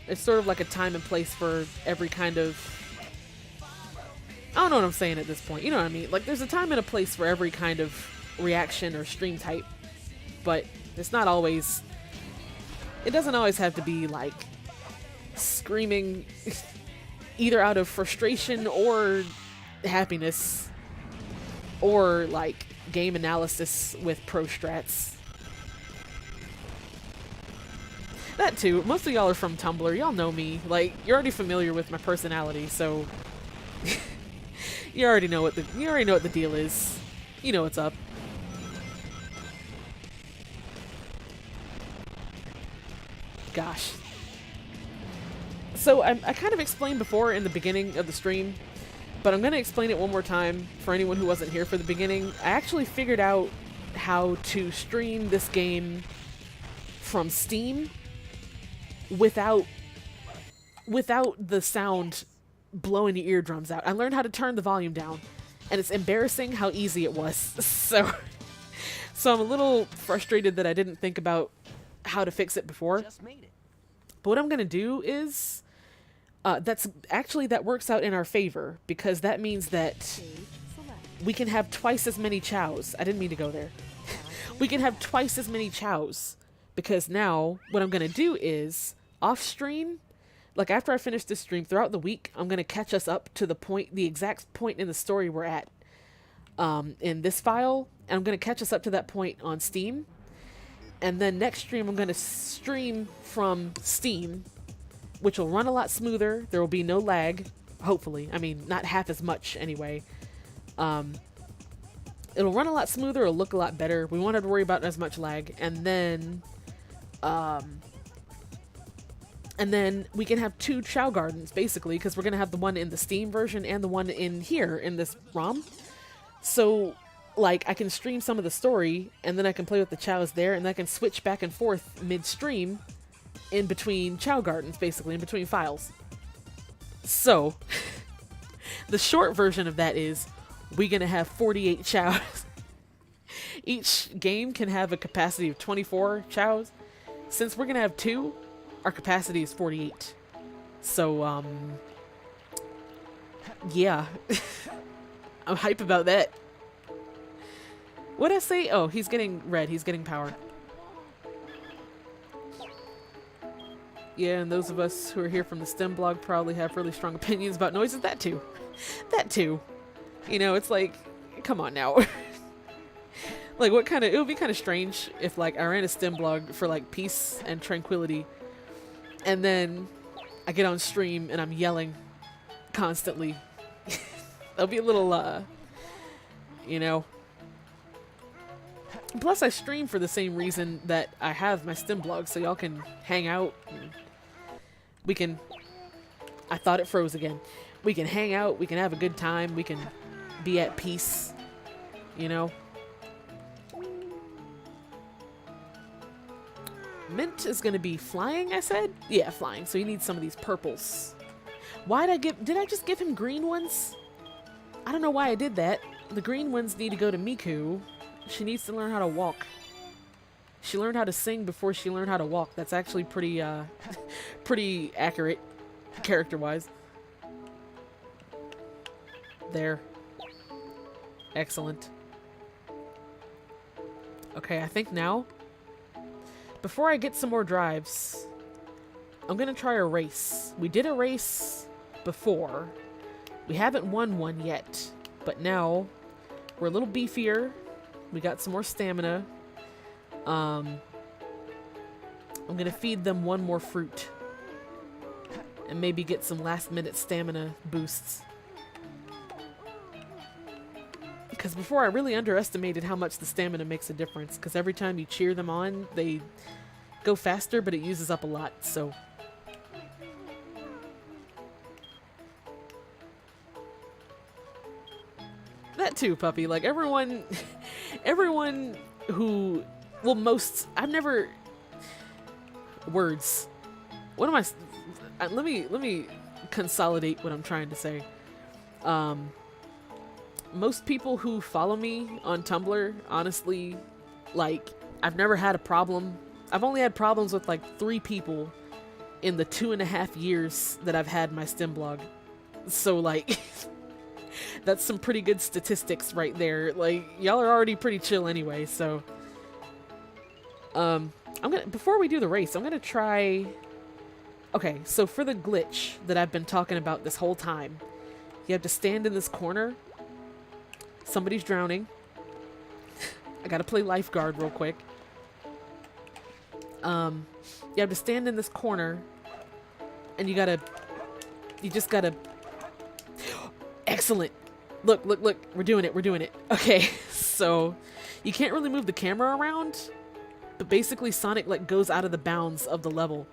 It's sort of like a time and place for every kind of... I don't know what I'm saying at this point. You know what I mean? Like, there's a time and a place for every kind of reaction or stream type. But it's not always... It doesn't always have to be, like, screaming either out of frustration or happiness. or like game analysis with pro strats. That too. Most of y'all are from Tumblr. Y'all know me. Like, you're already familiar with my personality, so you already know what the deal is. You know what's up. Gosh. So I kind of explained before in the beginning of the stream, but I'm going to explain it one more time for anyone who wasn't here for the beginning. I actually figured out how to stream this game from Steam without the sound blowing your eardrums out. I learned how to turn the volume down, and it's embarrassing how easy it was. So I'm a little frustrated that I didn't think about how to fix it before.
Just made it.
But what I'm going to do is that works out in our favor, because that means that we can have twice as many chows. I didn't mean to go there. We can have twice as many chows, because now what I'm going to do is off stream, like after I finish this stream throughout the week, I'm going to catch us up to the exact point in the story we're at in this file, and I'm going to catch us up to that point on Steam. And then next stream, I'm going to stream from Steam, which will run a lot smoother. There will be no lag, hopefully. I mean, not half as much anyway. It'll run a lot smoother. It'll look a lot better. We won't have to worry about as much lag. And then we can have 2 Chao Gardens, basically, because we're going to have the one in the Steam version and the one in here in this ROM. So, like, I can stream some of the story, and then I can play with the chows there, and then I can switch back and forth mid-stream in between Chao Gardens, basically, in between files. So, the short version of that is, we're going to have 48 chows. Each game can have a capacity of 24 chows. Since we're going to have 2, our capacity is 48. So, yeah. I'm hype about that. What'd I say? Oh, he's getting red. He's getting power. Yeah, and those of us who are here from the STEM blog probably have really strong opinions about noises. That too. That too. You know, it's like, come on now. Like, what kind of... It would be kind of strange if, like, I ran a STEM blog for, like, peace and tranquility, and then I get on stream and I'm yelling constantly. That'll be a little, you know... Plus, I stream for the same reason that I have my STEM blog, so y'all can hang out. And we can... I thought it froze again. We can hang out, we can have a good time, we can be at peace, you know? Mint is going to be flying, I said? Yeah, flying, so he needs some of these purples. Did I just give him green ones? I don't know why I did that. The green ones need to go to Miku. She needs to learn how to walk. She learned how to sing before she learned how to walk. That's actually pretty, pretty accurate, character-wise. There. Excellent. Okay, I think now, before I get some more drives, I'm gonna try a race. We did a race before. We haven't won one yet, but now we're a little beefier. We got some more stamina. I'm gonna feed them one more fruit and maybe get some last-minute stamina boosts. Because before I really underestimated how much the stamina makes a difference, because every time you cheer them on, they go faster, but it uses up a lot, so... That too, puppy. Like, everyone who... Well, most... I've never... Words. What am I... Let me consolidate what I'm trying to say. Most people who follow me on Tumblr, honestly, like, I've never had a problem. I've only had problems with, like, 3 people in the 2.5 years that I've had my STEM blog. So, like... That's some pretty good statistics right there. Like, y'all are already pretty chill anyway, so... before we do the race, I'm gonna try... Okay, so for the glitch that I've been talking about this whole time, you have to stand in this corner. Somebody's drowning. I gotta play lifeguard real quick. You have to stand in this corner, and you just gotta. Excellent. Look, look, look. We're doing it. We're doing it. Okay, so you can't really move the camera around, but basically Sonic like goes out of the bounds of the level.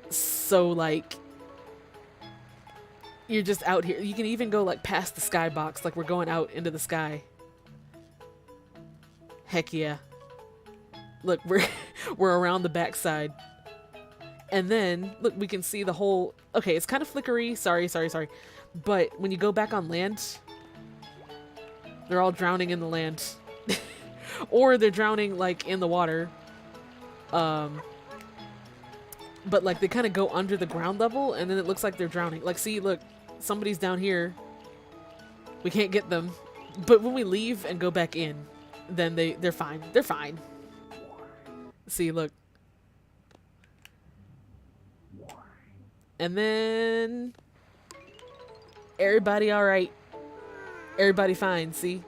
So like you're just out here. You can even go like past the skybox, like we're going out into the sky. Heck yeah. Look, we're around the backside. And then, look, we can see the whole... Okay, it's kind of flickery. Sorry. But when you go back on land, they're all drowning in the land. Or they're drowning, like, in the water. But, like, they kind of go under the ground level, and then it looks like they're drowning. Like, see, look, somebody's down here. We can't get them. But when we leave and go back in, then they're fine. They're fine. See, look. And then everybody all right. Everybody fine, see?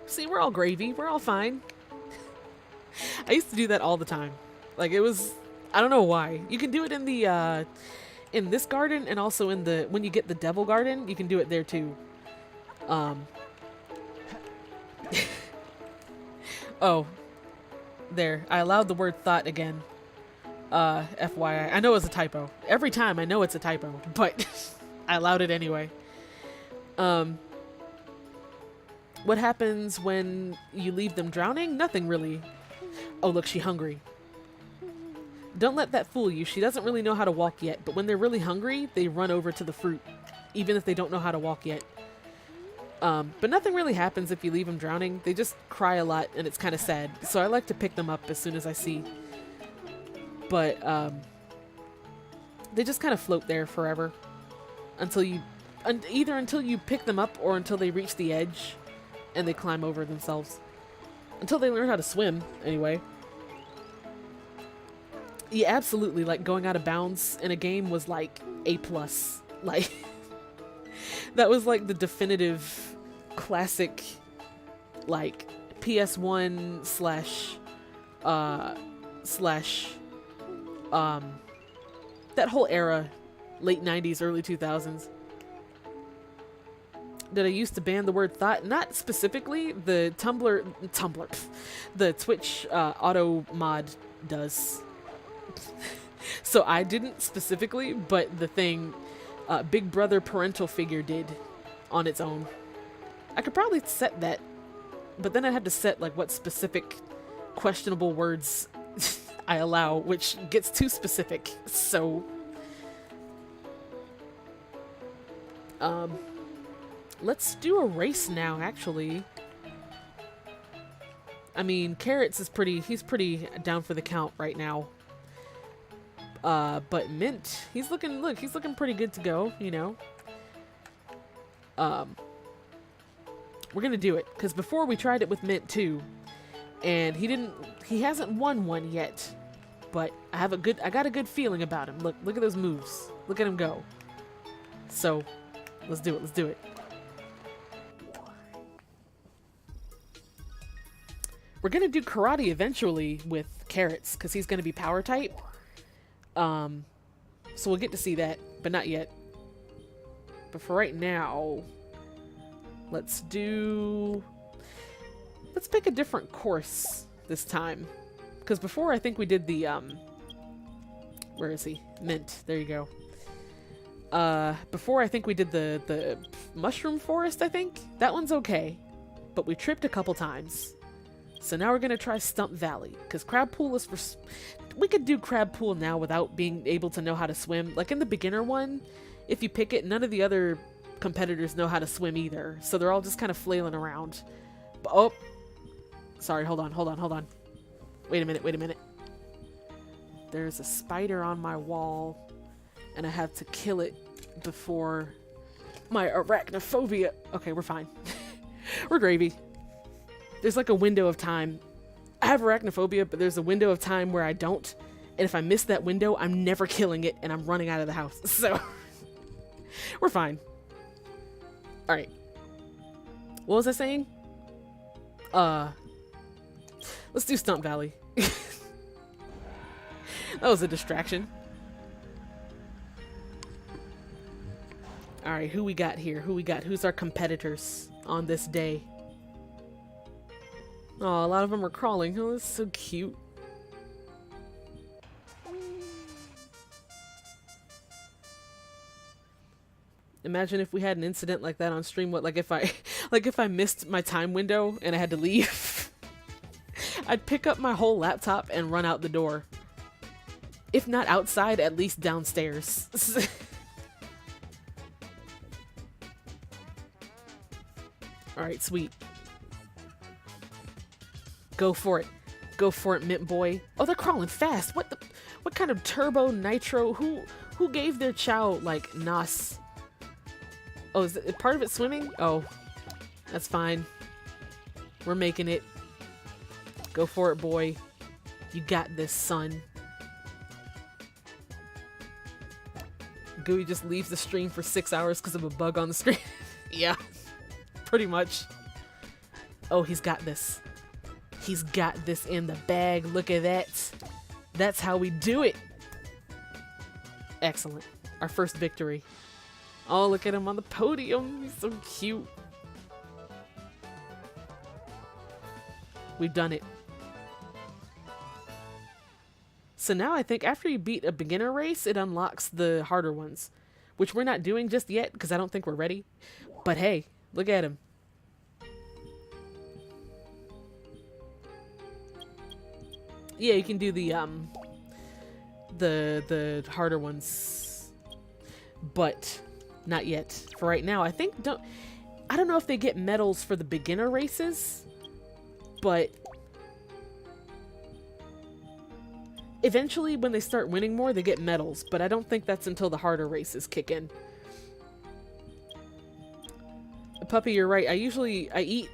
See, we're all gravy. We're all fine. I used to do that all the time. Like, it was... I don't know why. You can do it in the, in this garden, and also in the... When you get the devil garden, you can do it there, too. Oh. There. I allowed the word thought again. FYI. I know it's a typo. Every time I know it's a typo, but I allowed it anyway. What happens when you leave them drowning? Nothing really. Oh, look, she's hungry. Don't let that fool you. She doesn't really know how to walk yet, but when they're really hungry, they run over to the fruit, even if they don't know how to walk yet. But nothing really happens if you leave them drowning. They just cry a lot, and it's kind of sad. So I like to pick them up as soon as I see. But, they just kind of float there forever. Until you... either until you pick them up, or until they reach the edge, and they climb over themselves. Until they learn how to swim, anyway. Yeah, absolutely. Like, going out of bounds in a game was, like, A+. Like... That was like the definitive classic, like PS1 / that whole era, late 90s, early 2000s. Did I used to ban the word thought? Not specifically. The the Twitch auto mod does. So I didn't specifically, but the thing... Big Brother parental figure did on its own. I could probably set that, but then I'd have to set like what specific questionable words I allow, which gets too specific. So, let's do a race now, actually. I mean, Carrots is he's pretty down for the count right now. But Mint, he's looking pretty good to go, you know. We're gonna do it, because before we tried it with Mint too, and he hasn't won one yet, but I got a good feeling about him. Look at those moves. Look at him go. So, let's do it. We're gonna do karate eventually with Carrots, because he's gonna be power type. So we'll get to see that, but not yet. But for right now, let's pick a different course this time. Because before I think we did the, where is he? Mint. There you go. Before I think we did the mushroom forest, I think. That one's okay. But we tripped a couple times. So now we're going to try Stump Valley, because Crab Pool is for... We could do Crab Pool now without being able to know how to swim. Like in the beginner one, if you pick it, none of the other competitors know how to swim either. So they're all just kind of flailing around. Oh! Sorry, hold on. Wait a minute. There's a spider on my wall, and I have to kill it before my arachnophobia... Okay, we're fine. We're gravy. There's like a window of time. I have arachnophobia, but there's a window of time where I don't. And if I miss that window, I'm never killing it, and I'm running out of the house. So, we're fine. Alright. What was I saying? Let's do Stump Valley. That was a distraction. Alright, who we got here? Who we got? Who's our competitors on this day? Oh, a lot of them are crawling. Oh, that's so cute. Imagine if we had an incident like that on stream. What, like if I missed my time window and I had to leave? I'd pick up my whole laptop and run out the door. If not outside, at least downstairs. Alright, sweet. Go for it. Go for it, Mint Boy. Oh, they're crawling fast. What kind of turbo nitro? Who gave their chow, like, NOS? Oh, is it part of it swimming? Oh, that's fine. We're making it. Go for it, boy. You got this, son. Gooey just leaves the stream for 6 hours because of a bug on the screen. Yeah, pretty much. Oh, he's got this. He's got this in the bag. Look at that. That's how we do it. Excellent. Our first victory. Oh, look at him on the podium. He's so cute. We've done it. So now I think after you beat a beginner race, it unlocks the harder ones, which we're not doing just yet because I don't think we're ready. But hey, look at him. Yeah, you can do the harder ones, but not yet. For right now, I don't know if they get medals for the beginner races, but eventually when they start winning more, they get medals, but I don't think that's until the harder races kick in. Puppy, you're right. I eat.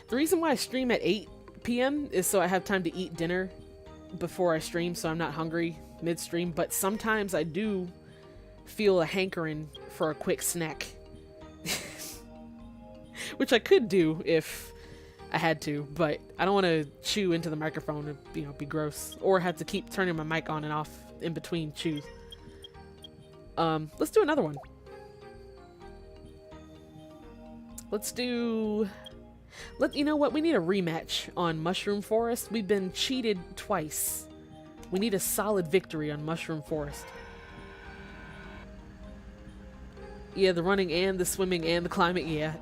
The reason why I stream at 8 p.m. is so I have time to eat dinner before I stream, so I'm not hungry mid-stream, but sometimes I do feel a hankering for a quick snack. Which I could do if I had to, but I don't want to chew into the microphone and, you know, be gross, or have to keep turning my mic on and off in between chews. Let's do another one. You know what? We need a rematch on Mushroom Forest. We've been cheated twice. We need a solid victory on Mushroom Forest. Yeah, the running and the swimming and the climbing, yeah.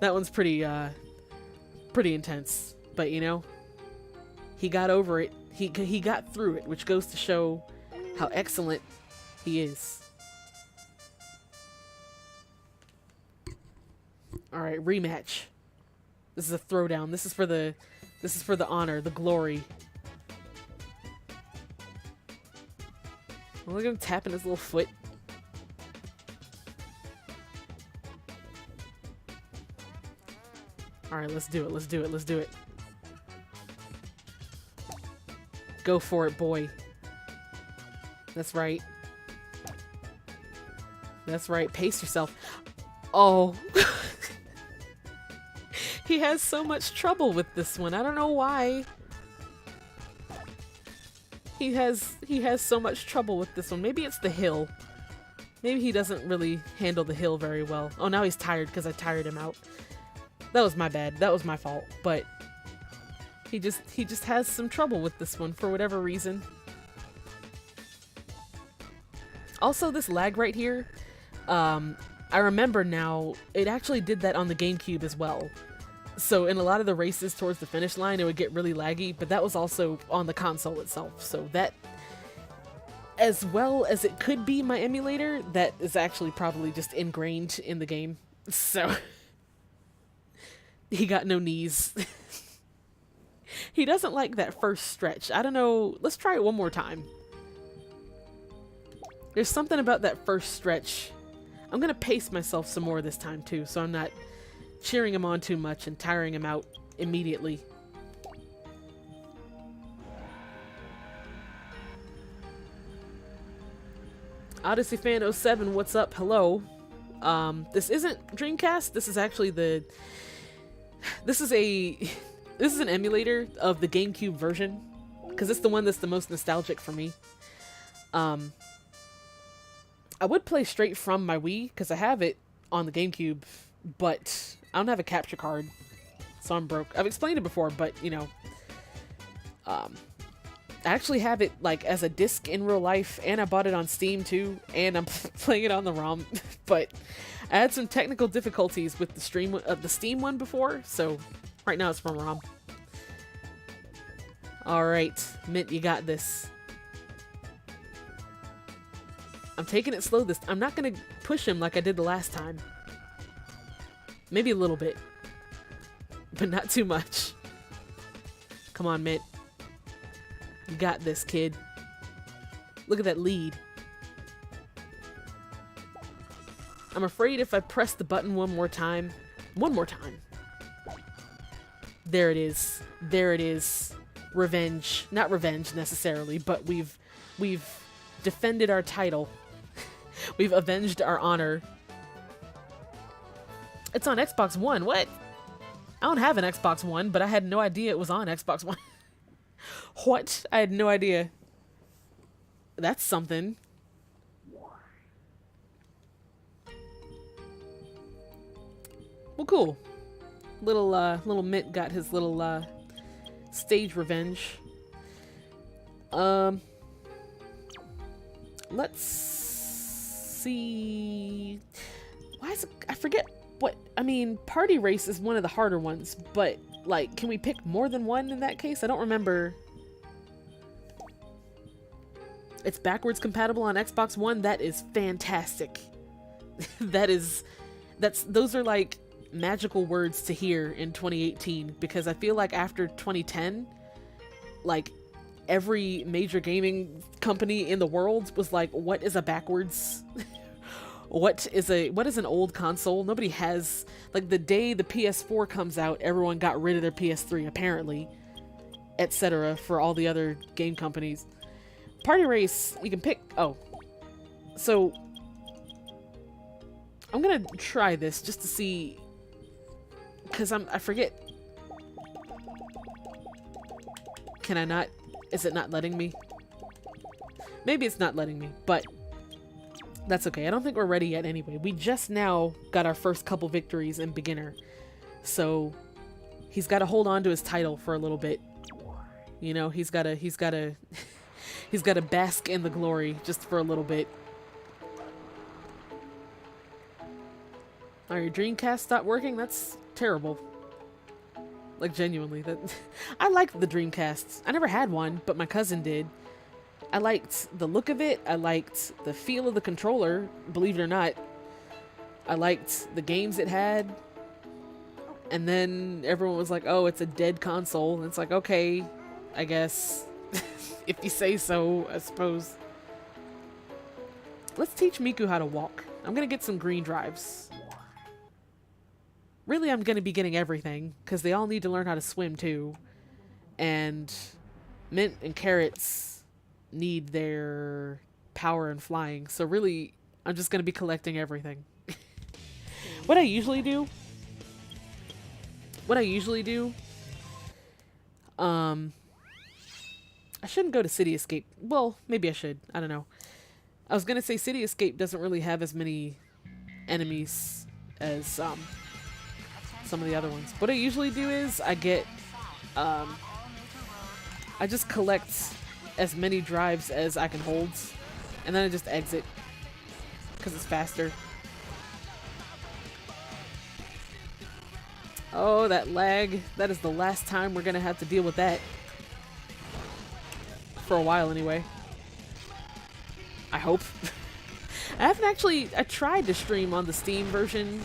That one's pretty intense. But, you know, he got over it. He got through it, which goes to show how excellent he is. Alright, rematch. This is a throwdown. This is for the honor, the glory. Look at him tapping his little foot. Alright, let's do it. Let's do it. Let's do it. Go for it, boy. That's right. That's right. Pace yourself. Oh. He has so much trouble with this one. I don't know why. He has so much trouble with this one. Maybe it's the hill. Maybe he doesn't really handle the hill very well. Oh, now he's tired because I tired him out. That was my bad. That was my fault. But he just has some trouble with this one for whatever reason. Also, this lag right here, I remember now, it actually did that on the GameCube as well. So in a lot of the races towards the finish line, it would get really laggy, but that was also on the console itself. So that, as well as it could be my emulator, that is actually probably just ingrained in the game. So he got no knees. He doesn't like that first stretch. I don't know. Let's try it one more time. There's something about that first stretch. I'm gonna pace myself some more this time too, so I'm not cheering him on too much and tiring him out immediately. Odyssey Fan 07, what's up? Hello. This isn't Dreamcast. This is actually this is an emulator of the GameCube version, because it's the one that's the most nostalgic for me. I would play straight from my Wii because I have it on the GameCube, but I don't have a capture card, so I'm broke. I've explained it before, but you know, I actually have it like as a disc in real life, and I bought it on Steam too, and I'm playing it on the ROM. But I had some technical difficulties with the Steam one before, so right now it's from ROM. All right, Mint, you got this. I'm taking it slow I'm not gonna push him like I did the last time. Maybe a little bit, but not too much. Come on, Mint. You got this, kid. Look at that lead. I'm afraid if I press the button one more time. There it is. There it is. Revenge. Not revenge necessarily, but we've defended our title. We've avenged our honor. It's on Xbox One. What? I don't have an Xbox One, but I had no idea it was on Xbox One. What? I had no idea. That's something. Well, cool. Little Mint got his little stage revenge. Let's see. Why is it, I forget what I mean. Party race is one of the harder ones, but like, can we pick more than one in that case? I don't remember. It's backwards compatible on Xbox One. That is fantastic. Those are like magical words to hear in 2018, because I feel like after 2010, like every major gaming company in the world was like, what is a backwards? What is an old console? Nobody has, like, the day the PS4 comes out, everyone got rid of their PS3 apparently, etc. for all the other game companies. Party race, you can pick. Oh, so I'm gonna try this just to see, because I forget. Can I not? Is it not letting me? Maybe it's not letting me, but that's okay. I don't think we're ready yet anyway. We just now got our first couple victories in beginner, so he's got to hold on to his title for a little bit. You know, he's got to he's got to bask in the glory just for a little bit. Are your Dreamcast stopped working? That's terrible. Like, genuinely, that I liked the Dreamcasts. I never had one, but my cousin did. I liked the look of it. I liked the feel of the controller, believe it or not. I liked the games it had. And then everyone was like, oh, it's a dead console. And it's like, okay, I guess. If you say so, I suppose. Let's teach Miku how to walk. I'm gonna get some green drives. Really, I'm gonna be getting everything, because they all need to learn how to swim too. And Mint and Carrots need their power and flying. So really, I'm just gonna be collecting everything. What I usually do, I shouldn't go to City Escape. Well, maybe I should. I don't know. I was gonna say City Escape doesn't really have as many enemies as some of the other ones. What I usually do is I get, I just collect as many drives as I can hold, and then I just exit, because it's faster. Oh, that lag. That is the last time we're gonna have to deal with that. For a while anyway. I hope. I tried to stream on the Steam version.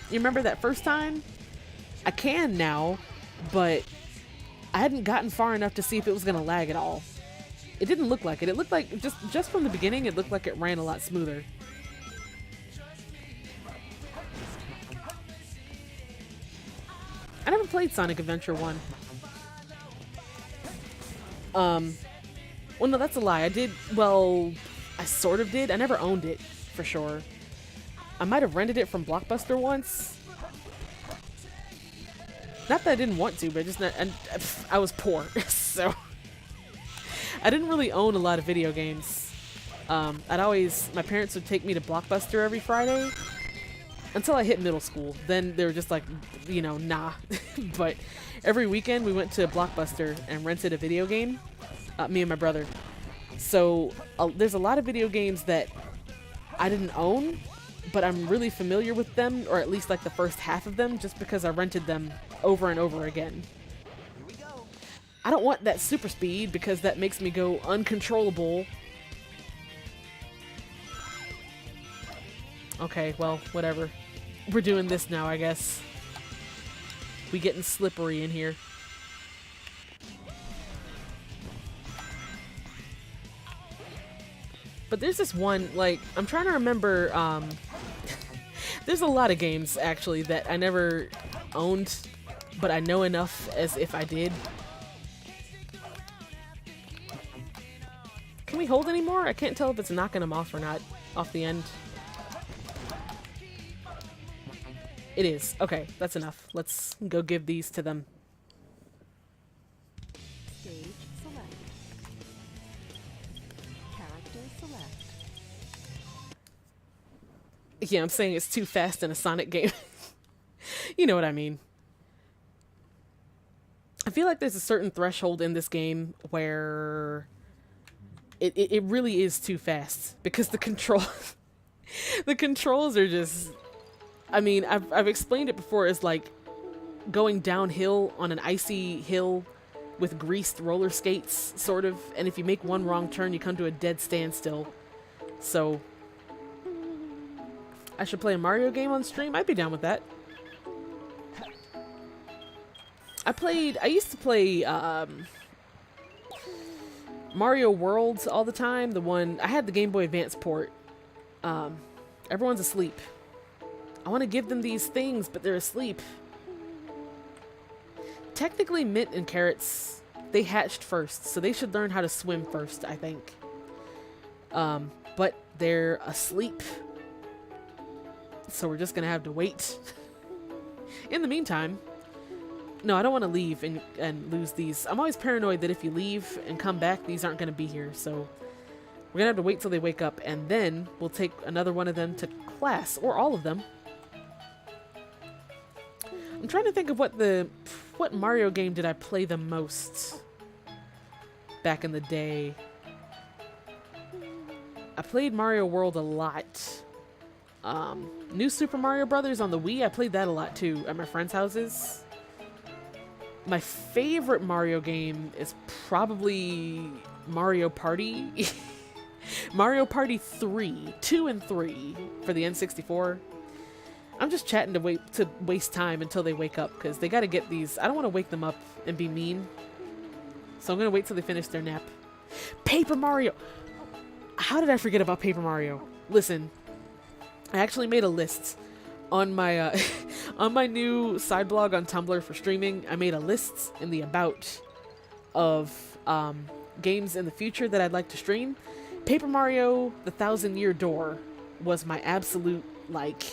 You remember that first time? I can now, but I hadn't gotten far enough to see if it was gonna lag at all. It didn't look like it. It looked like, just from the beginning, it looked like it ran a lot smoother. I never played Sonic Adventure 1. Well, no, that's a lie. I sort of did. I never owned it, for sure. I might have rented it from Blockbuster once. Not that I didn't want to, but just not, and I was poor, so I didn't really own a lot of video games. My parents would take me to Blockbuster every Friday until I hit middle school. Then they were just like, you know, nah. But every weekend we went to Blockbuster and rented a video game, me and my brother. So there's a lot of video games that I didn't own, but I'm really familiar with them, or at least like the first half of them, just because I rented them over and over again.
Here we go.
I don't want that super speed because that makes me go uncontrollable. Okay, well, whatever. We're doing this now, I guess. We getting slippery in here. But there's this one, like, I'm trying to remember, there's a lot of games, actually, that I never owned, but I know enough as if I did. Can we hold any more? I can't tell if it's knocking them off or not, off the end. It is. Okay, that's enough. Let's go give these to them.
Stage select. Character select.
Yeah, I'm saying it's too fast in a Sonic game. You know what I mean. I feel like there's a certain threshold in this game where it really is too fast because the controls are just, I mean, I've explained it before as like going downhill on an icy hill with greased roller skates, sort of, and if you make one wrong turn you come to a dead standstill. So I should play a Mario game on stream. I'd be down with that. I used to play Mario World all the time. The one, I had the Game Boy Advance port. Everyone's asleep. I want to give them these things, but they're asleep. Technically, Mint and Carrots, they hatched first, so they should learn how to swim first, I think. But they're asleep. So we're just gonna have to wait. In the meantime, no, I don't want to leave and lose these. I'm always paranoid that if you leave and come back, these aren't gonna be here, so we're gonna have to wait till they wake up, and then we'll take another one of them to class, or all of them. I'm trying to think of what Mario game did I play the most back in the day. I played Mario World a lot. New Super Mario Brothers on the Wii, I played that a lot too at my friends' houses. My favorite Mario game is probably Mario Party. Mario Party 3, 2 and 3 for the N64. I'm just chatting to waste time until they wake up, because they gotta get these. I don't want to wake them up and be mean. So I'm gonna wait till they finish their nap. Paper Mario! How did I forget about Paper Mario? Listen, I actually made a list on my on my new side blog on Tumblr for streaming. I made a list in the about of games in the future that I'd like to stream. Paper Mario: The 1,000-Year Door was my absolute, like,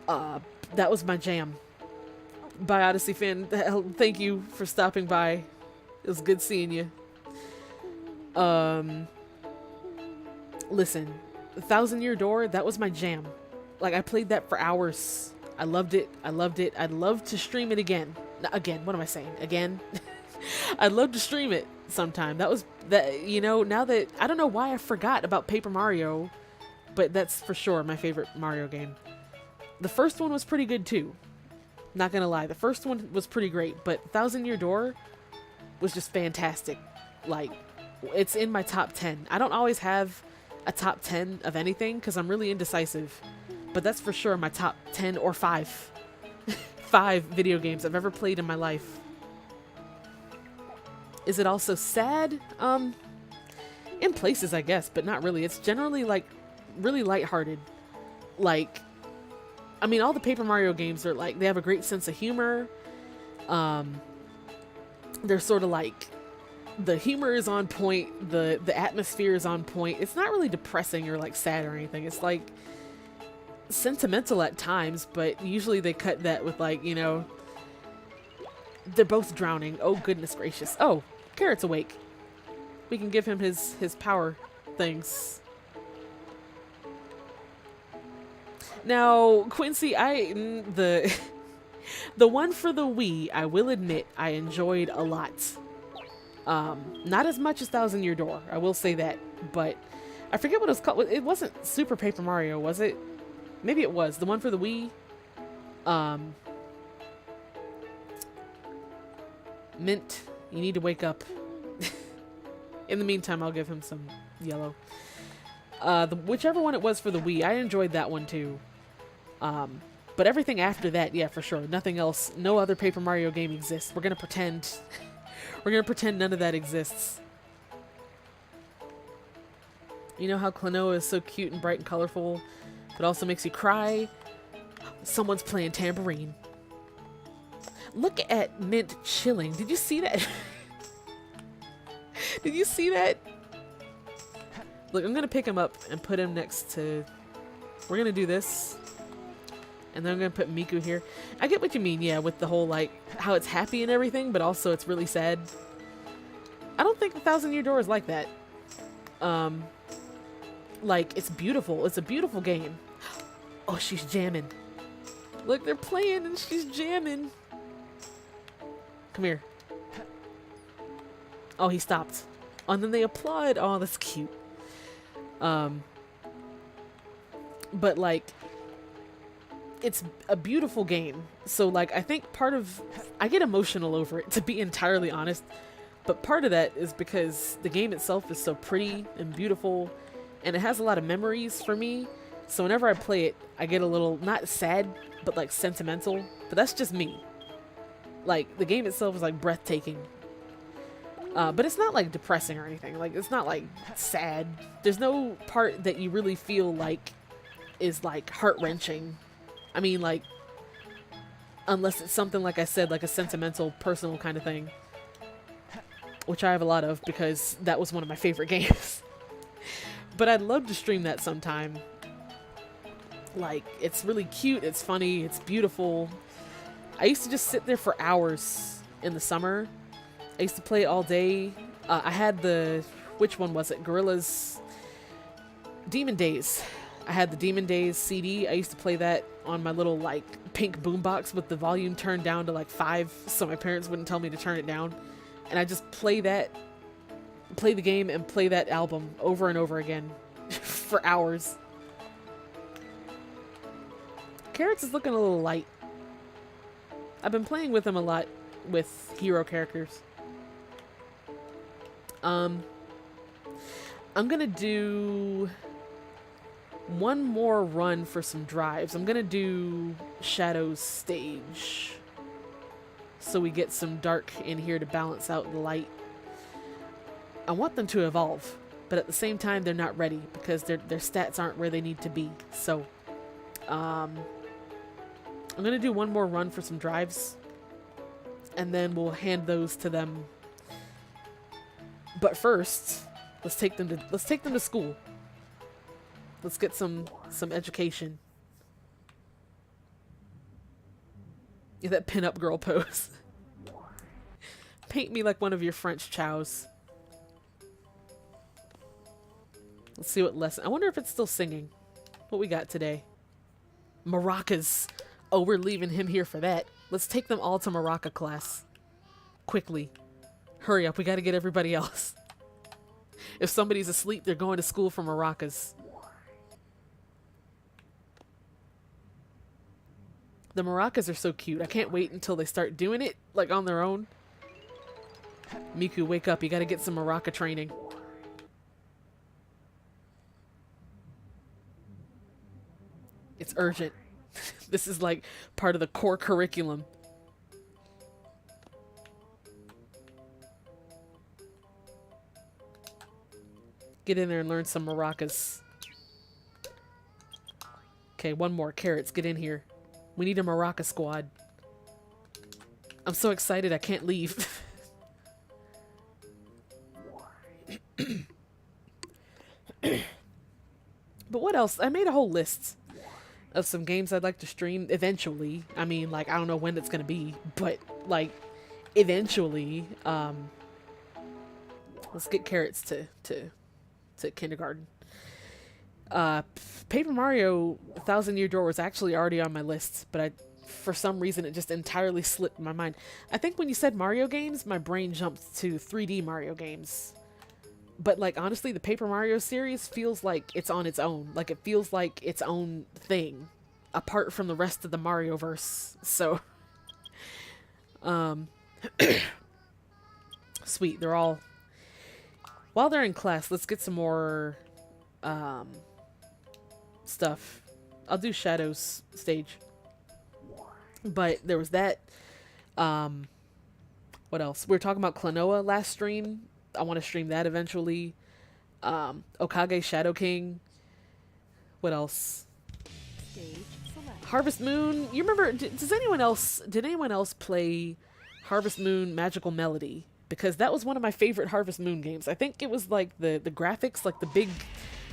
that was my jam. Bye, Odyssey fan. Thank you for stopping by. It was good seeing you. Listen, The 1,000-Year Door, that was my jam. Like, I played that for hours. I loved it. I loved it. I'd love to stream it again. Again, what am I saying? Again? I'd love to stream it sometime. You know, now that, I don't know why I forgot about Paper Mario, but that's for sure my favorite Mario game. The first one was pretty good too. Not gonna lie, the first one was pretty great, but 1,000-Year Door was just fantastic. Like, it's in my top 10. I don't always have a top 10 of anything because I'm really indecisive, but that's for sure my top 10 or 5 video games I've ever played in my life. Is it also sad? In places, I guess, but not really. It's generally, like, really lighthearted. Like, I mean, all the Paper Mario games are, like, they have a great sense of humor. They're sort of like, the humor is on point, the atmosphere is on point. It's not really depressing or, like, sad or anything. It's like sentimental at times, but usually they cut that with like, you know, they're both drowning. Oh, goodness gracious. Oh, Carrot's awake. We can give him his power things. Now, Quincy, the one for the Wii, I will admit, I enjoyed a lot. Not as much as Thousand Year Door, I will say that, but I forget what it was called. It wasn't Super Paper Mario, was it? Maybe it was. The one for the Wii. Mint, you need to wake up. In the meantime, I'll give him some yellow. Whichever one it was for the Wii, I enjoyed that one too. But everything after that, yeah, for sure. Nothing else. No other Paper Mario game exists. We're gonna pretend. We're gonna pretend none of that exists. You know how Klonoa is so cute and bright and colorful, but also makes you cry? Someone's playing tambourine. Look at Mint chilling. Did you see that? Did you see that? Look, I'm gonna pick him up and put him next to... We're gonna do this. And then I'm gonna put Miku here. I get what you mean, yeah, with the whole, like, how it's happy and everything, but also it's really sad. I don't think the Thousand Year Door is like that. Like, it's beautiful. It's a beautiful game. Oh, she's jamming. Look, they're playing and she's jamming. Come here. Oh, he stopped. Oh, and then they applaud. Oh, that's cute. But, like, it's a beautiful game. So, like, I think I get emotional over it, to be entirely honest. But part of that is because the game itself is so pretty and beautiful, and it has a lot of memories for me. So whenever I play it, I get a little, not sad, but like sentimental. But that's just me. Like, the game itself is like breathtaking. But it's not like depressing or anything. Like, it's not like sad. There's no part that you really feel like is like heart-wrenching. I mean, like, unless it's something, like I said, like a sentimental, personal kind of thing. Which I have a lot of, because that was one of my favorite games. But I'd love to stream that sometime. Like, it's really cute, it's funny, it's beautiful. I used to just sit there for hours in the summer. I used to play all day. I had which one was it? Gorilla's Demon Days. I had the Demon Days CD. I used to play that on my little, like, pink boombox with the volume turned down to like 5, so my parents wouldn't tell me to turn it down. And I just play the game and play that album over and over again for hours. Carrots is looking a little light. I've been playing with him a lot with hero characters. I'm gonna do one more run for some drives. I'm gonna do Shadow's stage, so we get some dark in here to balance out the light. I want them to evolve, but at the same time they're not ready because their stats aren't where they need to be. So I'm gonna do one more run for some drives, and then we'll hand those to them. But first, let's take them to school. Let's get some education. Yeah, that pin-up girl pose. Paint me like one of your French chows. Let's see what lesson. I wonder if it's still singing. What we got today? Maracas. Oh, we're leaving him here for that. Let's take them all to maraca class. Quickly. Hurry up, we gotta get everybody else. If somebody's asleep, they're going to school for maracas. The maracas are so cute. I can't wait until they start doing it, like, on their own. Miku, wake up. You gotta get some maraca training. It's urgent. This is, like, part of the core curriculum. Get in there and learn some maracas. Okay, one more. Carrots, get in here. We need a maraca squad. I'm so excited I can't leave. But what else? I made a whole list. of some games I'd like to stream eventually. I mean, like, I don't know when it's gonna be, but like eventually. Let's get carrots to kindergarten. Paper Mario Thousand Year Door was actually already on my list, but for some reason it just entirely slipped my mind. I think when you said Mario games, my brain jumped to 3D Mario games. But like honestly, the Paper Mario series feels like it's on its own. Like it feels like its own thing, apart from the rest of the Mario verse. So, sweet. They're all. While they're in class, let's get some more stuff. I'll do Shadow's stage. But there was that. What else? We were talking about Klonoa last stream. I want to stream that eventually. Okage Shadow King. What else?
Stage select.
Harvest Moon. You remember? Did anyone else play Harvest Moon Magical Melody? Because that was one of my favorite Harvest Moon games. I think it was like the graphics, like the big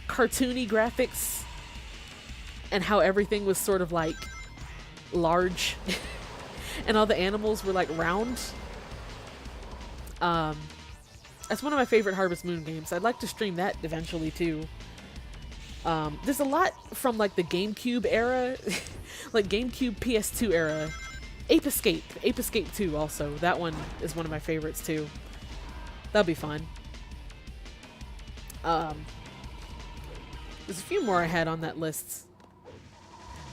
cartoony graphics, and how everything was sort of like large, and all the animals were like round. That's one of my favorite Harvest Moon games. I'd like to stream that eventually too. There's a lot from like the GameCube era, like GameCube PS2 era. Ape Escape 2 also. That one is one of my favorites too. That'll be fun. There's a few more I had on that list.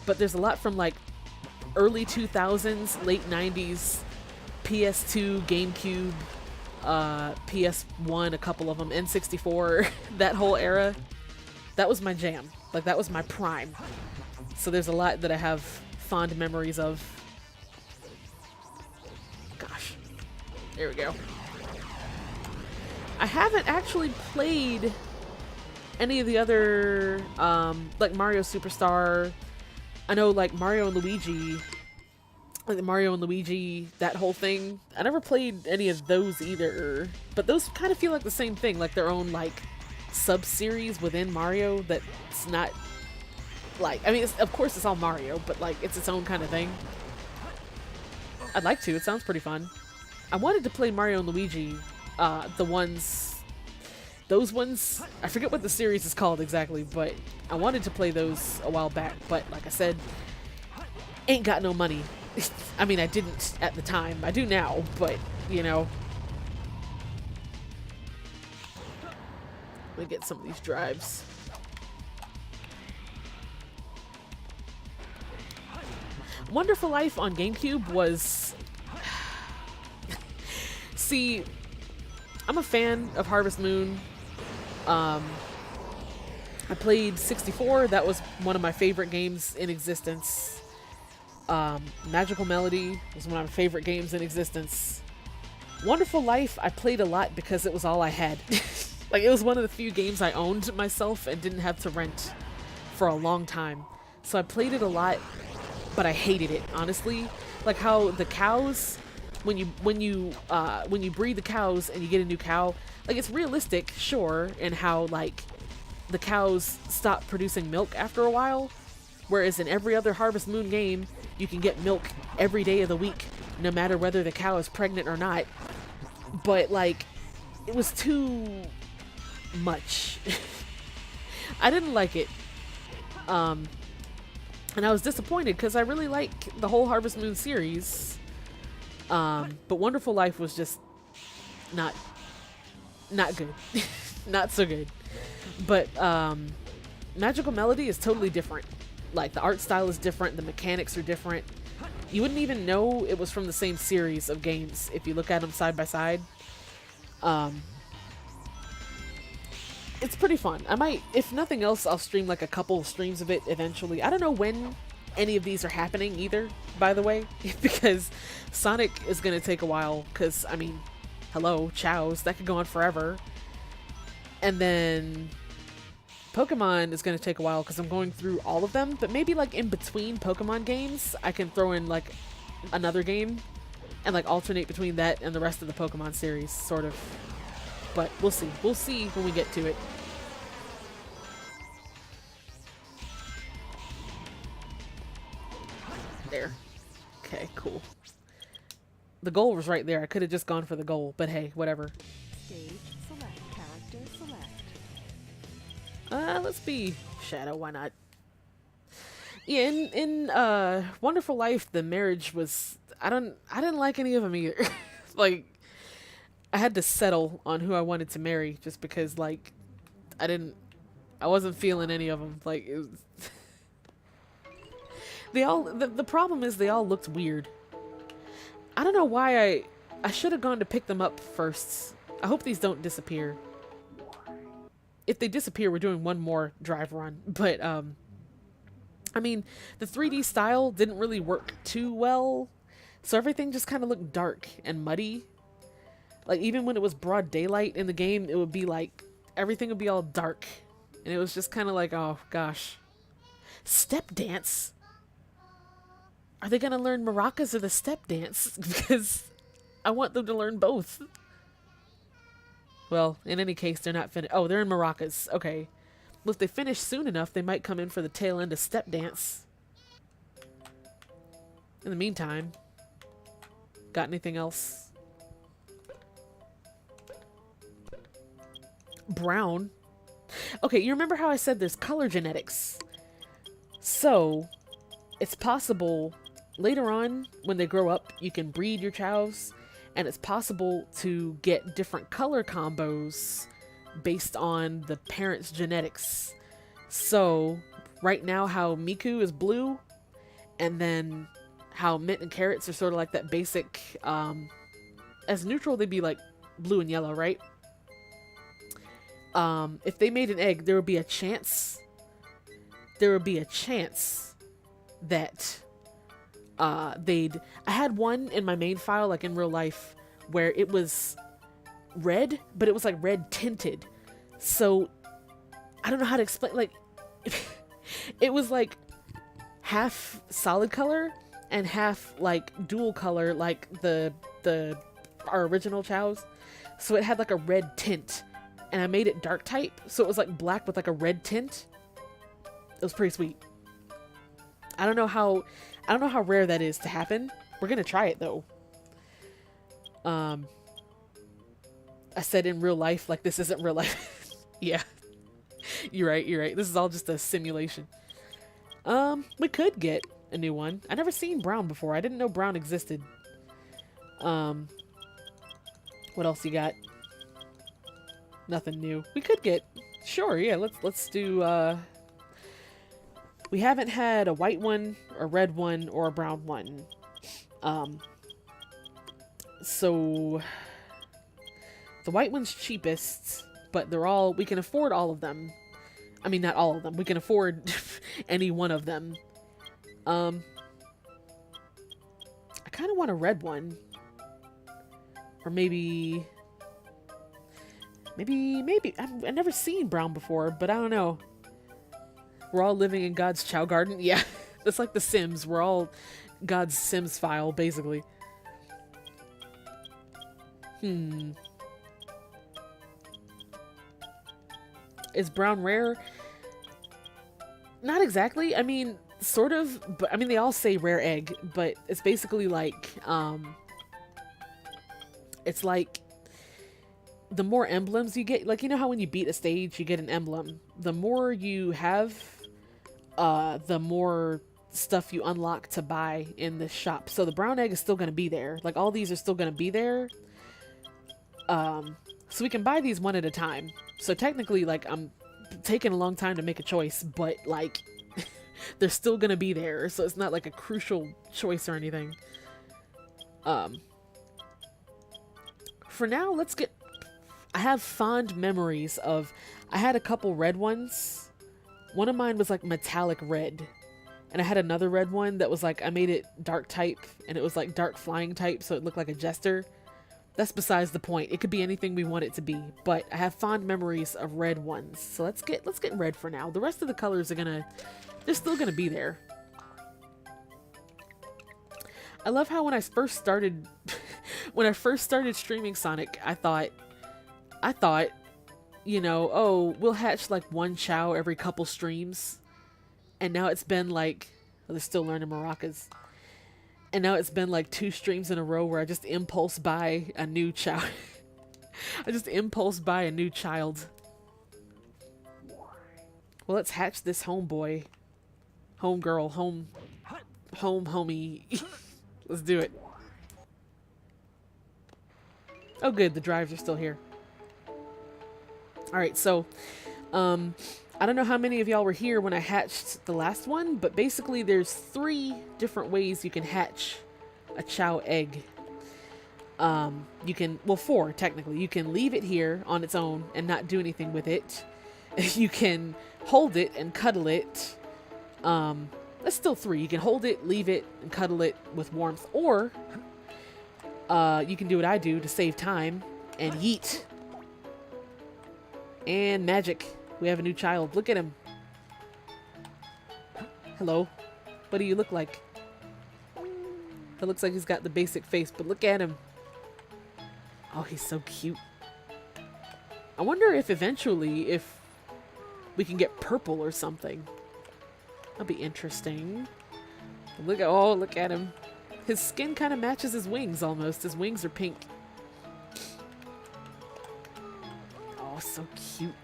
But there's a lot from like early 2000s, late 90s, PS2, GameCube, PS1, a couple of them, N64, that whole era. That was my jam. Like that was my prime. So there's a lot that I have fond memories of. Gosh. There we go. I haven't actually played any of the other, like Mario Superstar. I know, like Mario and Luigi, like the Mario and Luigi, that whole thing. I never played any of those either, but those kind of feel like the same thing, like their own like sub-series within Mario that's not like, I mean, of course it's all Mario, but like it's its own kind of thing. I'd like to. It sounds pretty fun. I wanted to play Mario and Luigi, those ones, I forget what the series is called exactly, but I wanted to play those a while back, but like I said, ain't got no money. I mean, I didn't at the time. I do now, but, you know. Let me get some of these drives. Wonderful Life on GameCube was... See, I'm a fan of Harvest Moon. I played 64. That was one of my favorite games in existence. Magical Melody was one of my favorite games in existence. Wonderful Life, I played a lot because it was all I had. Like, it was one of the few games I owned myself and didn't have to rent for a long time. So I played it a lot, but I hated it, honestly. Like how the cows, when you breed the cows and you get a new cow, like it's realistic, sure, in how like the cows stop producing milk after a while, whereas in every other Harvest Moon game, you can get milk every day of the week, no matter whether the cow is pregnant or not. But like, it was too much. I didn't like it. And I was disappointed because I really like the whole Harvest Moon series. But Wonderful Life was just not good. Not so good. But Magical Melody is totally different. Like, the art style is different, the mechanics are different. You wouldn't even know it was from the same series of games if you look at them side by side. It's pretty fun. I might, if nothing else, I'll stream like a couple of streams of it eventually. I don't know when any of these are happening either, by the way, because Sonic is going to take a while, because, I mean, hello, chows, that could go on forever. And then Pokemon is going to take a while because I'm going through all of them, but maybe like in between Pokemon games, I can throw in like another game and like alternate between that and the rest of the Pokemon series, sort of. But we'll see. We'll see when we get to it. Cool. The goal was right there. I could have just gone for the goal, but hey, whatever.
Stage select. Character select.
Let's be Shadow. Why not? Yeah, in Wonderful Life, the marriage was I didn't like any of them either. Like, I had to settle on who I wanted to marry just because like I wasn't feeling any of them. Like, it was they all the problem is they all looked weird. I don't know why I should have gone to pick them up first. I hope these don't disappear. If they disappear, we're doing one more drive run. But I mean, the 3D style didn't really work too well, so everything just kind of looked dark and muddy. Like, even when it was broad daylight in the game, it would be like everything would be all dark, and it was just kind of like, oh gosh. Step dance? Are they gonna learn maracas or the step dance? Because I want them to learn both. Well, in any case, they're not finished. Oh, they're in maracas. Okay. Well, if they finish soon enough, they might come in for the tail end of step dance. In the meantime, got anything else? Brown. Okay, you remember how I said there's color genetics? So, it's possible later on, when they grow up, you can breed your chows, and it's possible to get different color combos based on the parents' genetics. So, right now how Miku is blue, and then how Mint and Carrots are sort of like that basic, as neutral they'd be like blue and yellow, right? If they made an egg, there would be a chance that I had one in my main file, like in real life, where it was red, but it was like red tinted. So I don't know how to explain, like it was like half solid color and half like dual color, like our original chows. So it had like a red tint, and I made it dark type, so it was like black with like a red tint. It was pretty sweet. I don't know how rare that is to happen. We're gonna try it though. I said in real life, like this isn't real life. Yeah. You're right. This is all just a simulation. We could get a new one. I never seen brown before. I didn't know brown existed. What else you got? Nothing new. We could get, sure, yeah, let's do, we haven't had a white one, a red one, or a brown one. So the white one's cheapest, but we can afford all of them. I mean, not all of them. We can afford any one of them. I kind of want a red one. Or maybe... I've never seen brown before, but I don't know. We're all living in God's Chow Garden. Yeah, that's like The Sims. We're all God's Sims file, basically. Is brown rare? Not exactly. I mean, sort of. But I mean, they all say rare egg, but it's basically like, it's like the more emblems you get, like, you know how when you beat a stage, you get an emblem. The more you have, the more stuff you unlock to buy in this shop. So the brown egg is still going to be there. Like, all these are still going to be there. So we can buy these one at a time. So technically, like, I'm taking a long time to make a choice, but, like, they're still going to be there. So it's not, like, a crucial choice or anything. For now, let's get... I have fond memories of... I had a couple red ones. One of mine was, like, metallic red. And I had another red one that was, like, I made it dark type. And it was, like, dark flying type, so it looked like a jester. That's besides the point. It could be anything we want it to be. But I have fond memories of red ones. So let's get red for now. The rest of the colors are gonna... They're still gonna be there. I love how when I first started... when I first started streaming Sonic, I thought, you know, oh, we'll hatch like one chow every couple streams. And now it's been like, well, they're still learning maracas. And now it's been like 2 streams in a row where I just impulse buy a new child. I just impulse buy a new child. Well, let's hatch this homeboy. Homegirl, homie. Let's do it. Oh good, the drives are still here. Alright, so, I don't know how many of y'all were here when I hatched the last one, but basically there's 3 different ways you can hatch a chao egg. You can, well, 4 technically. You can leave it here on its own and not do anything with it. You can hold it and cuddle it. That's still 3. You can hold it, leave it, and cuddle it with warmth. Or, you can do what I do to save time and yeet. And magic. We have a new child. Look at him. Hello. What do you look like? It looks like he's got the basic face, but look at him. Oh, he's so cute. I wonder if eventually, if we can get purple or something. That'll be interesting. Look at him. His skin kind of matches his wings almost. His wings are pink. Oh, so cute.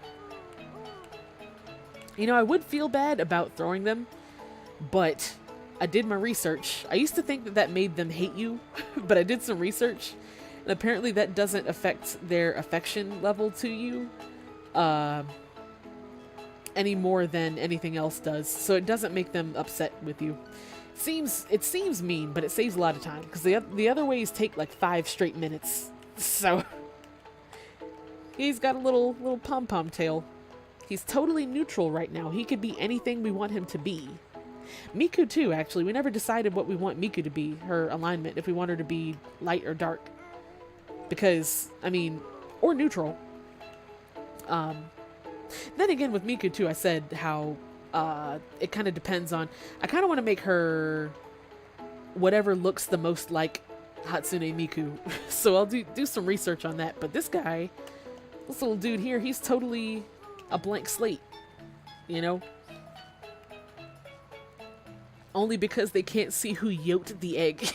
You know, I would feel bad about throwing them, but I did my research. I used to think that that made them hate you, but I did some research, and apparently that doesn't affect their affection level to you any more than anything else does. So it doesn't make them upset with you. It seems mean, but it saves a lot of time, because the other ways take like 5 straight minutes. So he's got a little pom-pom tail. He's totally neutral right now. He could be anything we want him to be. Miku too, actually. We never decided what we want Miku to be, her alignment, if we want her to be light or dark. Because, I mean, or neutral. Then again, with Miku too, I said how it kind of depends on... I kind of want to make her whatever looks the most like Hatsune Miku. So I'll do some research on that. But this guy, this little dude here, he's totally a blank slate, you know? Only because they can't see who yolked the egg.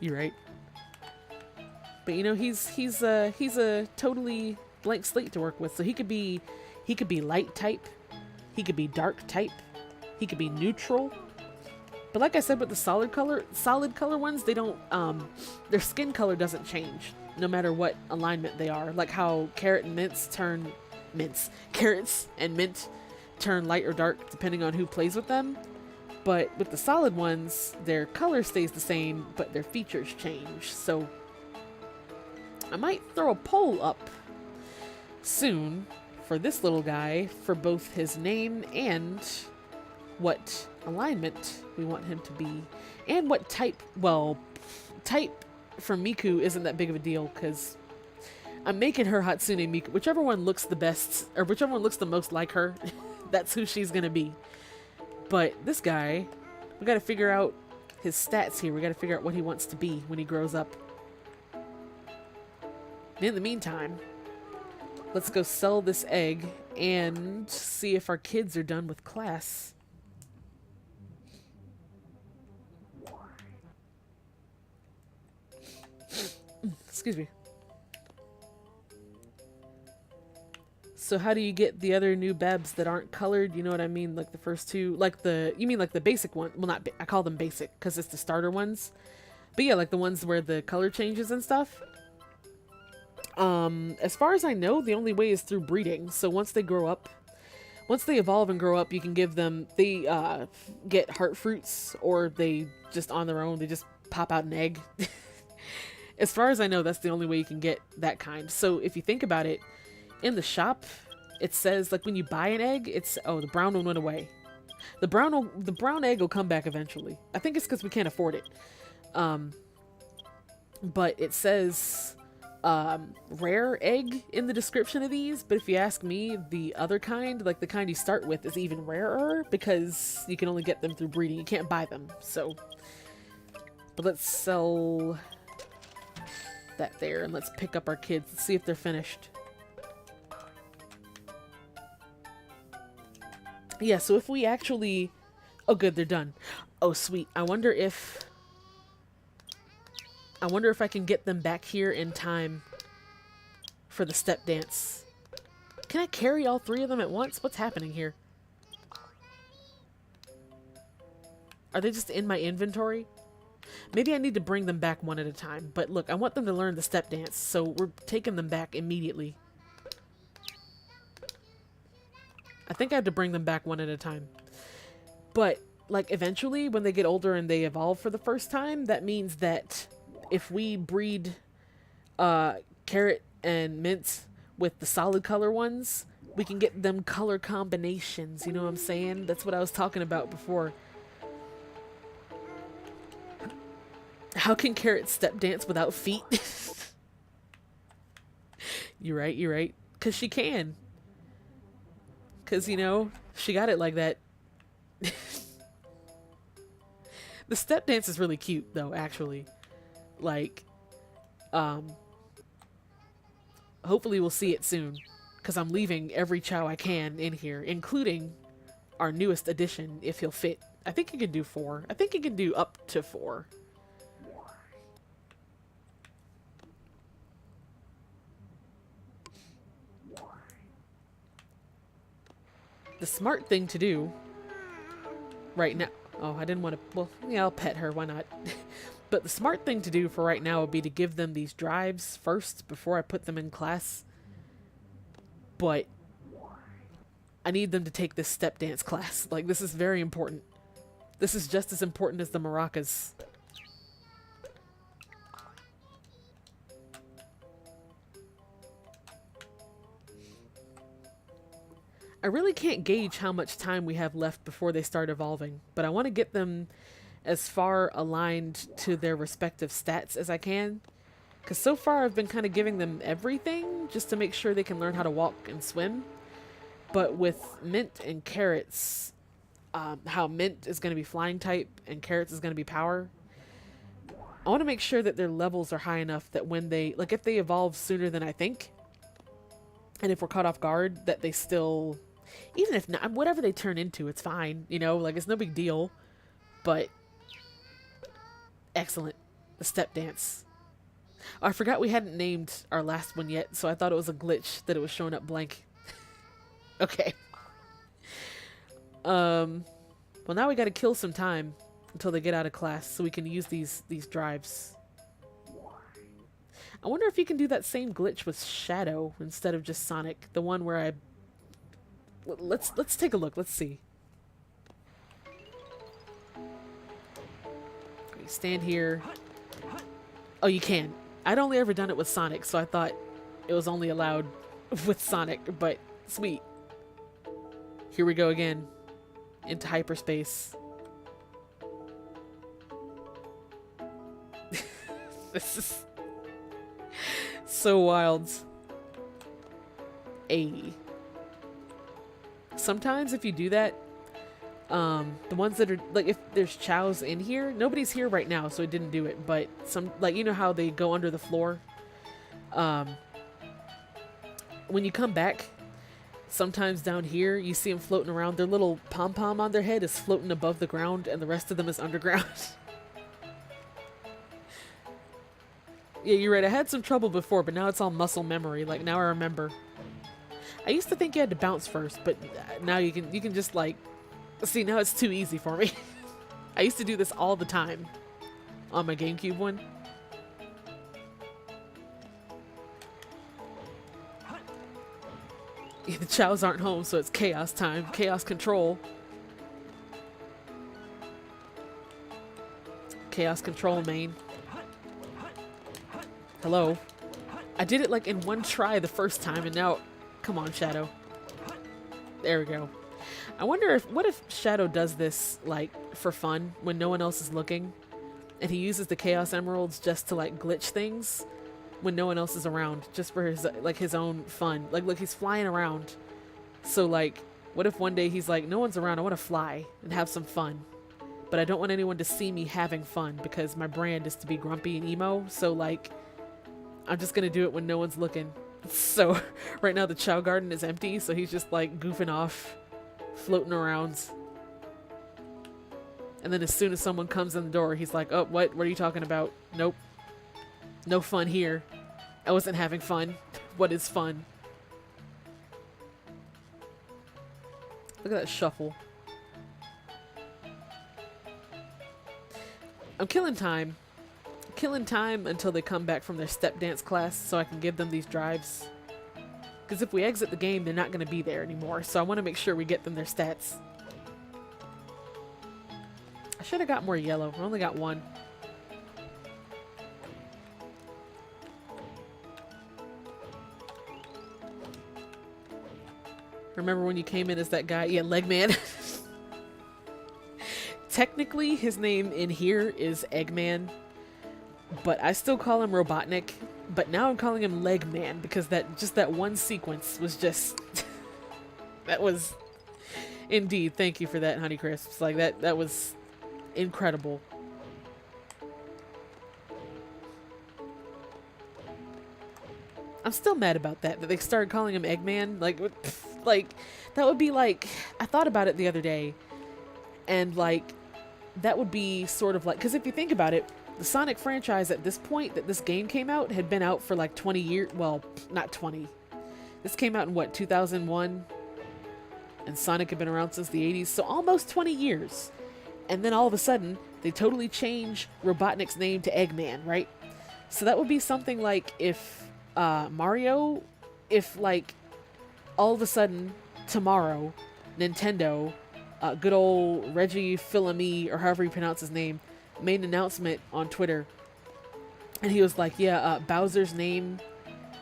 You're right. But you know, he's a totally blank slate to work with. So he could be light type, he could be dark type, he could be neutral. But like I said, with the solid color ones, they don't their skin color doesn't change no matter what alignment they are. Like how carrots and mint turn light or dark depending on who plays with them. But with the solid ones, their color stays the same, but their features change. So I might throw a poll up soon for this little guy for both his name and what alignment we want him to be, and what type. Well, type for Miku isn't that big of a deal, because I'm making her Hatsune Miku. Whichever one looks the best, or whichever one looks the most like her, that's who she's gonna be. But this guy, we gotta figure out his stats here. We gotta figure out what he wants to be when he grows up. In the meantime, let's go sell this egg and see if our kids are done with class. Excuse me. So how do you get the other new Babs that aren't colored? You know what I mean? Like the first 2, you mean like the basic one? Well, I call them basic because it's the starter ones. But yeah, like the ones where the color changes and stuff. As far as I know, the only way is through breeding. So once they evolve and grow up, you can give them, they get heart fruits, or they just on their own, they just pop out an egg. As far as I know, that's the only way you can get that kind. So if you think about it, in the shop, it says, like, when you buy an egg, it's, oh, the brown one went away. The brown egg will come back eventually. I think it's because we can't afford it. But it says rare egg in the description of these, but if you ask me, the other kind, like the kind you start with, is even rarer because you can only get them through breeding. You can't buy them. So, but let's sell that there, and let's pick up our kids. Let's see if they're finished. Yeah, so if we actually... Oh, good, they're done. Oh, sweet. I wonder if I can get them back here in time for the step dance. Can I carry all 3 of them at once? What's happening here? Are they just in my inventory? Maybe I need to bring them back one at a time. But look, I want them to learn the step dance, so we're taking them back immediately. I think I have to bring them back one at a time. But, like, eventually, when they get older and they evolve for the first time, that means that if we breed Carrot and Mint with the solid color ones, we can get them color combinations. You know what I'm saying? That's what I was talking about before. How can Carrot step dance without feet? You're right, you're right. Because she can. Because, you know, she got it like that. The step dance is really cute, though, actually. Like, hopefully we'll see it soon. Because I'm leaving every Chao I can in here, including our newest addition, if he'll fit. I think he can do 4. I think he can do up to 4. The smart thing to do right now... Oh, I didn't want to... Well, yeah, I'll pet her. Why not? But the smart thing to do for right now would be to give them these drives first before I put them in class. But I need them to take this step dance class. Like, this is very important. This is just as important as the maracas. I really can't gauge how much time we have left before they start evolving, but I want to get them as far aligned to their respective stats as I can. Because so far I've been kind of giving them everything just to make sure they can learn how to walk and swim. But with Mint and Carrots, how Mint is going to be flying type and Carrots is going to be power, I want to make sure that their levels are high enough that when they, like if they evolve sooner than I think, and if we're caught off guard, that they still... Even if not, whatever they turn into, it's fine. You know, like, it's no big deal. But, excellent. The step dance. Oh, I forgot we hadn't named our last one yet, so I thought it was a glitch that it was showing up blank. Okay. Well, now we gotta kill some time until they get out of class so we can use these drives. I wonder if you can do that same glitch with Shadow instead of just Sonic. The one where I... Let's take a look. Let's see. Okay, stand here. Oh, you can. I'd only ever done it with Sonic, so I thought it was only allowed with Sonic, but sweet. Here we go again. Into hyperspace. This is so wild. Sometimes if you do that, the ones that are, like, if there's chows in here, nobody's here right now, so it didn't do it, but some, like, you know how they go under the floor? When you come back, sometimes down here, you see them floating around. Their little pom-pom on their head is floating above the ground, and the rest of them is underground. Yeah, you're right. I had some trouble before, but now it's all muscle memory. Like, now I remember. I used to think you had to bounce first, but now you can just, like... See, now it's too easy for me. I used to do this all the time on my GameCube one. Yeah, the chows aren't home, so it's chaos time. Chaos control. Chaos control, main. Hello. I did it like in one try the first time, and now... Come on, Shadow. There we go. I wonder if... What if Shadow does this, like, for fun, when no one else is looking? And he uses the Chaos Emeralds just to, like, glitch things when no one else is around, just for his, like, his own fun. Like, look, he's flying around. So, like, what if one day he's like, no one's around, I want to fly and have some fun. But I don't want anyone to see me having fun, because my brand is to be grumpy and emo, so, like... I'm just gonna do it when no one's looking. So, right now the Chao Garden is empty, so he's just, like, goofing off, floating around. And then as soon as someone comes in the door, he's like, oh, what are you talking about? Nope. No fun here. I wasn't having fun. What is fun? Look at that shuffle. I'm killing time. Killing time until they come back from their step dance class so I can give them these drives. Because if we exit the game, they're not going to be there anymore. So I want to make sure we get them their stats. I should have got more yellow. I only got one. Remember when you came in as that guy? Yeah, Legman. Technically, his name in here is Eggman. But I still call him Robotnik. But now I'm calling him Legman because that one sequence was just... that was... Indeed, thank you for that, Honeycrisps. Like, that was incredible. I'm still mad about that they started calling him Eggman. Like, that would be like... I thought about it the other day. And, like, that would be sort of like... Because if you think about it, the Sonic franchise at this point that this game came out had been out for like 20 years. Well, not 20. This came out in what, 2001? And Sonic had been around since the 80s. So almost 20 years. And then all of a sudden, they totally change Robotnik's name to Eggman, right? So that would be something like if Mario, if like all of a sudden tomorrow, Nintendo, good old Reggie Fils-Aimé, or however you pronounce his name, made an announcement on Twitter. And he was like, yeah, Bowser's name,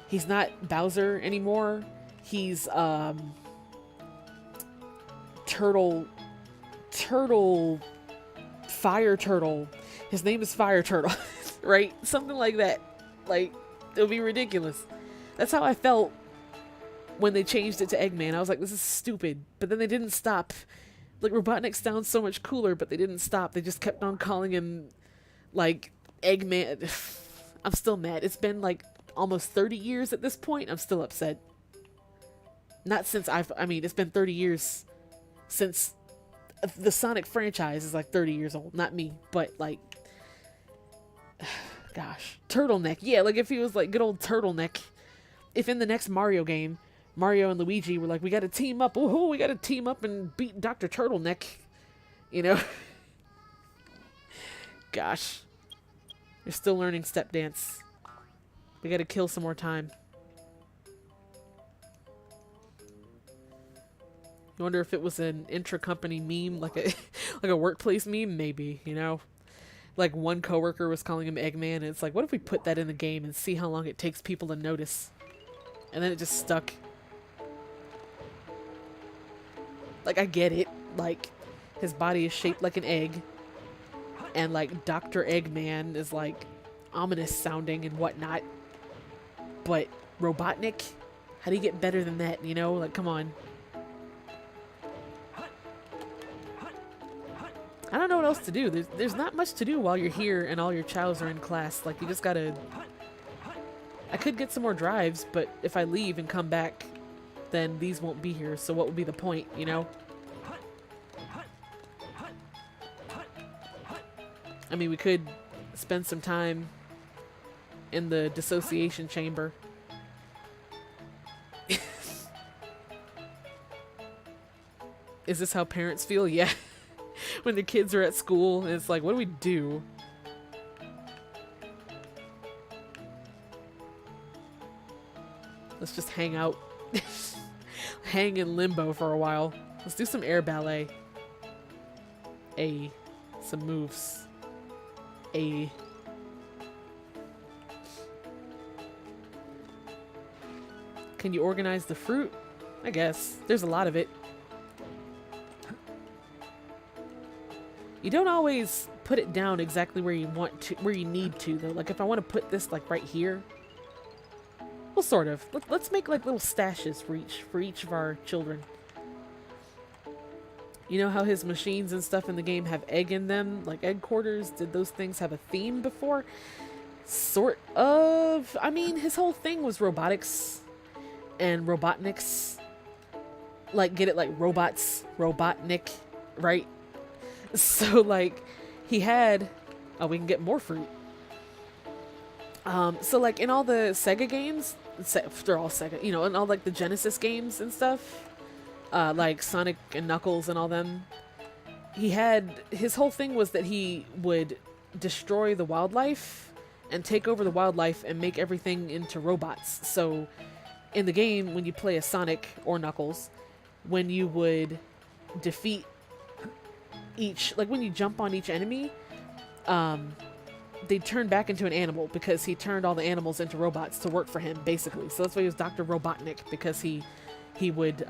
he's not Bowser anymore. He's Fire Turtle. His name is Fire Turtle. Right? Something like that. Like, it would be ridiculous. That's how I felt when they changed it to Eggman. I was like, this is stupid. But then they didn't stop. Like, Robotnik sounds so much cooler, but they didn't stop. They just kept on calling him, like, Eggman. I'm still mad. It's been, like, almost 30 years at this point. I'm still upset. Not since I mean, it's been 30 years since the Sonic franchise is, like, 30 years old. Not me, but, like, gosh. Turtleneck. Yeah, like, if he was, like, good old Turtleneck. If in the next Mario game, Mario and Luigi were like, we gotta team up. Oh, we gotta team up and beat Dr. Turtleneck. You know? Gosh. You're still learning step dance. We gotta kill some more time. You wonder if it was an intra-company meme, like a workplace meme? Maybe, you know? Like one coworker was calling him Eggman, and it's like, what if we put that in the game and see how long it takes people to notice? And then it just stuck. Like, I get it. Like, his body is shaped like an egg. And, like, Dr. Eggman is, like, ominous sounding and whatnot. But Robotnik? How do you get better than that, you know? Like, come on. I don't know what else to do. There's not much to do while you're here and all your chows are in class. Like, you just gotta... I could get some more drives, but if I leave and come back, then these won't be here, so what would be the point, you know? I mean, we could spend some time in the dissociation chamber. Is this how parents feel? Yeah. When the kids are at school, and it's like, what do we do? Let's just hang out. Hang in limbo for a while. Let's do some air ballet. Some moves. Can you organize the fruit? I guess. There's a lot of it. You don't always put it down exactly where you want to, where you need to, though. Like, if I want to put this, like, right here. Well, sort of. Let's make, like, little stashes for each of our children. You know how his machines and stuff in the game have egg in them? Like egg quarters? Did those things have a theme before? Sort of. I mean, his whole thing was robotics and Robotniks. Like, get it? Like robots, Robotnik, right? So like he had, oh, we can get more fruit. So like in all the Sega games, they're all Sega, you know, in all like the Genesis games and stuff, like Sonic and Knuckles and all them, he had, his whole thing was that he would destroy the wildlife and take over the wildlife and make everything into robots. So in the game, when you play as Sonic or Knuckles, when you would defeat each, like when you jump on each enemy, they turn back into an animal because he turned all the animals into robots to work for him, basically. So that's why he was Dr. Robotnik, because he would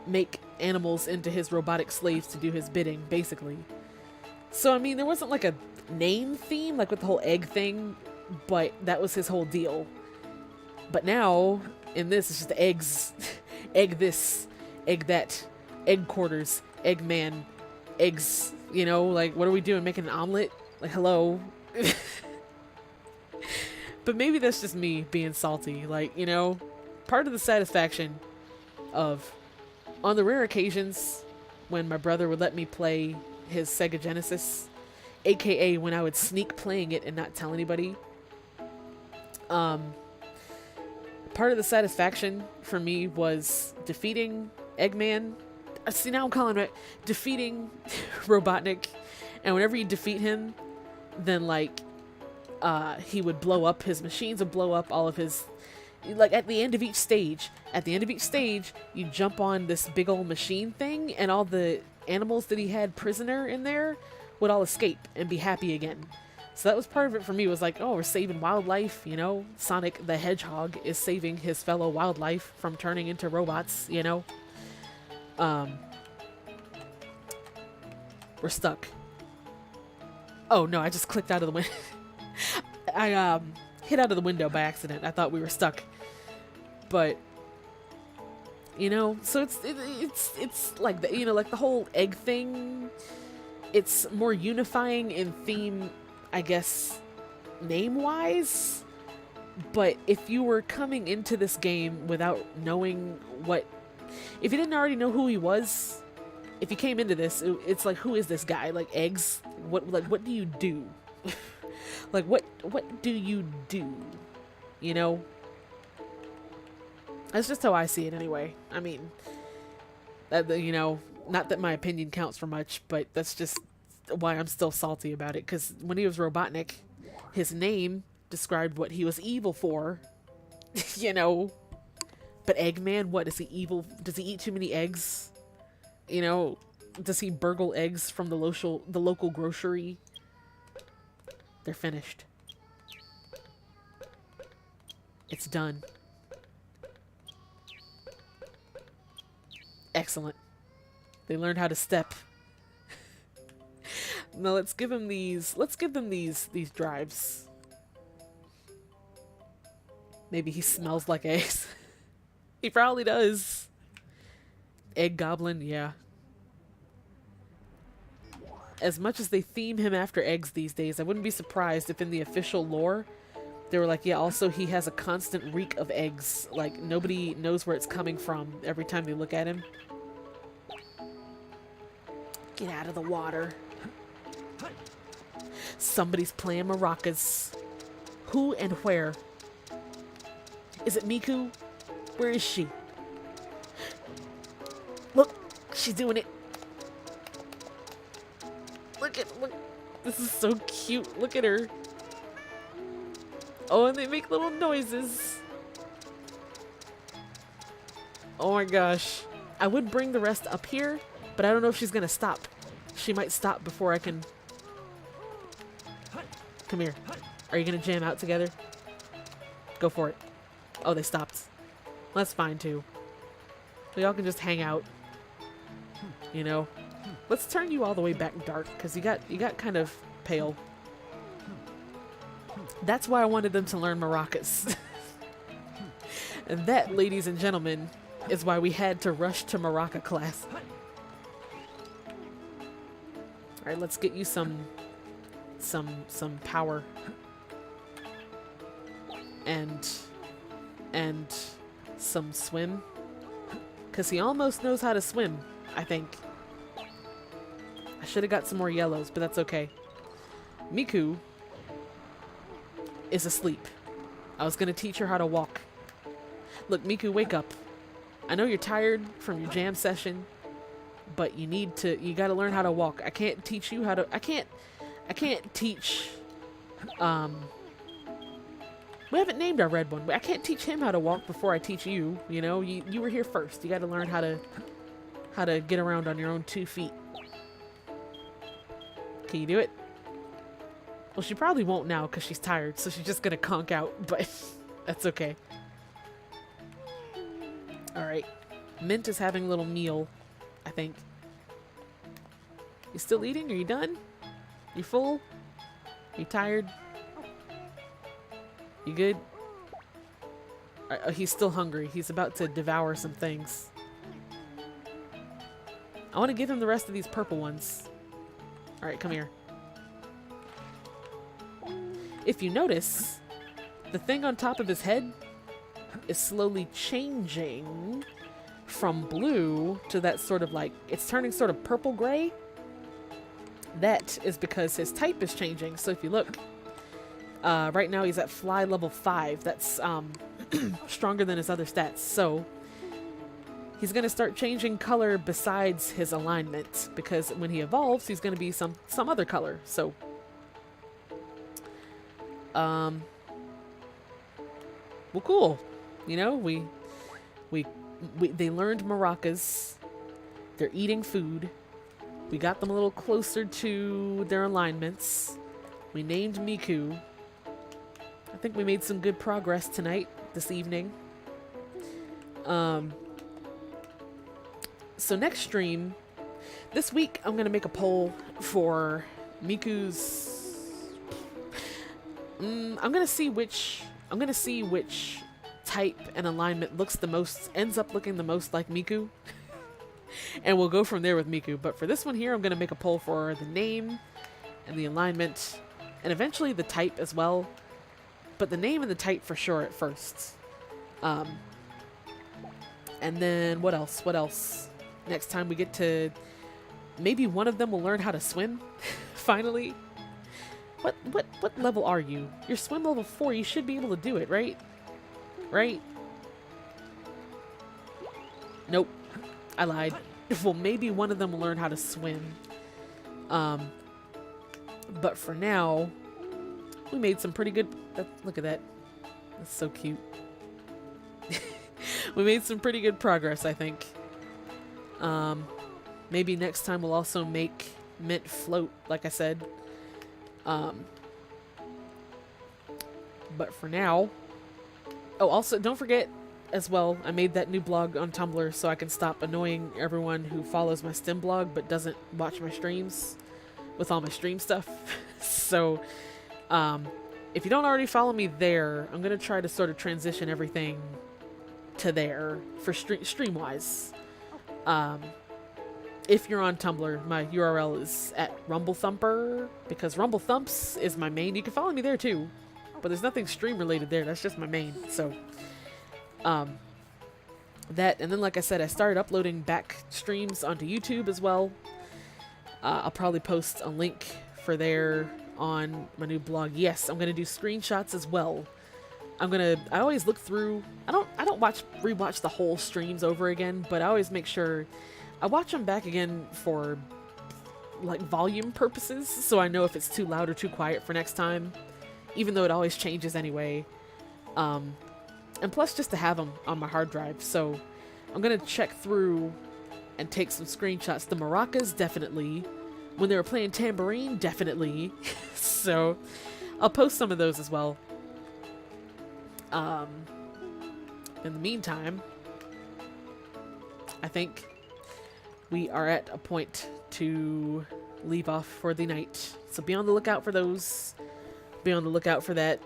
make animals into his robotic slaves to do his bidding, basically. So I mean, there wasn't like a name theme like with the whole egg thing, but that was his whole deal. But now in this, it's just eggs, egg this, egg that, egg quarters, egg man, eggs. You know, like, what are we doing? Making an omelet? Like, hello? But maybe that's just me being salty. Like, you know, part of the satisfaction of, on the rare occasions when my brother would let me play his Sega Genesis, aka when I would sneak playing it and not tell anybody, part of the satisfaction for me was defeating Eggman. See, now I'm calling it defeating Robotnik, and whenever you defeat him, then like he would blow up, his machines would blow up all of his, like at the end of each stage, you jump on this big old machine thing, and all the animals that he had prisoner in there would all escape and be happy again. So that was part of it for me, was like, oh, we're saving wildlife, you know, Sonic the Hedgehog is saving his fellow wildlife from turning into robots, you know. We're stuck. Oh no, I just clicked out of the window. I hit out of the window by accident. I thought we were stuck. But you know, so it's like the, you know, like the whole egg thing, it's more unifying in theme, I guess, name-wise. But if you were coming into this game without knowing what, if you didn't already know who he was, if you came into this, it's like, who is this guy? Like, eggs? What do you do? Like, what do you do? You know? That's just how I see it anyway. I mean, you know, not that my opinion counts for much, but that's just why I'm still salty about it. Because when he was Robotnik, his name described what he was evil for, you know? But Eggman, what, is he evil? Does he eat too many eggs? You know, does he burgle eggs from the local grocery? They're finished. It's done. Excellent. They learned how to step. Now let's give them these. Let's give them these drives. Maybe he smells like eggs. He probably does. Egg Goblin, yeah. As much as they theme him after eggs these days, I wouldn't be surprised if in the official lore they were like, yeah, also he has a constant reek of eggs. Like, nobody knows where it's coming from every time they look at him. Get out of the water. Somebody's playing maracas. Who and where? Is it Miku? Where is she? Look, she's doing it. Look. This is so cute. Look at her. Oh, and they make little noises. Oh my gosh. I would bring the rest up here, but I don't know if she's gonna stop. She might stop before I can... Come here. Are you gonna jam out together? Go for it. Oh, they stopped. That's fine too. So y'all can just hang out. You know? Let's turn you all the way back dark, because you got kind of pale. That's why I wanted them to learn maracas. And that, ladies and gentlemen, is why we had to rush to maraca class. Alright, let's get you some power. And some swim. Because he almost knows how to swim. I think. I should have got some more yellows, but that's okay. Miku is asleep. I was gonna teach her how to walk. Look, Miku, wake up. I know you're tired from your jam session, but you gotta learn how to walk. I can't teach you how to, I can't teach, we haven't named our red one, but I can't teach him how to walk before I teach you, you know? You were here first. You gotta learn how to get around on your own 2 feet. Can you do it? Well, she probably won't now because she's tired, so she's just gonna conk out, but that's okay. Alright. Mint is having a little meal, I think. You still eating? Are you done? You full? You tired? You good? He's still hungry. He's about to devour some things. I want to give him the rest of these purple ones. Alright, come here. If you notice, the thing on top of his head is slowly changing from blue to that sort of like, it's turning sort of purple-gray. That is because his type is changing. So if you look, right now he's at fly level 5. That's stronger than his other stats. So he's going to start changing color besides his alignment, because when he evolves, he's going to be some other color. So well, cool. You know, they learned maracas. They're eating food. We got them a little closer to their alignments. We named Miku. I think we made some good progress this evening. So next stream, this week, I'm going to make a poll for Miku's... I'm going to see which type and alignment ends up looking the most like Miku. And we'll go from there with Miku. But for this one here, I'm going to make a poll for the name and the alignment and eventually the type as well. But the name and the type for sure at first. And then what else? What else? Next time we get to... Maybe one of them will learn how to swim. Finally. What level are you? You're swim level 4. You should be able to do it, right? Right? Nope. I lied. Well, maybe one of them will learn how to swim. But for now, we made some pretty good... look at that. That's so cute. We made some pretty good progress, I think. Maybe next time we'll also make Mint float, like I said. But for now... Oh, also, don't forget... as well, I made that new blog on Tumblr so I can stop annoying everyone who follows my STEM blog but doesn't watch my streams with all my stream stuff. So, if you don't already follow me there, I'm going to try to sort of transition everything to there for stream-wise. If you're on Tumblr, my URL is at Rumble Thumper, because Rumble Thumps is my main. You can follow me there too, but there's nothing stream-related there. That's just my main, so... that, and then like I said, I started uploading back streams onto YouTube as well. I'll probably post a link for there on my new blog. Yes, I'm gonna do screenshots as well. I always look through, I don't rewatch the whole streams over again, but I always make sure I watch them back again for like volume purposes, so I know if it's too loud or too quiet for next time, even though it always changes anyway. And plus just to have them on my hard drive. So I'm going to check through and take some screenshots. The maracas, definitely. When they were playing tambourine, definitely. So I'll post some of those as well. In the meantime, I think we are at a point to leave off for the night. So be on the lookout for those. Be on the lookout for that.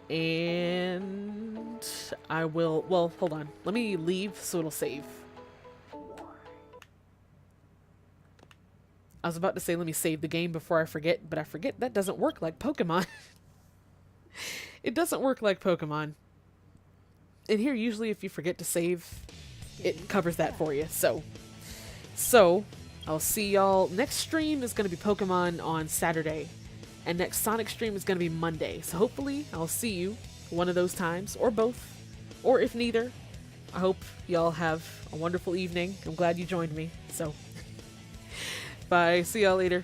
And I will... Well, hold on. Let me leave so it'll save. I was about to say let me save the game before I forget, but I forget that doesn't work like Pokemon. It doesn't work like Pokemon. And here, usually if you forget to save, it covers that for you. So, So, I'll see y'all. Next stream is going to be Pokemon on Saturday. And next Sonic stream is going to be Monday. So hopefully I'll see you one of those times, or both, or if neither. I hope y'all have a wonderful evening. I'm glad you joined me. So, bye. See y'all later.